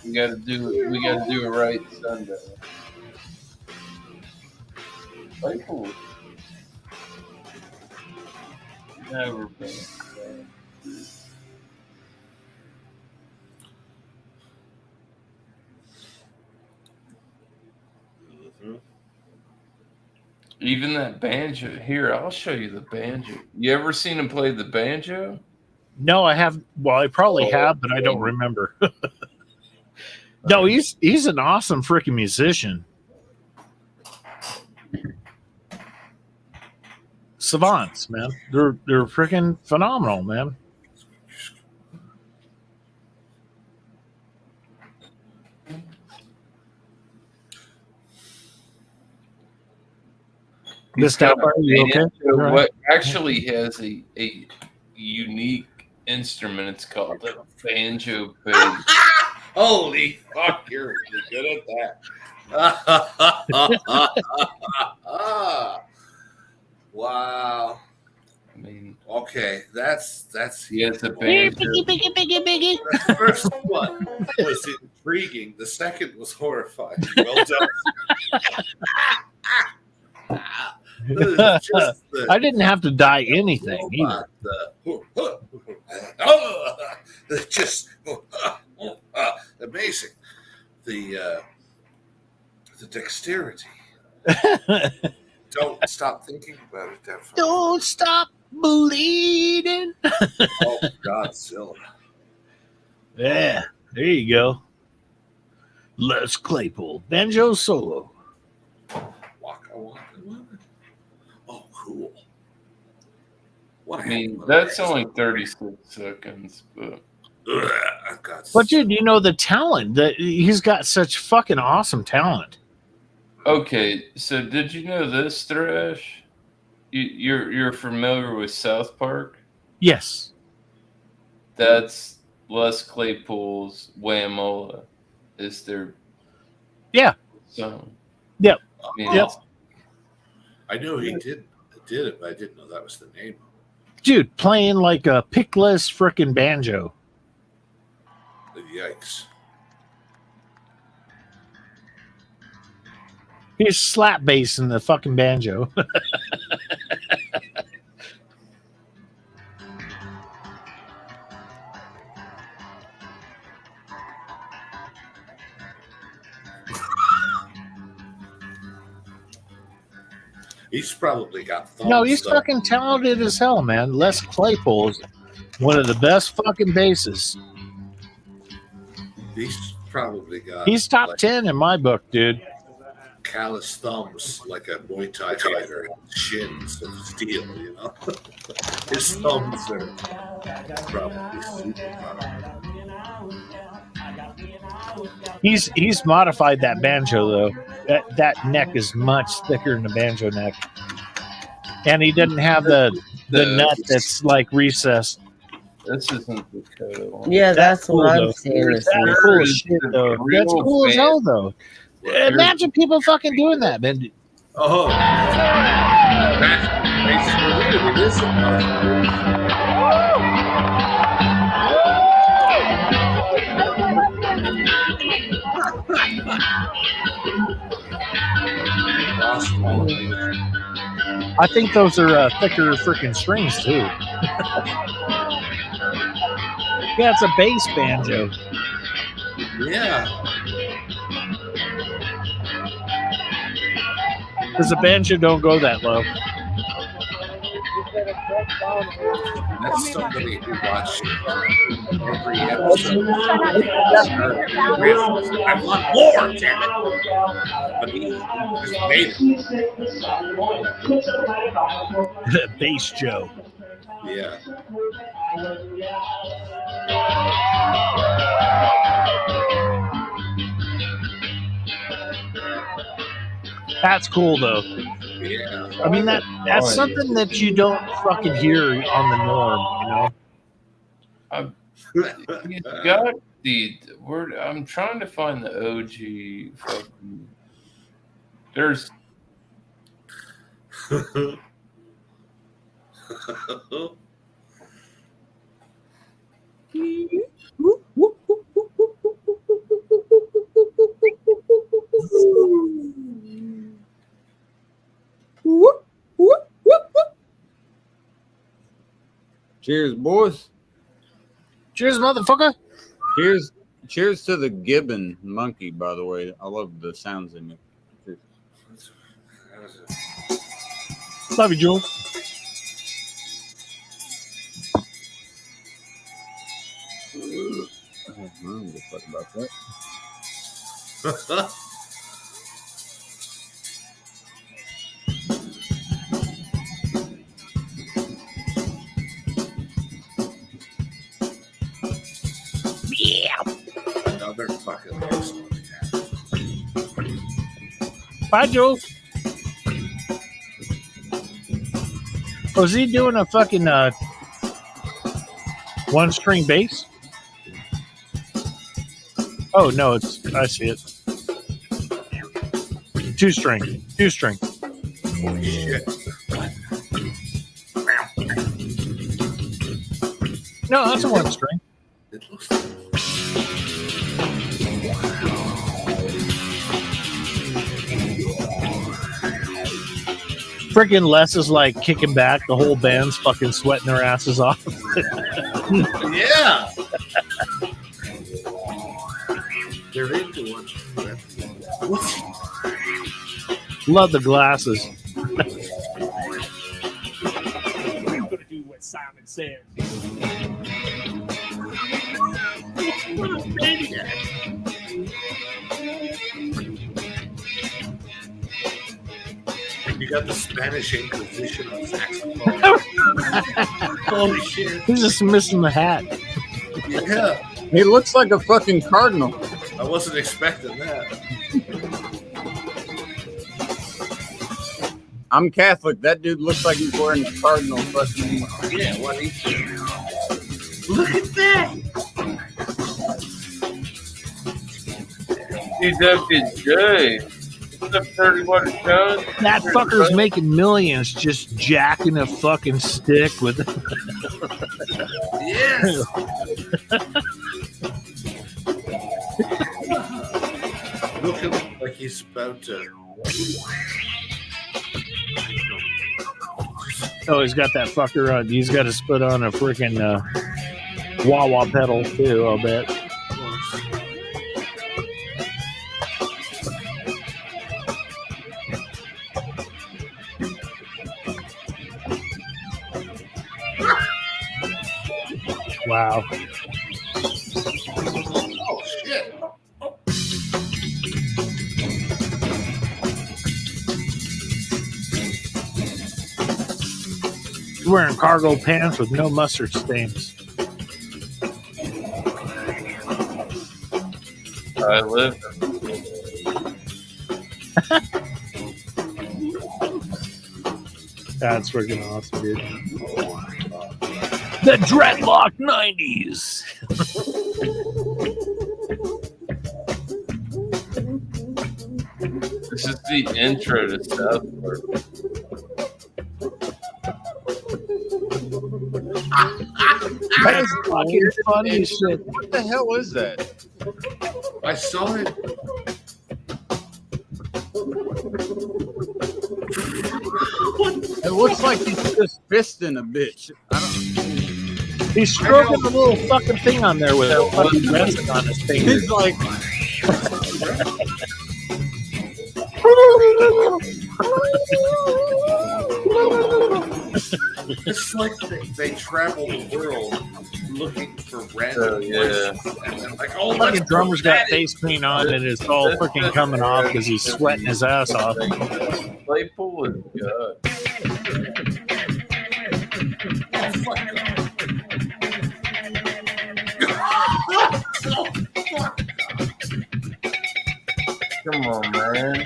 we got to do it. We got to do it right Sunday. Like, cool. Never been. Even that banjo. Here, I'll show you the banjo. You ever seen him play the banjo? No, I have. Well, I probably have, but I don't remember. No, he's an awesome freaking musician. Savants, man. They're freaking phenomenal, man. He's This guy, got a you okay? banjo, what actually has a unique instrument. It's called a banjo bass. Holy fuck, you're good at that. Wow. I mean, Okay, that's Yes, a banjo. The first one was intriguing. The second was horrifying. Well done. Just I didn't have to dye anything either. Just amazing. The dexterity. Don't stop thinking about it, Dev. Don't stop bleeding. Oh, Godzilla. Yeah, there you go. Les Claypool, banjo solo. Waka, waka, waka. Oh, cool. What I mean, that's only 36 seconds, but. But dude, you know the talent that he's got such fucking awesome talent. Okay, so did you know this, Thresh? You're familiar with South Park? Yes. That's Les Claypool's Whamola. Is their song. Yep. I mean, Yep. I know he did it, but I didn't know that was the name. Dude, playing like a pickless frickin' banjo. Yikes. He's slap bass in the fucking banjo. He's probably got thumbs. No, he's though. fucking talented as hell, man. Les Claypool is one of the best fucking basses. He's probably got. He's top like 10 in my book, dude. callous thumbs, like a Muay Thai fighter, shins of steel. You know, his thumbs are probably super powerful. He's modified that banjo though. That neck is much thicker than the banjo neck, and he didn't have the nut that's like recessed. This isn't the Dakota one. Yeah, that's cool, what I'm though. saying. That's cool as shit, though. That's cool as hell, though. Imagine people fucking doing that, man. Oh, I think those are thicker freaking strings too. Yeah, it's a bass banjo. Yeah. Because the banjo don't go that low. That's somebody who watched every episode. I want more, damn it! But he just made it. Bass Joe. Yeah. That's cool though. Yeah. I mean that's something that you don't fucking hear on the norm, you know. He's got the word. I'm trying to find the OG. Fucking, there's. Cheers, boys. Cheers, motherfucker. Cheers to the gibbon monkey, by the way. I love the sounds they make. Cheers. Love you, Joel. I don't give a fuck about that. Another fucking excellent Bye, Joel. Was he doing a fucking one string bass? Oh no, I see it. Two string. Holy shit. No, that's a one string. It looks like. Freaking Les is like kicking back. The whole band's fucking sweating their asses off. Yeah. They're into it. Love the glasses. We're gonna do what Simon said. You got the Spanish Inquisition on saxophone. Holy shit. He's just missing the hat. Yeah. He looks like a fucking cardinal. I wasn't expecting that. I'm Catholic. That dude looks like he's wearing a cardinal fucking. Yeah, what he Look at that. DWJ. What's up, 31 John? That fucker's making millions just jacking a fucking stick with it. Yes. Looking like he's about to. Oh, he's got that fucker on. He's got his foot on a freaking wah-wah pedal, too, I'll bet. Wow. Oh, shit. Wearing cargo pants with no mustard stains. I live. That's freaking awesome, dude. The dreadlock 90s. This is the intro to South Park. That is fucking funny as shit. What the hell is that? I saw it. It looks like he's just fisting a bitch. He's stroking a little fucking thing on there with a fucking resting on his finger. He's like. It's like they travel the world looking for random yeah. places. And then like, oh, Fucking drummer's got face paint on and it's all freaking coming off because he's sweating his ass off. Claypool is good. Come on, man.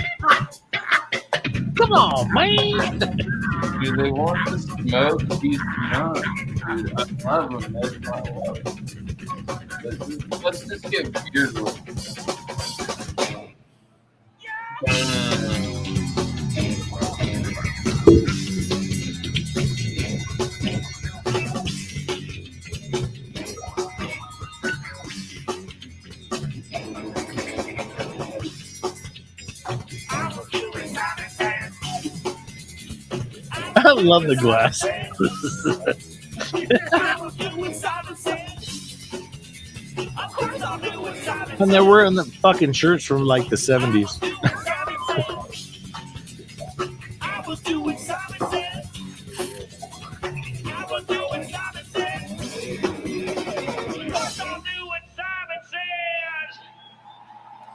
Come on, man. Do they want to smoke? He's not. Dude, I love him. That's my love. Let's just get weird with I love the glass. And they're wearing the fucking shirts from like the 70s.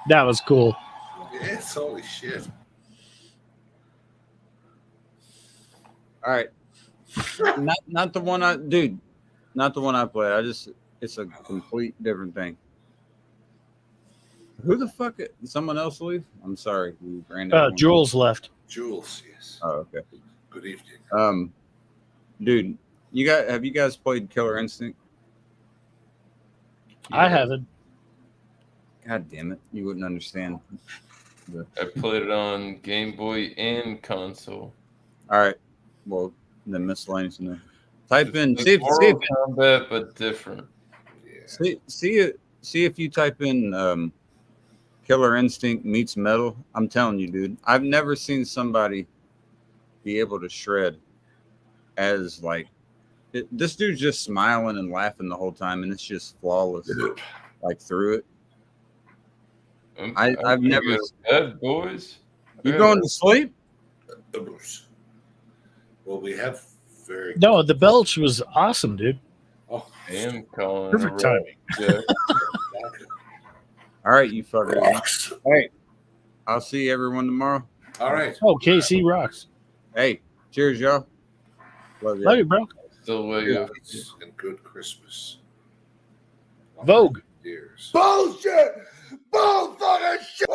That was cool. Yes, holy shit. All right. Not the one not the one I play. It's a complete different thing. Who the fuck? Someone else leave? I'm sorry. We ran out. Jules left. Jules, yes. Oh, okay. Good evening. Dude, have you guys played Killer Instinct? I haven't. God damn it. You wouldn't understand. I played it on Game Boy and console. All right. Well, the miscellaneous in there. Type in It's see if Mortal Kombat, but different. see if you type in Killer Instinct meets metal. I'm telling you, dude. I've never seen somebody be able to shred as like this dude's just smiling and laughing the whole time, and it's just flawless, like through it. I've never. Go to bed, boys. You going to sleep? Well, we have very. No, the belch was awesome, dude. Oh, I am calling Perfect a timing. Yeah. All right, you fuckers. All right, I'll see everyone tomorrow. All right. Oh, KC rocks. Hey, cheers, y'all. Love you. Love you, bro. Still way Good nights and good Christmas. Vogue. Years. Bullshit! Bull fucking shit!